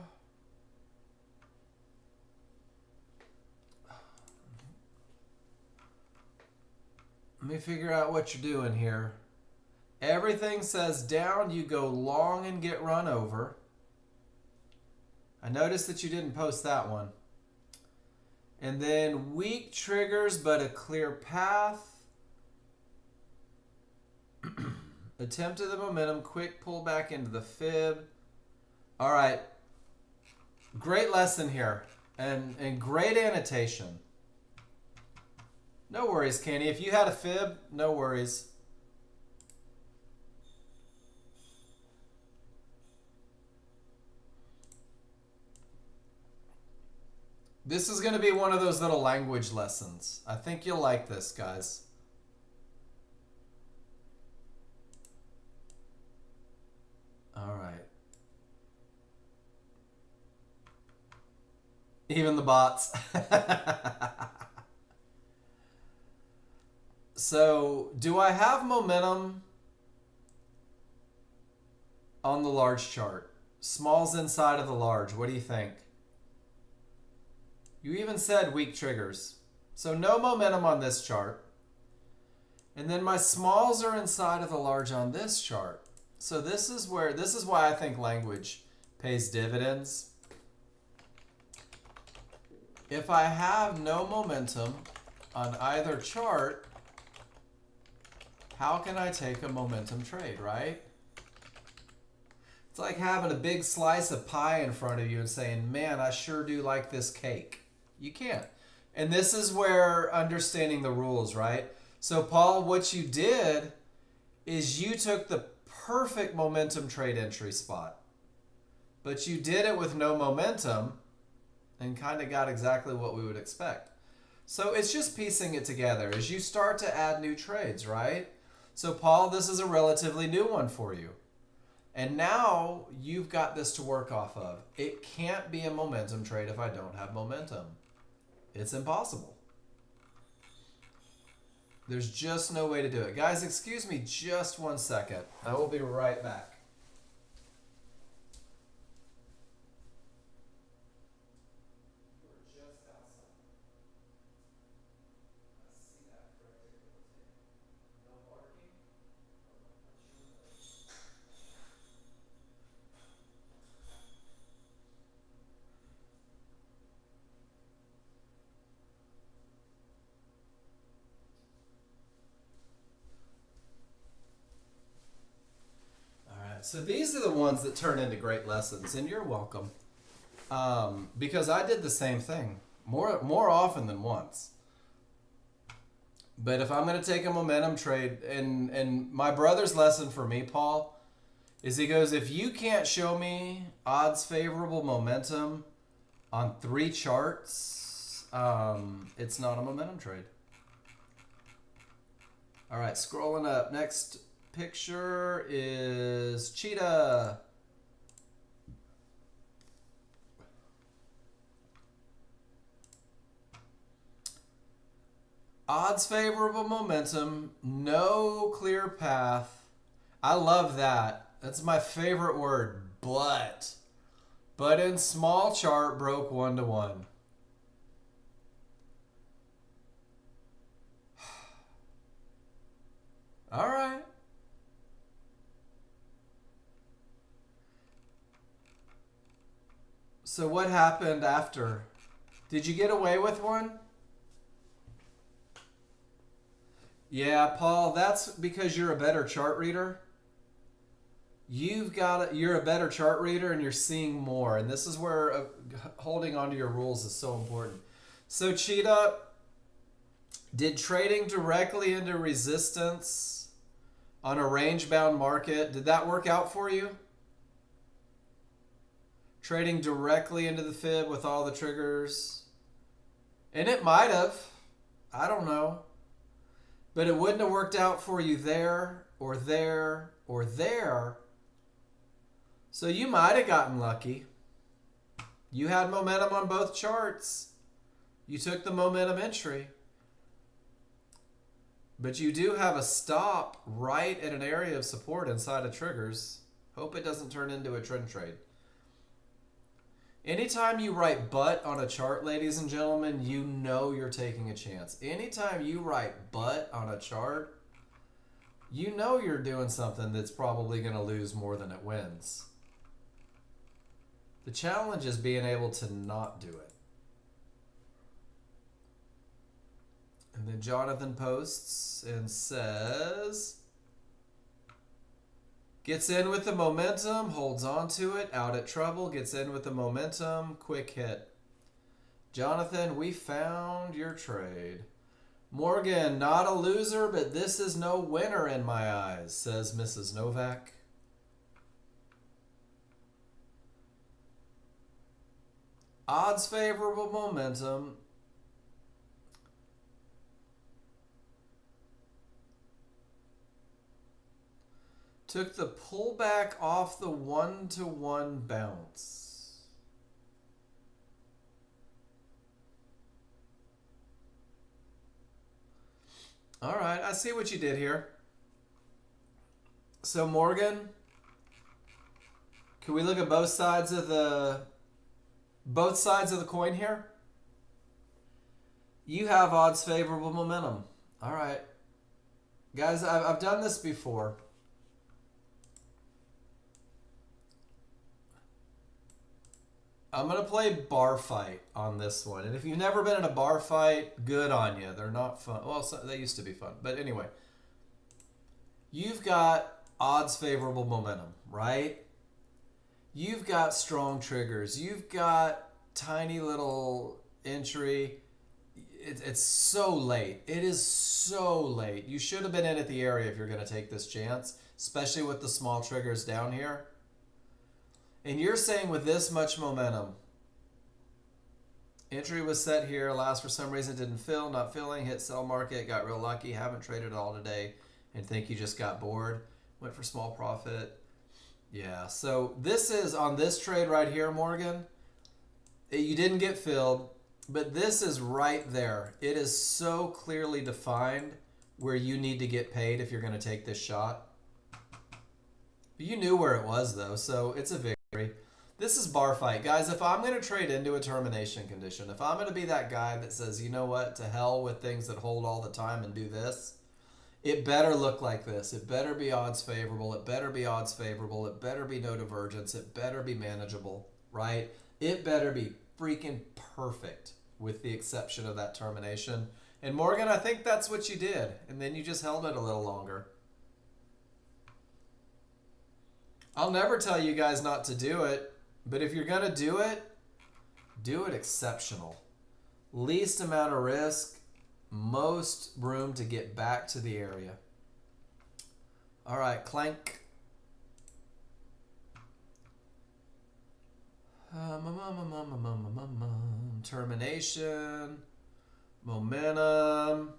Let me figure out what you're doing here. Everything says down, you go long and get run over. I noticed that you didn't post that one. And then weak triggers, but a clear path. Attempt of the momentum, quick pull back into the fib. All right. Great lesson here and great annotation. No worries, Kenny. If you had a fib, no worries. This is going to be one of those little language lessons. I think you'll like this, guys. All right. Even the bots. So, do I have momentum on the large chart? Small's inside of the large. What do you think? You even said weak triggers. So no momentum on this chart. And then my smalls are inside of the large on this chart. So this is why I think language pays dividends. If I have no momentum on either chart, how can I take a momentum trade, right? It's like having a big slice of pie in front of you and saying, man, I sure do like this cake. You can't. And this is where understanding the rules, right? So Paul, what you did is you took the perfect momentum trade entry spot, but you did it with no momentum and kind of got exactly what we would expect. So it's just piecing it together as you start to add new trades, right? So Paul, this is a relatively new one for you. And now you've got this to work off of. It can't be a momentum trade if I don't have momentum. It's impossible. There's just no way to do it. Guys, excuse me just 1 second. I will be right back. So these are the ones that turn into great lessons, and you're welcome. Because I did the same thing more often than once. But if I'm going to take a momentum trade, and my brother's lesson for me, Paul, is he goes, if you can't show me odds favorable momentum on 3 charts, it's not a momentum trade. All right, scrolling up. Next picture is Cheetah. Odds favorable momentum, no clear path. I love that. That's my favorite word, but. But in small chart broke 1-to-1. All right. So what happened after? Did you get away with one? Yeah, Paul, that's because you're a better chart reader. You're a better chart reader and you're seeing more. And this is where holding onto your rules is so important. So Cheetah, did trading directly into resistance on a range-bound market, did that work out for you? Trading directly into the fib with all the triggers. And it might have. I don't know. But it wouldn't have worked out for you there or there or there. So you might have gotten lucky. You had momentum on both charts. You took the momentum entry. But you do have a stop right at an area of support inside of triggers. Hope it doesn't turn into a trend trade. Anytime you write but on a chart, ladies and gentlemen, you know you're taking a chance. Anytime you write but on a chart, you know you're doing something that's probably going to lose more than it wins. The challenge is being able to not do it. And then Jonathan posts and says, gets in with the momentum, holds on to it, out at trouble, gets in with the momentum, quick hit. Jonathan, we found your trade. Morgan, not a loser, but this is no winner in my eyes, says Mrs. Novak. Odds favorable momentum. Took the pullback off the 1-to-1 bounce. All right, I see what you did here. So Morgan, can we look at both sides of the coin here? You have odds favorable momentum. All right. Guys, I've done this before. I'm going to play bar fight on this one. And if you've never been in a bar fight, good on you. They're not fun. Well, they used to be fun. But anyway, you've got odds favorable momentum, right? You've got strong triggers. You've got tiny little entry. It's so late. It is so late. You should have been in at the area if you're going to take this chance, especially with the small triggers down here. And you're saying with this much momentum, entry was set here, last for some reason didn't fill, not filling, hit sell market, got real lucky, haven't traded all today, and think you just got bored, went for small profit. Yeah, so this is on this trade right here, Morgan. You didn't get filled, but this is right there. It is so clearly defined where you need to get paid if you're going to take this shot. You knew where it was, though, so it's a victory. This is bar fight. Guys, if I'm going to trade into a termination condition, if I'm going to be that guy that says, you know what, to hell with things that hold all the time and do this, it better look like this. It better be odds favorable. It better be odds favorable. It better be no divergence. It better be manageable, right? It better be freaking perfect with the exception of that termination. And Morgan, I think that's what you did. And then you just held it a little longer. I'll never tell you guys not to do it, but if you're going to do it exceptional. Least amount of risk, most room to get back to the area. All right, clank. Termination, momentum,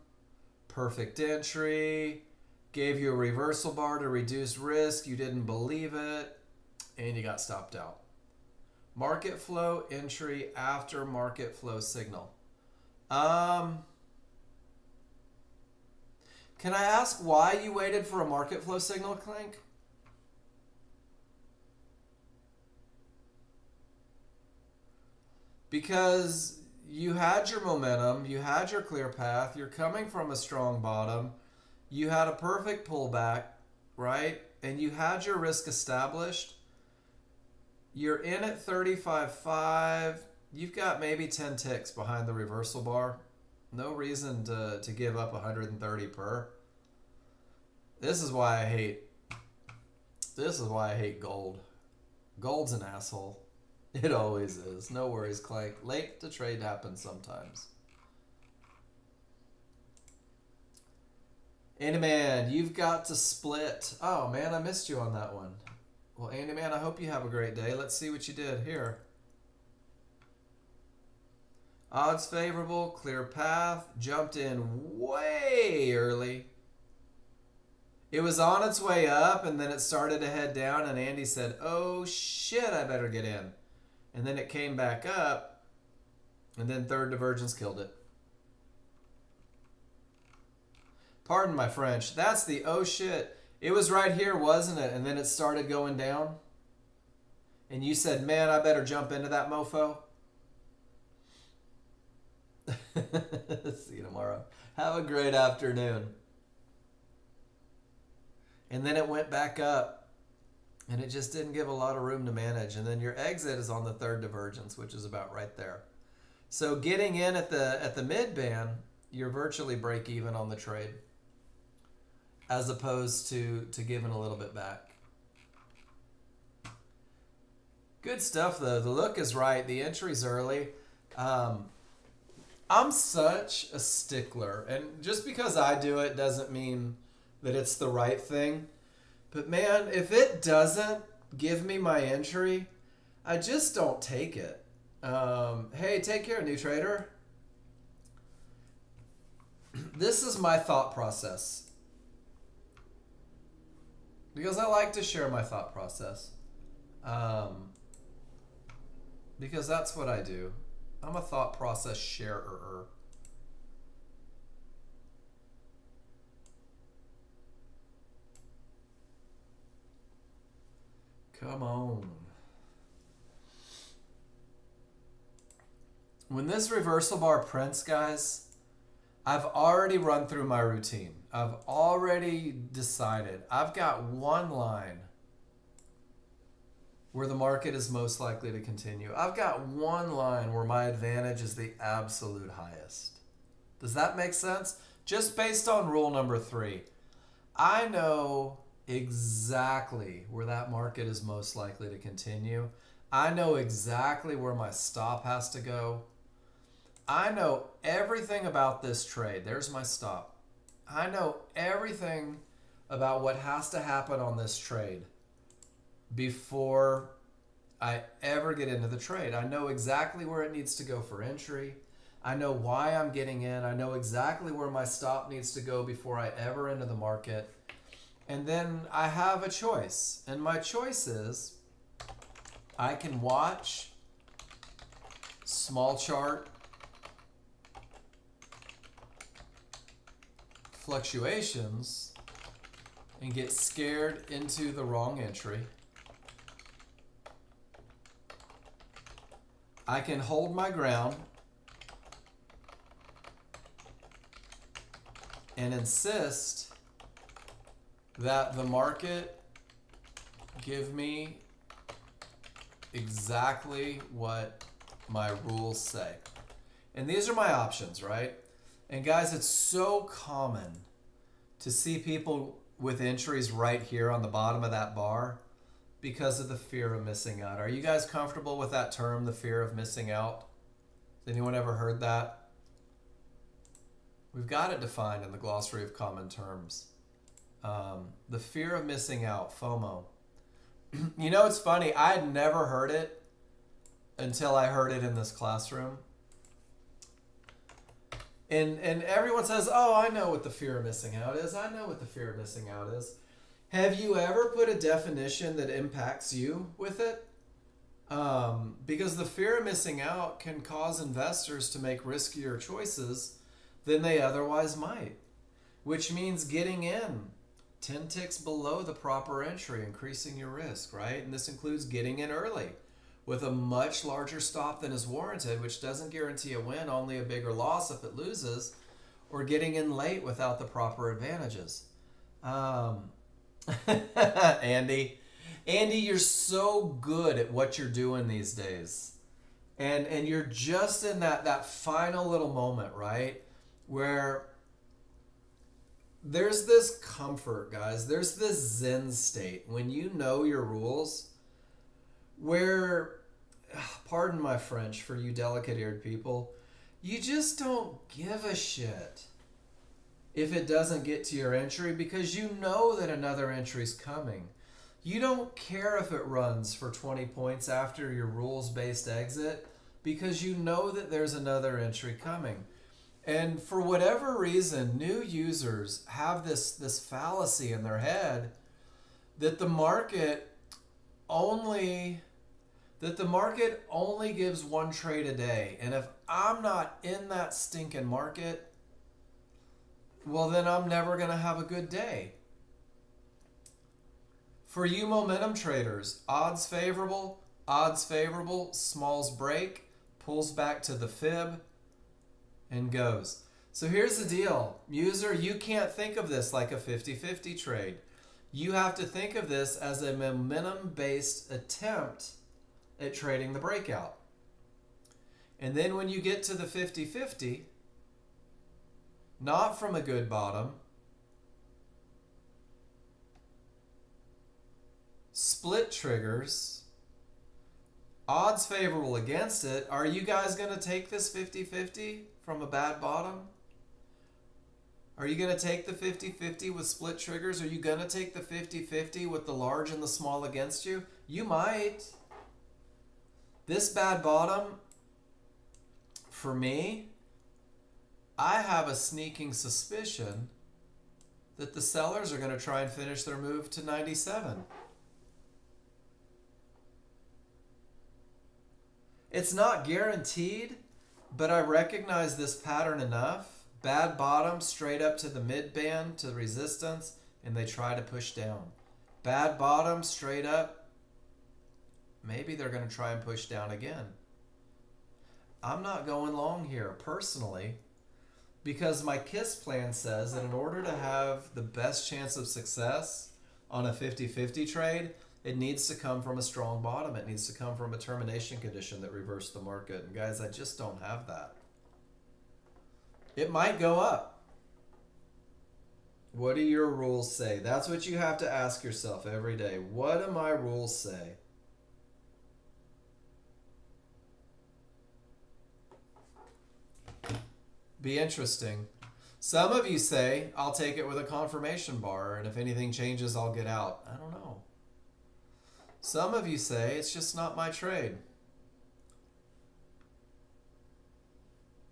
perfect entry. Gave you a reversal bar to reduce risk. You didn't believe it, and you got stopped out. Market flow entry after market flow signal. Can I ask why you waited for a market flow signal, Clink? Because you had your momentum, you had your clear path, you're coming from a strong bottom, you had a perfect pullback, right? And you had your risk established. You're in at 35.5. You've got maybe 10 ticks behind the reversal bar. No reason to give up 130 per. This is why I hate gold. Gold's an asshole. It always is. No worries, Clank. Late to trade happens sometimes. Andy Man, you've got to split. Oh man, I missed you on that one. Well, Andy Man, I hope you have a great day. Let's see what you did here. Odds favorable, clear path, jumped in way early. It was on its way up and then it started to head down and Andy said, oh shit, I better get in. And then it came back up and then third divergence killed it. Pardon my French. That's the oh shit. It was right here, wasn't it? And then it started going down. And you said, man, I better jump into that mofo. See you tomorrow. Have a great afternoon. And then it went back up. And it just didn't give a lot of room to manage. And then your exit is on the third divergence, which is about right there. So getting in at the mid band, you're virtually break even on the trade, as opposed to giving a little bit back. Good stuff though. The look is right. The entry's early. I'm such a stickler, and just because I do it doesn't mean that it's the right thing. But man, if it doesn't give me my entry, I just don't take it. Hey, take care, new trader. This is my thought process, because I like to share my thought process. Because that's what I do. I'm a thought process sharer. Come on. When this reversal bar prints, guys, I've already run through my routine. I've already decided. I've got one line where the market is most likely to continue. I've got one line where my advantage is the absolute highest. Does that make sense? Just based on rule number 3. I know exactly where that market is most likely to continue. I know exactly where my stop has to go. I know everything about this trade. There's my stop. I know everything about what has to happen on this trade before I ever get into the trade. I know exactly where it needs to go for entry. I know why I'm getting in. I know exactly where my stop needs to go before I ever enter the market. And then I have a choice. And my choice is I can watch small chart fluctuations and get scared into the wrong entry. I can hold my ground and insist that the market give me exactly what my rules say. And these are my options, right? And guys, it's so common to see people with entries right here on the bottom of that bar because of the fear of missing out. Are you guys comfortable with that term, the fear of missing out? Has anyone ever heard that? We've got it defined in the glossary of common terms. The fear of missing out, FOMO. You know, it's funny. I had never heard it until I heard it in this classroom. And everyone says, "Oh, I know what the fear of missing out is. I know what the fear of missing out is." Have you ever put a definition that impacts you with it? Because the fear of missing out can cause investors to make riskier choices than they otherwise might, which means getting in 10 ticks below the proper entry, increasing your risk, right? And this includes getting in early with a much larger stop than is warranted, which doesn't guarantee a win, only a bigger loss if it loses, or getting in late without the proper advantages. Andy, you're so good at what you're doing these days. And you're just in that final little moment, right? Where there's this comfort, guys. There's this Zen state when you know your rules where, pardon my French for you delicate-eared people, you just don't give a shit if it doesn't get to your entry because you know that another entry's coming. You don't care if it runs for 20 points after your rules-based exit because you know that there's another entry coming. And for whatever reason, new users have this fallacy in their head that the market only gives one trade a day. And if I'm not in that stinking market, well, then I'm never going to have a good day. For you momentum traders, odds favorable, smalls break, pulls back to the fib, and goes. So here's the deal. User, you can't think of this like a 50-50 trade. You have to think of this as a momentum-based attempt at trading the breakout. And then when you get to the 50-50, not from a good bottom, split triggers, odds favorable against it. Are you guys going to take this 50-50 from a bad bottom? Are you going to take the 50-50 with split triggers? Are you going to take the 50-50 with the large and the small against you? You might. This bad bottom, for me, I have a sneaking suspicion that the sellers are going to try and finish their move to 97. It's not guaranteed, but I recognize this pattern enough. Bad bottom straight up to the mid band to resistance, and they try to push down. Bad bottom straight up, maybe they're going to try and push down again. I'm not going long here personally because my KISS plan says that in order to have the best chance of success on a 50-50 trade, it needs to come from a strong bottom. It needs to come from a termination condition that reversed the market. And guys, I just don't have that. It might go up. What do your rules say? That's what you have to ask yourself every day. What do my rules say? Be interesting. Some of you say, I'll take it with a confirmation bar, and if anything changes, I'll get out. I don't know. Some of you say, it's just not my trade.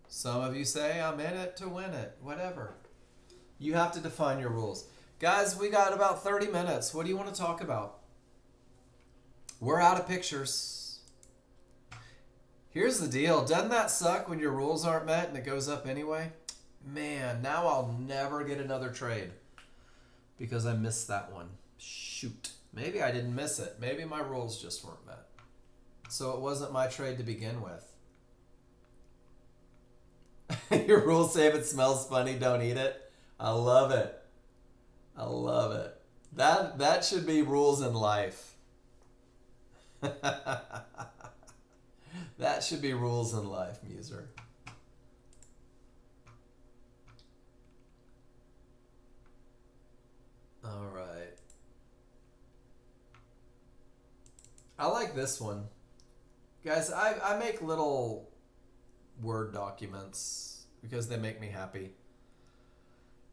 Some of you say, I'm in it to win it. Whatever. You have to define your rules. Guys, we got about 30 minutes. What do you want to talk about? We're out of pictures. Here's the deal. Doesn't that suck when your rules aren't met and it goes up anyway? Man, now I'll never get another trade because I missed that one. Shoot. Maybe I didn't miss it. Maybe my rules just weren't met. So it wasn't my trade to begin with. Your rules say if it smells funny, don't eat it. I love it. I love it. That should be rules in life. That should be rules in life, Muser. All right. I like this one. Guys, I make little Word documents because they make me happy.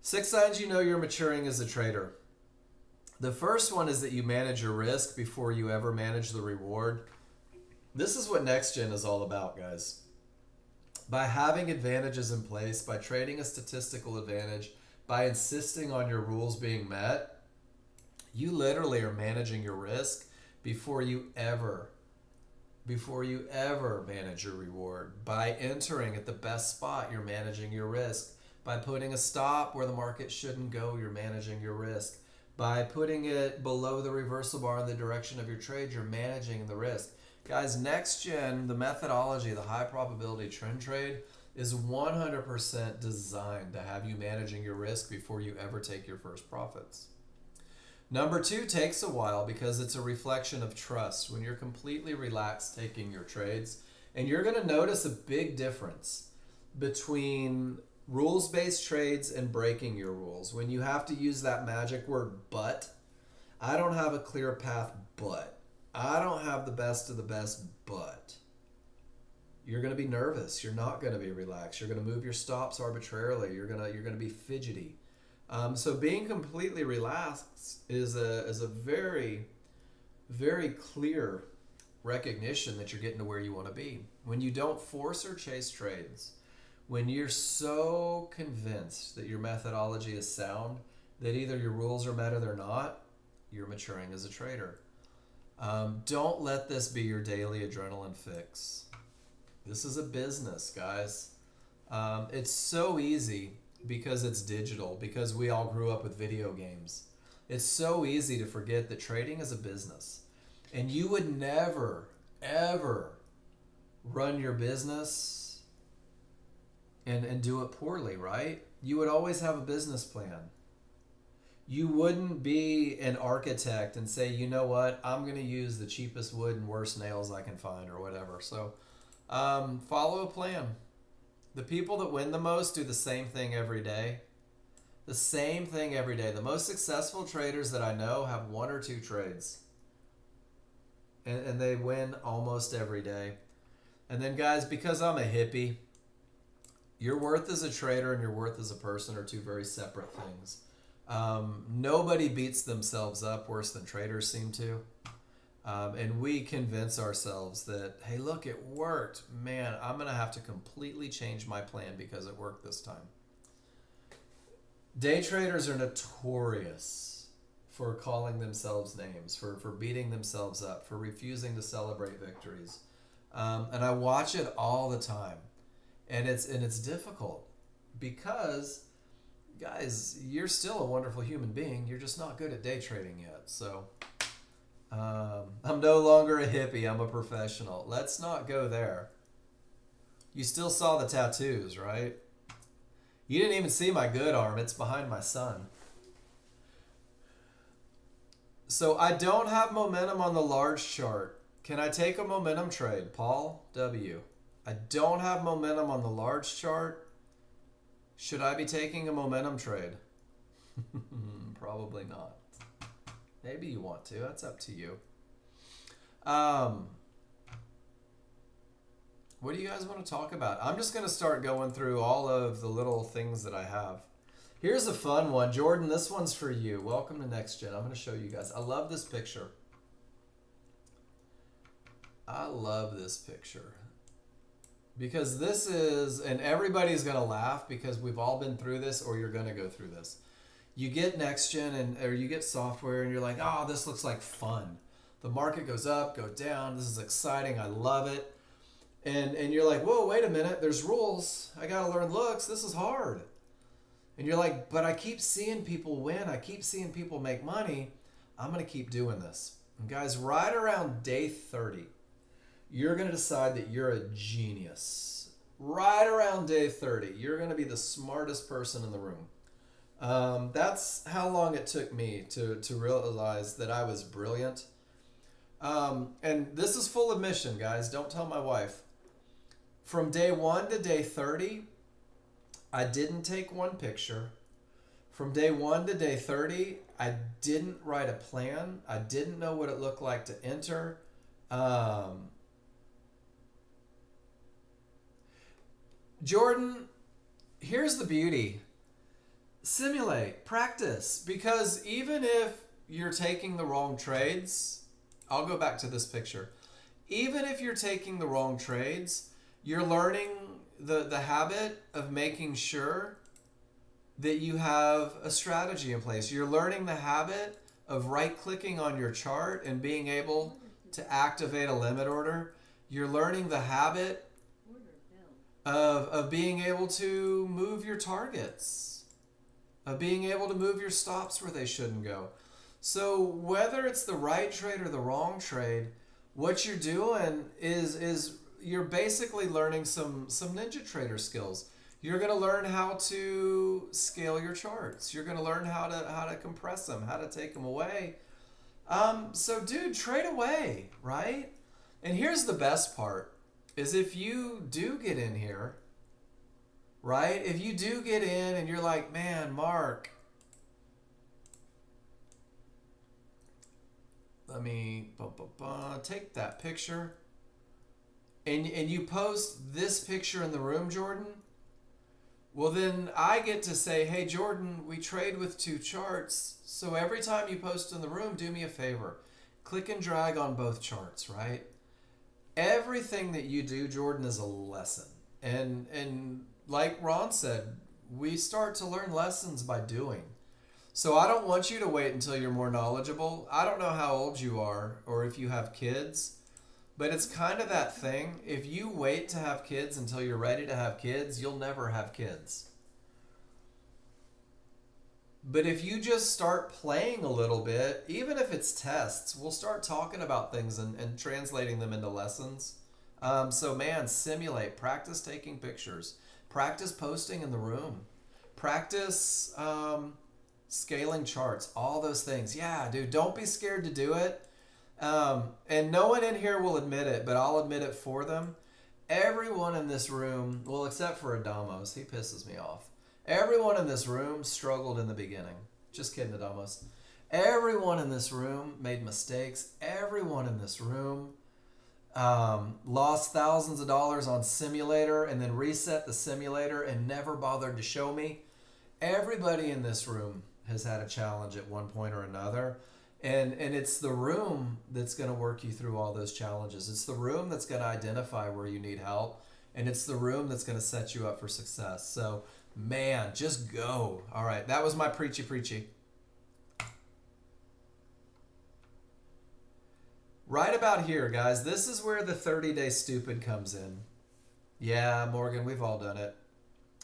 6 signs you know you're maturing as a trader. The first one is that you manage your risk before you ever manage the reward. This is what Nexgen is all about, guys. By having advantages in place, by trading a statistical advantage, by insisting on your rules being met, you literally are managing your risk before you ever manage your reward. By entering at the best spot, you're managing your risk. By putting a stop where the market shouldn't go, you're managing your risk. By putting it below the reversal bar in the direction of your trade, you're managing the risk. Guys, Nexgen, the methodology, the high probability trend trade, is 100% designed to have you managing your risk before you ever take your first profits. Number two takes a while because it's a reflection of trust. When you're completely relaxed taking your trades, and you're going to notice a big difference between rules-based trades and breaking your rules. When you have to use that magic word but, I don't have a clear path but. I don't have the best of the best but. You're going to be nervous. You're not going to be relaxed. You're going to move your stops arbitrarily. You're going to be fidgety. So being completely relaxed is a very, very clear recognition that you're getting to where you want to be. When you don't force or chase trades, when you're so convinced that your methodology is sound, that either your rules are met or they're not, you're maturing as a trader. Don't let this be your daily adrenaline fix. This is a business, guys. It's so easy because it's digital, because we all grew up with video games. It's so easy to forget that trading is a business. And you would never, ever run your business and do it poorly, right? You would always have a business plan. You wouldn't be an architect and say, you know what, I'm going to use the cheapest wood and worst nails I can find or whatever. So follow a plan. The people that win the most do the same thing every day. The same thing every day. The most successful traders that I know have one or two trades. And they win almost every day. And then guys, because I'm a hippie, your worth as a trader and your worth as a person are two very separate things. Nobody beats themselves up worse than traders seem to. And we convince ourselves that, hey, look, it worked. Man, I'm going to have to completely change my plan because it worked this time. Day traders are notorious for calling themselves names, for beating themselves up, for refusing to celebrate victories. And I watch it all the time. And it's difficult because, guys, you're still a wonderful human being. You're just not good at day trading yet. So I'm no longer a hippie. I'm a professional. Let's not go there. You still saw the tattoos, right? You didn't even see my good arm. It's behind my son. So I don't have momentum on the large chart. Can I take a momentum trade? Paul W. I don't have momentum on the large chart. Should I be taking a momentum trade? Probably not. Maybe you want to. That's up to you. What do you guys want to talk about? I'm just going to start going through all of the little things that I have. Here's a fun one. Jordan, this one's for you. Welcome to Nexgen. I'm going to show you guys. I love this picture. I love this picture. Because this is, and everybody's going to laugh because we've all been through this, or you're going to go through this. You get Nexgen or you get software and you're like, oh, this looks like fun. The market goes up, go down. This is exciting. I love it. And you're like, whoa, wait a minute. There's rules. I got to learn looks. This is hard. And you're like, but I keep seeing people win. I keep seeing people make money. I'm going to keep doing this. And guys, right around day 30, you're going to decide that you're a genius. Right around day 30, you're going to be the smartest person in the room. That's how long it took me to realize that I was brilliant. And this is full admission, guys. Don't tell my wife. From day 1 to day 30, I didn't take one picture. From day 1 to day 30, I didn't write a plan. I didn't know what it looked like to enter. Jordan, here's the beauty. Simulate, practice, because even if you're taking the wrong trades, I'll go back to this picture. Even if you're taking the wrong trades, You're learning the habit of making sure that you have a strategy in place. You're learning the habit of right-clicking on your chart and being able to activate a limit order. You're learning the habit of being able to move your targets, of being able to move your stops where they shouldn't go. So whether it's the right trade or the wrong trade, what you're doing is you're basically learning some ninja trader skills. You're going to learn how to scale your charts. You're going to learn how to compress them, how to take them away. So dude, trade away, right? And here's the best part is if you do get in here, right? If you do get in and you're like, man, Mark, let me take that picture. And you post this picture in the room, Jordan. Well, then I get to say, hey, Jordan, we trade with 2 charts. So every time you post in the room, do me a favor. Click and drag on both charts, right? Everything that you do, Jordan, is a lesson. And like Ron said, we start to learn lessons by doing. So I don't want you to wait until you're more knowledgeable. I don't know how old you are or if you have kids, but it's kind of that thing. If you wait to have kids until you're ready to have kids, you'll never have kids. But if you just start playing a little bit, even if it's tests, we'll start talking about things and translating them into lessons. So man, simulate, practice taking pictures, practice posting in the room, practice scaling charts, all those things. Yeah, dude, don't be scared to do it. And no one in here will admit it, but I'll admit it for them. Everyone in this room, well, except for Adamos, he pisses me off. Everyone in this room struggled in the beginning. Just kidding, Adamos. Everyone in this room made mistakes. Everyone in this room lost thousands of dollars on simulator and then reset the simulator and never bothered to show me. Everybody in this room has had a challenge at one point or another. And it's the room that's going to work you through all those challenges. It's the room that's going to identify where you need help. And it's the room that's going to set you up for success. So, man, just go. All right, that was my preachy. Right about here, guys, this is where the 30-day stupid comes in. Yeah, Morgan, we've all done it.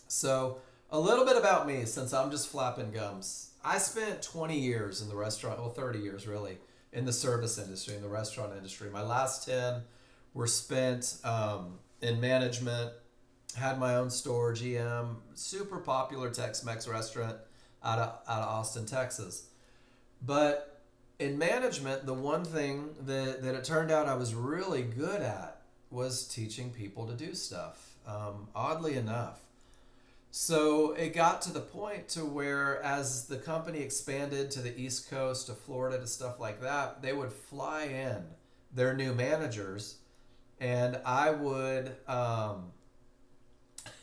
So, a little bit about me, since I'm just flapping gums. I spent 20 years in the restaurant, well, 30 years really, in the service industry, in the restaurant industry. My last 10 were spent in management, had my own store, GM, super popular Tex-Mex restaurant out of Austin, Texas. But in management, the one thing that it turned out I was really good at was teaching people to do stuff, oddly enough. So it got to the point to where as the company expanded to the East Coast, to Florida, to stuff like that, they would fly in their new managers and I would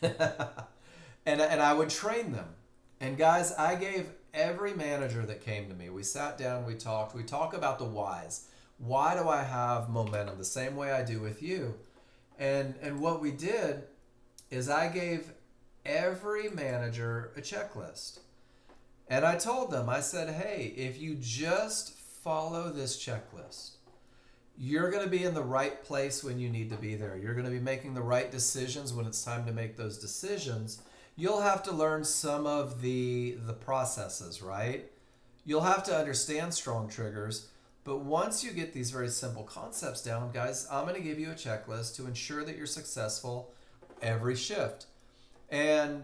and I would train them. And guys, I gave every manager that came to me, we sat down, we talk about the whys. Why do I have momentum? The same way I do with you. And what we did is I gave every manager a checklist. And I told them, I said, hey, if you just follow this checklist, you're going to be in the right place when you need to be there. You're going to be making the right decisions when it's time to make those decisions. You'll have to learn some of the processes, right? You'll have to understand strong triggers. But once you get these very simple concepts down, guys, I'm going to give you a checklist to ensure that you're successful every shift. And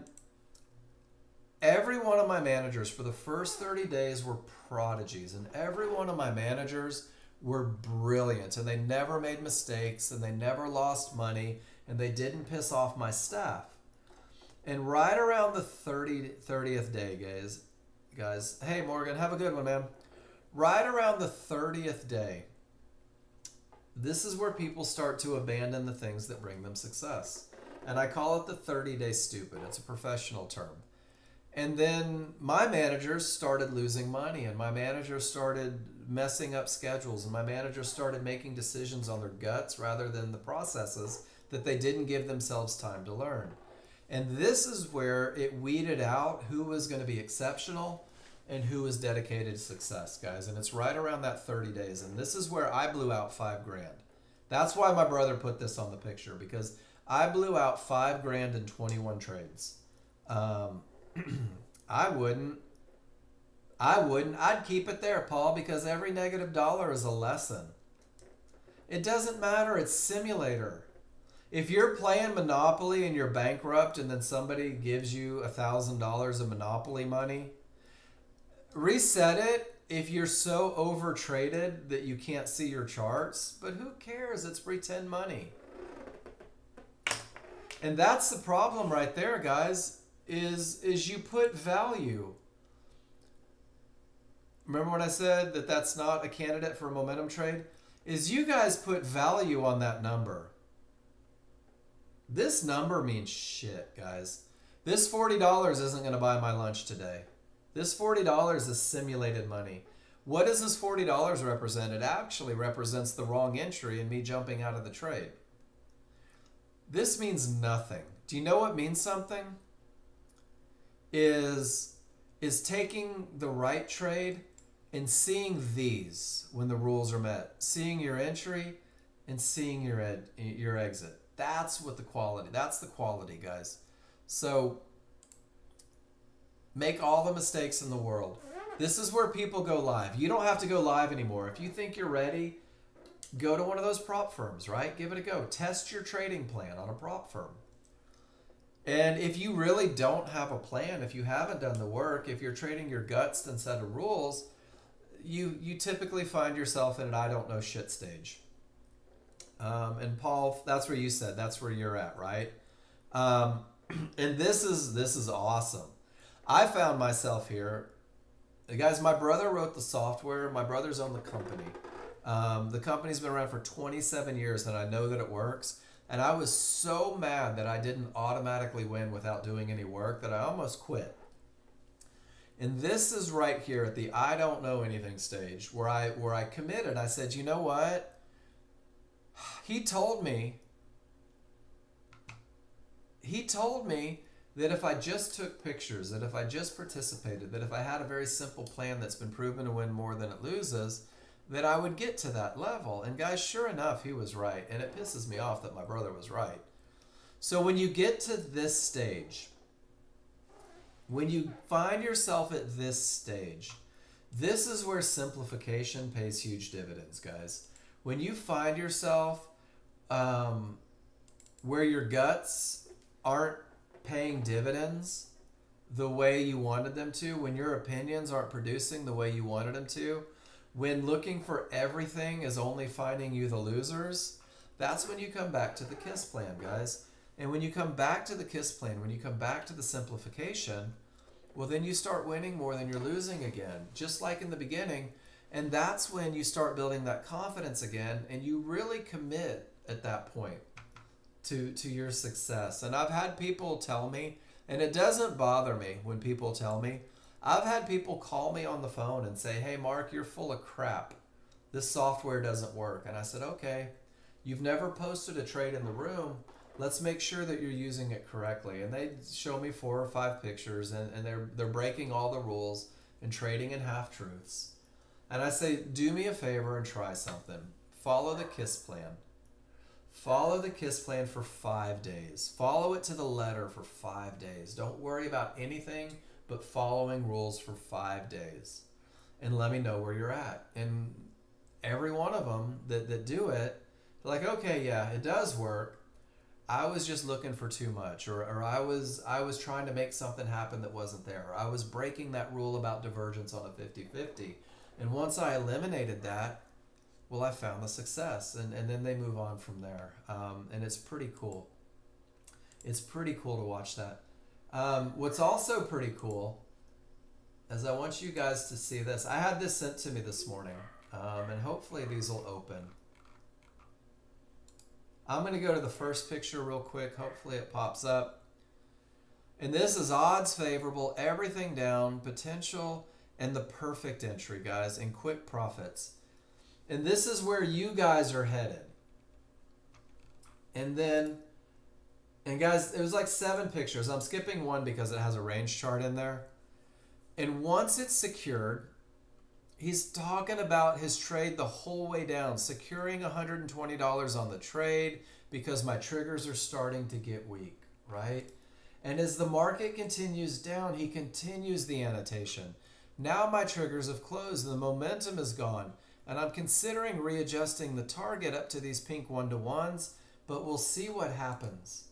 every one of my managers for the first 30 days were prodigies. And every one of my managers were brilliant. And they never made mistakes. And they never lost money. And they didn't piss off my staff. And right around the 30th day, guys, hey, Morgan, have a good one, man. Right around the 30th day, this is where people start to abandon the things that bring them success. And I call it the 30-day stupid. It's a professional term. And then my managers started losing money, and my managers started messing up schedules, and my managers started making decisions on their guts rather than the processes that they didn't give themselves time to learn. And this is where it weeded out who was going to be exceptional and who was dedicated to success, guys. And it's right around that 30 days. And this is where I blew out $5,000. That's why my brother put this on the picture, because I blew out $5,000 in 21 trades. I wouldn't. I'd keep it there, Paul, because every negative dollar is a lesson. It doesn't matter. It's simulator. If you're playing Monopoly and you're bankrupt and then somebody gives you $1,000 of Monopoly money, reset it if you're so overtraded that you can't see your charts. But who cares? It's pretend money. And that's the problem right there, guys, is you put value. Remember when I said that that's not a candidate for a momentum trade? Is you guys put value on that number. This number means shit, guys. This $40 isn't going to buy my lunch today. This $40 is simulated money. What does this $40 represent? It actually represents the wrong entry and me jumping out of the trade. This means nothing. Do you know what means something? Is taking the right trade and seeing these when the rules are met. Seeing your entry and seeing your exit. That's what the quality, guys. So make all the mistakes in the world. This is where people go live. You don't have to go live anymore. If you think you're ready, go to one of those prop firms, right? Give it a go. Test your trading plan on a prop firm. And if you really don't have a plan, if you haven't done the work, if you're trading your guts instead of rules, you typically find yourself in an I don't know shit stage. And Paul, that's where you said, that's where you're at, right? And this is awesome. I found myself here. Guys, my brother wrote the software. My brother's owned the company. The company's been around for 27 years, and I know that it works. And I was so mad that I didn't automatically win without doing any work that I almost quit. And this is right here at the I don't know anything stage where I committed. I said, you know what? He told me that if I just took pictures, that if I just participated, that if I had a very simple plan that's been proven to win more than it loses, that I would get to that level. And guys, sure enough, he was right. And it pisses me off that my brother was right. So when you get to this stage, when you find yourself at this stage, this is where simplification pays huge dividends, guys. When you find yourself where your guts aren't paying dividends the way you wanted them to, when your opinions aren't producing the way you wanted them to, when looking for everything is only finding you the losers, that's when you come back to the KISS plan, guys. And when you come back to the KISS plan, when you come back to the simplification, well, then you start winning more than you're losing again, just like in the beginning. And that's when you start building that confidence again, and you really commit at that point to your success. And I've had people tell me, and it doesn't bother me when people tell me, I've had people call me on the phone and say, hey, Mark, you're full of crap. This software doesn't work. And I said, okay, you've never posted a trade in the room. Let's make sure that you're using it correctly. And they show me 4 or 5 pictures, and they're breaking all the rules and trading in half-truths. And I say, do me a favor and try something. Follow the KISS plan. Follow the KISS plan for 5 days. Follow it to the letter for 5 days. Don't worry about anything but following rules for 5 days. And let me know where you're at. And every one of them that do it, they're like, okay, yeah, it does work. I was just looking for too much, or I was trying to make something happen that wasn't there. I was breaking that rule about divergence on a 50-50. And once I eliminated that, well, I found the success. And then they move on from there. And it's pretty cool. It's pretty cool to watch that. What's also pretty cool is I want you guys to see this. I had this sent to me this morning. And hopefully these will open. I'm going to go to the first picture real quick. Hopefully it pops up. And this is odds favorable, everything down, potential, and the perfect entry, guys, and quick profits. And this is where you guys are headed. And then, and guys, it was like 7 pictures. I'm skipping one because it has a range chart in there. And once it's secured, he's talking about his trade the whole way down, securing $120 on the trade because my triggers are starting to get weak, right? And as the market continues down, he continues the annotation. Now my triggers have closed and the momentum is gone. And I'm considering readjusting the target up to these pink 1-to-1s, but we'll see what happens.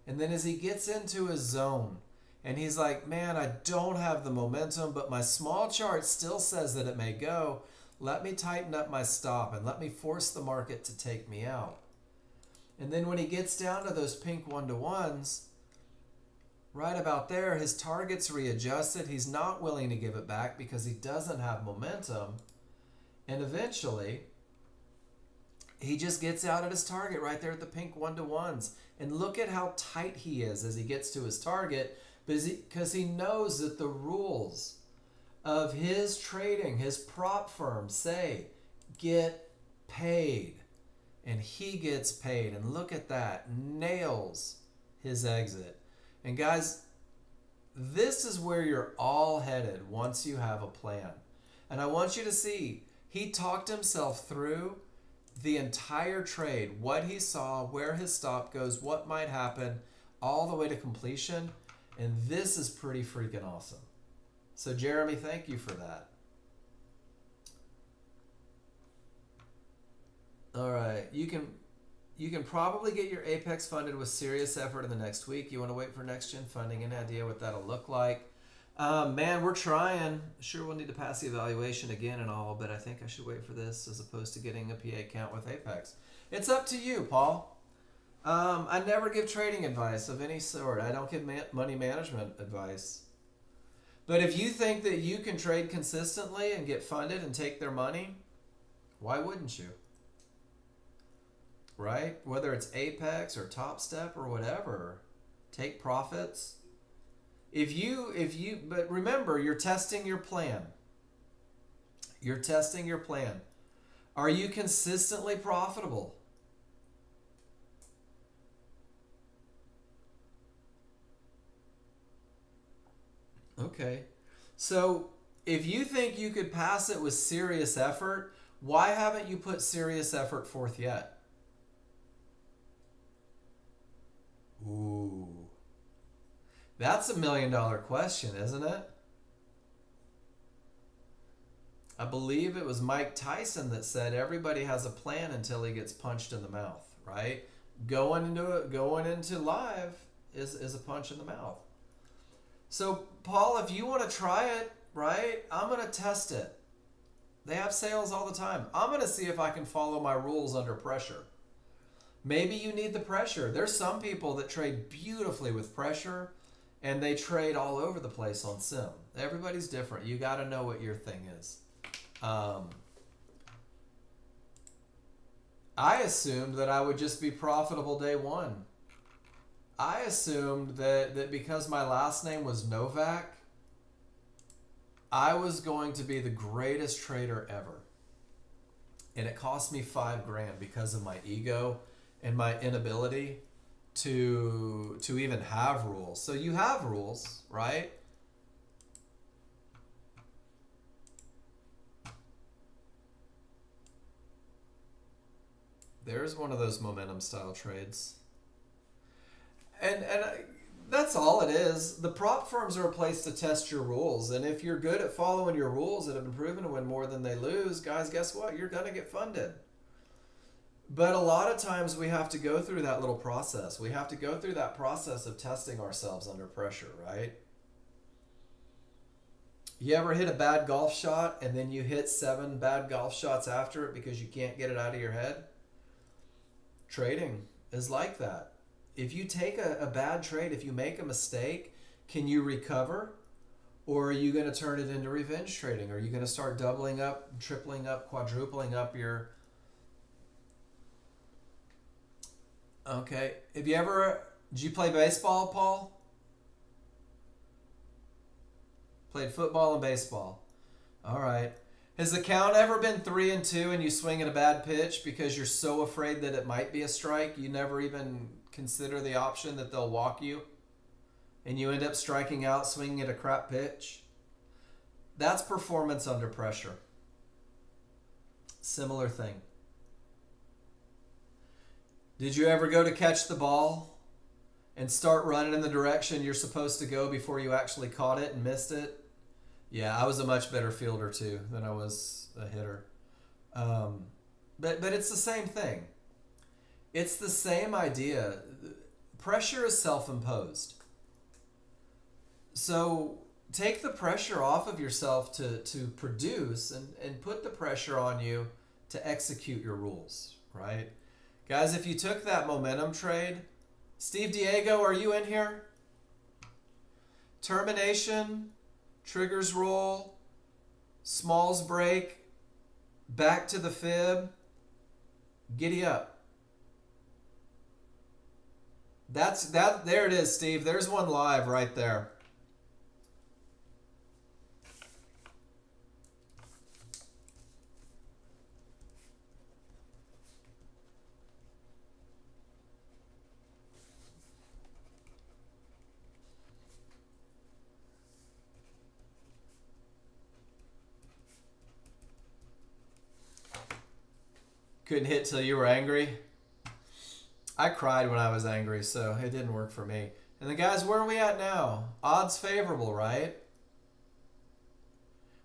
And then as he gets into his zone, and he's like, man, I don't have the momentum, but my small chart still says that it may go. Let me tighten up my stop and let me force the market to take me out. And then when he gets down to those pink 1-to-1s, right about there, his target's readjusted. He's not willing to give it back because he doesn't have momentum. And eventually, he just gets out at his target right there at the pink 1-to-1s. And look at how tight he is as he gets to his target, because he knows that the rules of his trading, his prop firm say, get paid. And he gets paid. And look at that. Nails his exit. And guys, this is where you're all headed once you have a plan. And I want you to see, he talked himself through the entire trade, what he saw, where his stop goes, what might happen, all the way to completion. And this is pretty freaking awesome. So Jeremy, thank you for that. All right, you can probably get your Apex funded with serious effort in the next week. You want to wait for Nexgen funding? Any idea what that'll look like? Man, we're trying. Sure, we'll need to pass the evaluation again and all, but I think I should wait for this as opposed to getting a PA account with Apex. It's up to you, Paul. I never give trading advice of any sort. I don't give money management advice. But if you think that you can trade consistently and get funded and take their money, why wouldn't you? Right? Whether it's Apex or Top Step or whatever, take profits. But remember, you're testing your plan. You're testing your plan. Are you consistently profitable? Okay. So if you think you could pass it with serious effort, why haven't you put serious effort forth yet? Ooh. That's $1 million question, isn't it? I believe it was Mike Tyson that said everybody has a plan until he gets punched in the mouth, right? Going into live is a punch in the mouth. So, Paul, if you want to try it, right, I'm going to test it. They have sales all the time. I'm going to see if I can follow my rules under pressure. Maybe you need the pressure. There's some people that trade beautifully with pressure, and they trade all over the place on sim. Everybody's different. You got to know what your thing is. I assumed that I would just be profitable day one. I assumed that because my last name was Novak, I was going to be the greatest trader ever. And it cost me $5,000 because of my ego and my inability to even have rules. So you have rules, right? There's one of those momentum style trades. And that's all it is. The prop firms are a place to test your rules. And if you're good at following your rules that have been proven to win more than they lose, guys, guess what? You're going to get funded. But a lot of times we have to go through that little process. We have to go through that process of testing ourselves under pressure, right? You ever hit a bad golf shot and then you hit 7 bad golf shots after it because you can't get it out of your head? Trading is like that. If you take a bad trade, if you make a mistake, can you recover? Or are you going to turn it into revenge trading? Are you going to start doubling up, tripling up, quadrupling up your... Okay. Did you play baseball, Paul? Played football and baseball. All right. Has the count ever been 3-2 and you swing at a bad pitch because you're so afraid that it might be a strike, you never even consider the option that they'll walk you, and you end up striking out swinging at a crap pitch? That's performance under pressure. Similar thing. Did you ever go to catch the ball and start running in the direction you're supposed to go before you actually caught it and missed it? Yeah, I was a much better fielder too than I was a hitter. But it's the same thing. It's the same idea. Pressure is self-imposed. So take the pressure off of yourself to produce and put the pressure on you to execute your rules, right? Guys, if you took that momentum trade, Steve Diego, are you in here? Termination, triggers roll, smalls break, back to the fib, giddy up. There it is, Steve. There's one live right there. Couldn't hit till you were angry. I cried when I was angry, so it didn't work for me. And then guys, where are we at now? Odds favorable, right?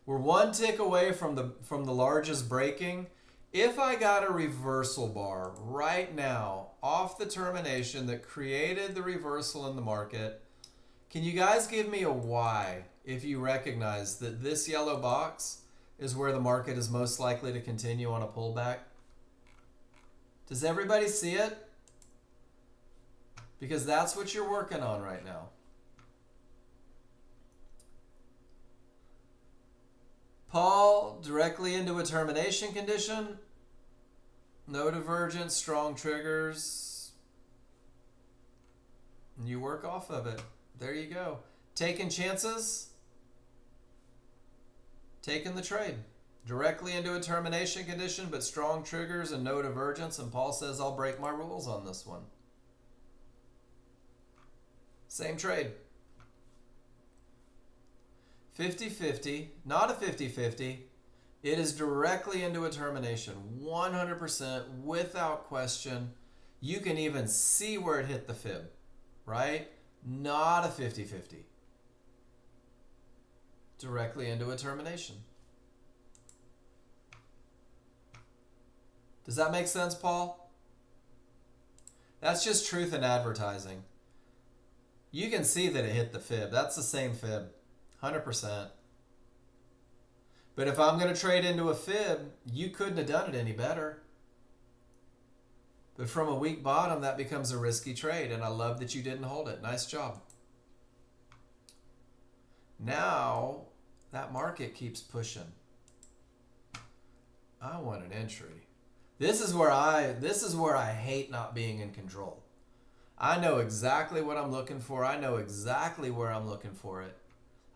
We're one tick away from the largest breaking. If I got a reversal bar right now off the termination that created the reversal in the market, can you guys give me a why if you recognize that this yellow box is where the market is most likely to continue on a pullback? Does everybody see it? Because that's what you're working on right now. Paul, directly into a termination condition. No divergence, strong triggers. And you work off of it. There you go. Taking chances. Taking the trade. Directly into a termination condition, but strong triggers and no divergence. And Paul says, I'll break my rules on this one. Same trade. 50-50, not a 50-50. It is directly into a termination, 100% without question. You can even see where it hit the fib, right? Not a 50-50. Directly into a termination. Does that make sense, Paul? That's just truth in advertising. You can see that it hit the fib. That's the same fib, 100%. But if I'm going to trade into a fib, you couldn't have done it any better. But from a weak bottom, that becomes a risky trade, and I love that you didn't hold it. Nice job. Now, that market keeps pushing. I want an entry. This is where I hate not being in control. I know exactly what I'm looking for. I know exactly where I'm looking for it.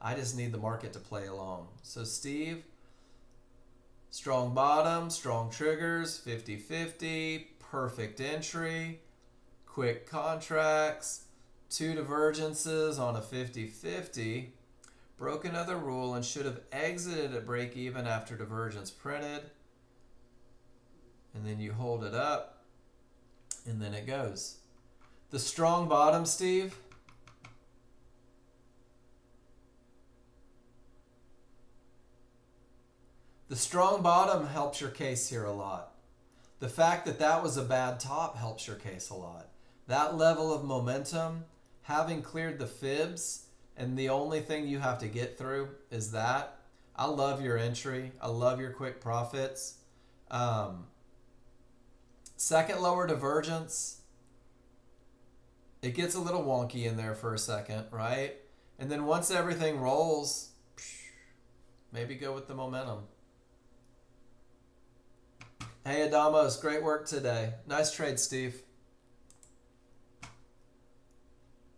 I just need the market to play along. So Steve, strong bottom, strong triggers, 50-50, perfect entry, quick contracts, 2 divergences on a 50-50, broke another rule and should have exited at break even after divergence printed. And then you hold it up and then it goes. The strong bottom, Steve. The strong bottom helps your case here a lot. The fact that that was a bad top helps your case a lot. That level of momentum, having cleared the fibs, and the only thing you have to get through is that. I love your entry. I love your quick profits. Second lower divergence. It gets a little wonky in there for a second, right? And then once everything rolls, maybe go with the momentum. Hey, Adamos, great work today. Nice trade, Steve.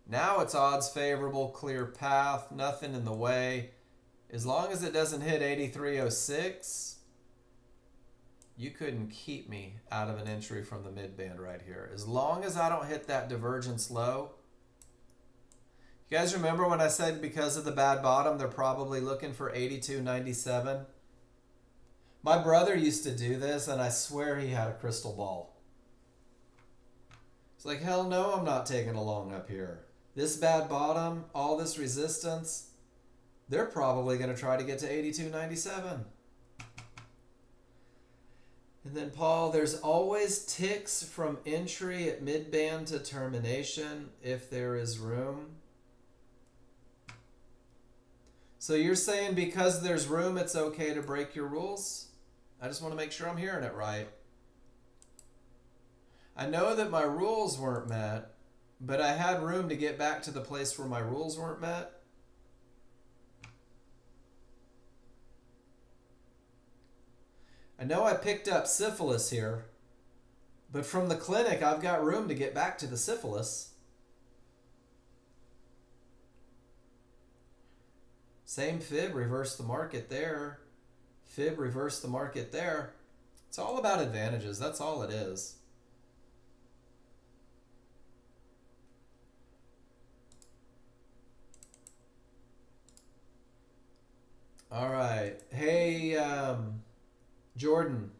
Now it's odds favorable, clear path, nothing in the way. As long as it doesn't hit 83.06, you couldn't keep me out of an entry from the mid band right here. As long as I don't hit that divergence low. You guys remember when I said because of the bad bottom, they're probably looking for 82.97? My brother used to do this, and I swear he had a crystal ball. It's like, hell no, I'm not taking a long up here. This bad bottom, all this resistance, they're probably going to try to get to 82.97. And then, Paul, there's always ticks from entry at mid-band to termination if there is room. So you're saying because there's room, it's okay to break your rules? I just want to make sure I'm hearing it right. I know that my rules weren't met, but I had room to get back to the place where my rules weren't met. I know I picked up syphilis here, but from the clinic, I've got room to get back to the syphilis. Same fib, reverse the market there. Fib, reverse the market there. It's all about advantages. That's all it is. All right. Hey, Jordan.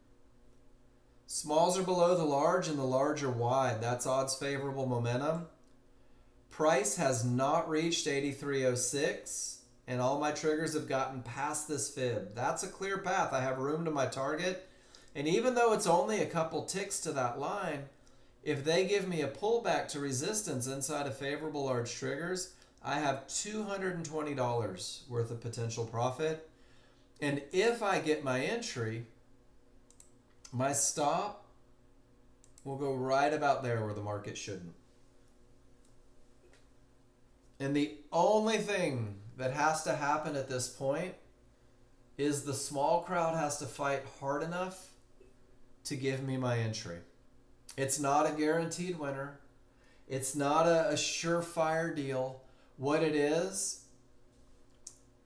Smalls are below the large and the large are wide. That's odds favorable momentum. Price has not reached 83.06 and all my triggers have gotten past this fib. That's a clear path. I have room to my target. And even though it's only a couple ticks to that line, if they give me a pullback to resistance inside of favorable large triggers, I have $220 worth of potential profit. And if I get my entry, my stop will go right about there where the market shouldn't. And the only thing that has to happen at this point is the small crowd has to fight hard enough to give me my entry. It's not a guaranteed winner. It's not a surefire deal. What it is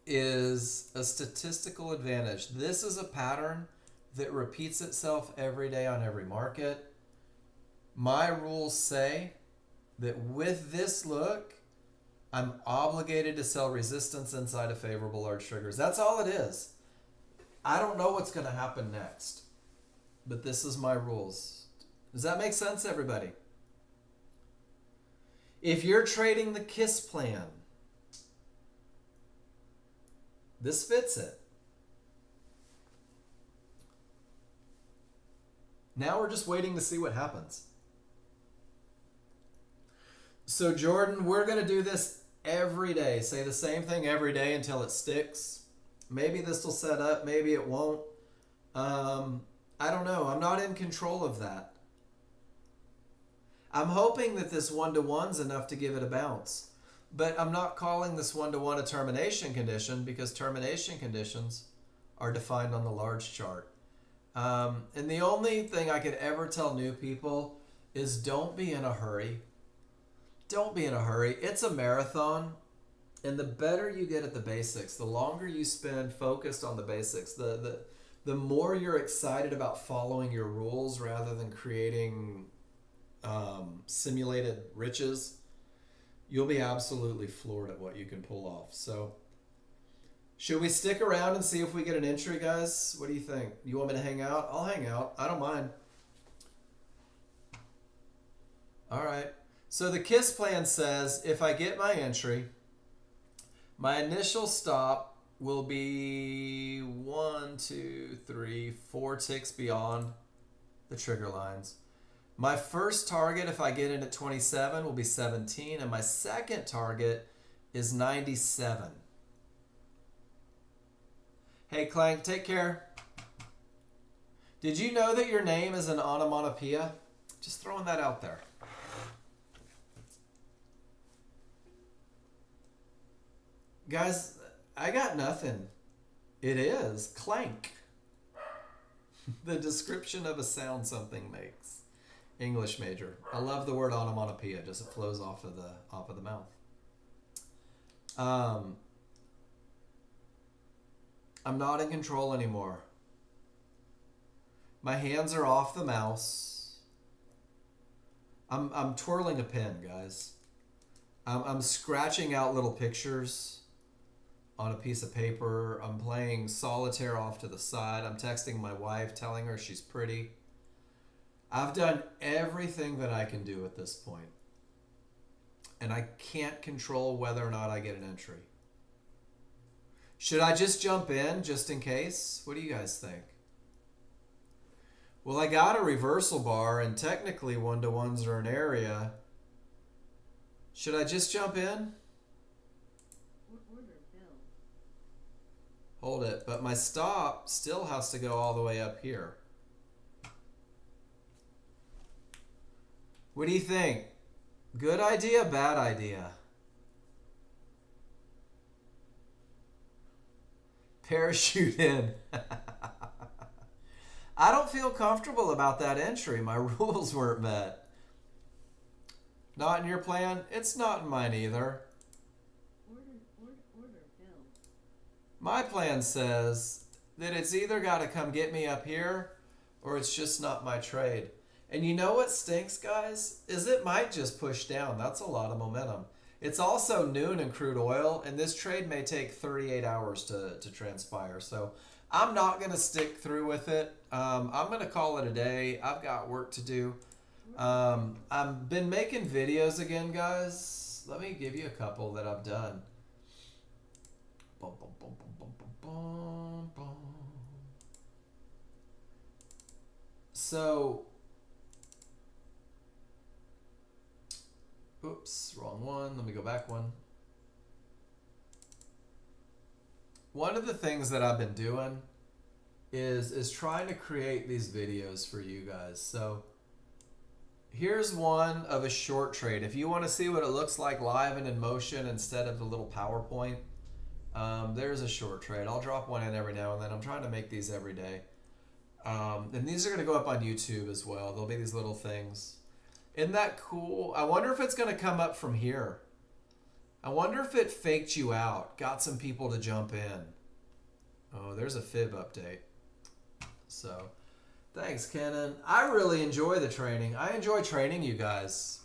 a statistical advantage. This is a pattern that repeats itself every day on every market. My rules say that with this look, I'm obligated to sell resistance inside of favorable large triggers. That's all it is. I don't know what's going to happen next, but this is my rules. Does that make sense, everybody? If you're trading the KISS plan, this fits it. Now we're just waiting to see what happens. So Jordan, we're going to do this every day. Say the same thing every day until it sticks. Maybe this will set up, maybe it won't. I don't know. I'm not in control of that. I'm hoping that this 1-to-1's enough to give it a bounce. But I'm not calling this 1-to-1 a termination condition because termination conditions are defined on the large chart. And the only thing I could ever tell new people is don't be in a hurry. Don't be in a hurry. It's a marathon. And the better you get at the basics, the longer you spend focused on the basics, the more you're excited about following your rules rather than creating simulated riches, you'll be absolutely floored at what you can pull off. So should we stick around and see if we get an entry, guys? What do you think? You want me to hang out? I'll hang out. I don't mind. All right. So the KISS plan says if I get my entry, my initial stop will be 1, 2, 3, 4 ticks beyond the trigger lines. My first target, if I get in at 27, will be 17, and my second target is 97. Hey, Clank, take care. Did you know that your name is an onomatopoeia? Just throwing that out there. Guys, I got nothing. It is clank. The description of a sound something makes. English major. I love the word onomatopoeia. Just it flows off of the mouth. I'm not in control anymore. My hands are off the mouse. I'm twirling a pen, guys. I'm scratching out little pictures on a piece of paper. I'm playing solitaire off to the side. I'm texting my wife, telling her she's pretty. I've done everything that I can do at this point. And I can't control whether or not I get an entry. Should I just jump in just in case? What do you guys think? Well, I got a reversal bar, and technically one-to-ones are an area. Should I just jump in? Hold it, but my stop still has to go all the way up here. What do you think? Good idea, bad idea? Parachute in. I don't feel comfortable about that entry. My rules weren't met. Not in your plan? It's not in mine either. Order, Bill. My plan says that it's either got to come get me up here or it's just not my trade. And you know what stinks, guys? Is it might just push down. That's a lot of momentum. It's also noon in crude oil, and this trade may take 38 hours to transpire. So I'm not going to stick through with it. I'm going to call it a day. I've got work to do. I've been making videos again, guys. Let me give you a couple that I've done. So, oops, wrong one. Let me go back one. One of the things that I've been doing is trying to create these videos for you guys. So here's one of a short trade. If you want to see what it looks like live and in motion instead of the little PowerPoint, there's a short trade. I'll drop one in every now and then. I'm trying to make these every day. And these are going to go up on YouTube as well. There'll be these little things. Isn't that cool? I wonder if it's going to come up from here. I wonder if it faked you out, got some people to jump in. Oh, there's a fib update. So, thanks, Kenan. I really enjoy the training. I enjoy training you guys.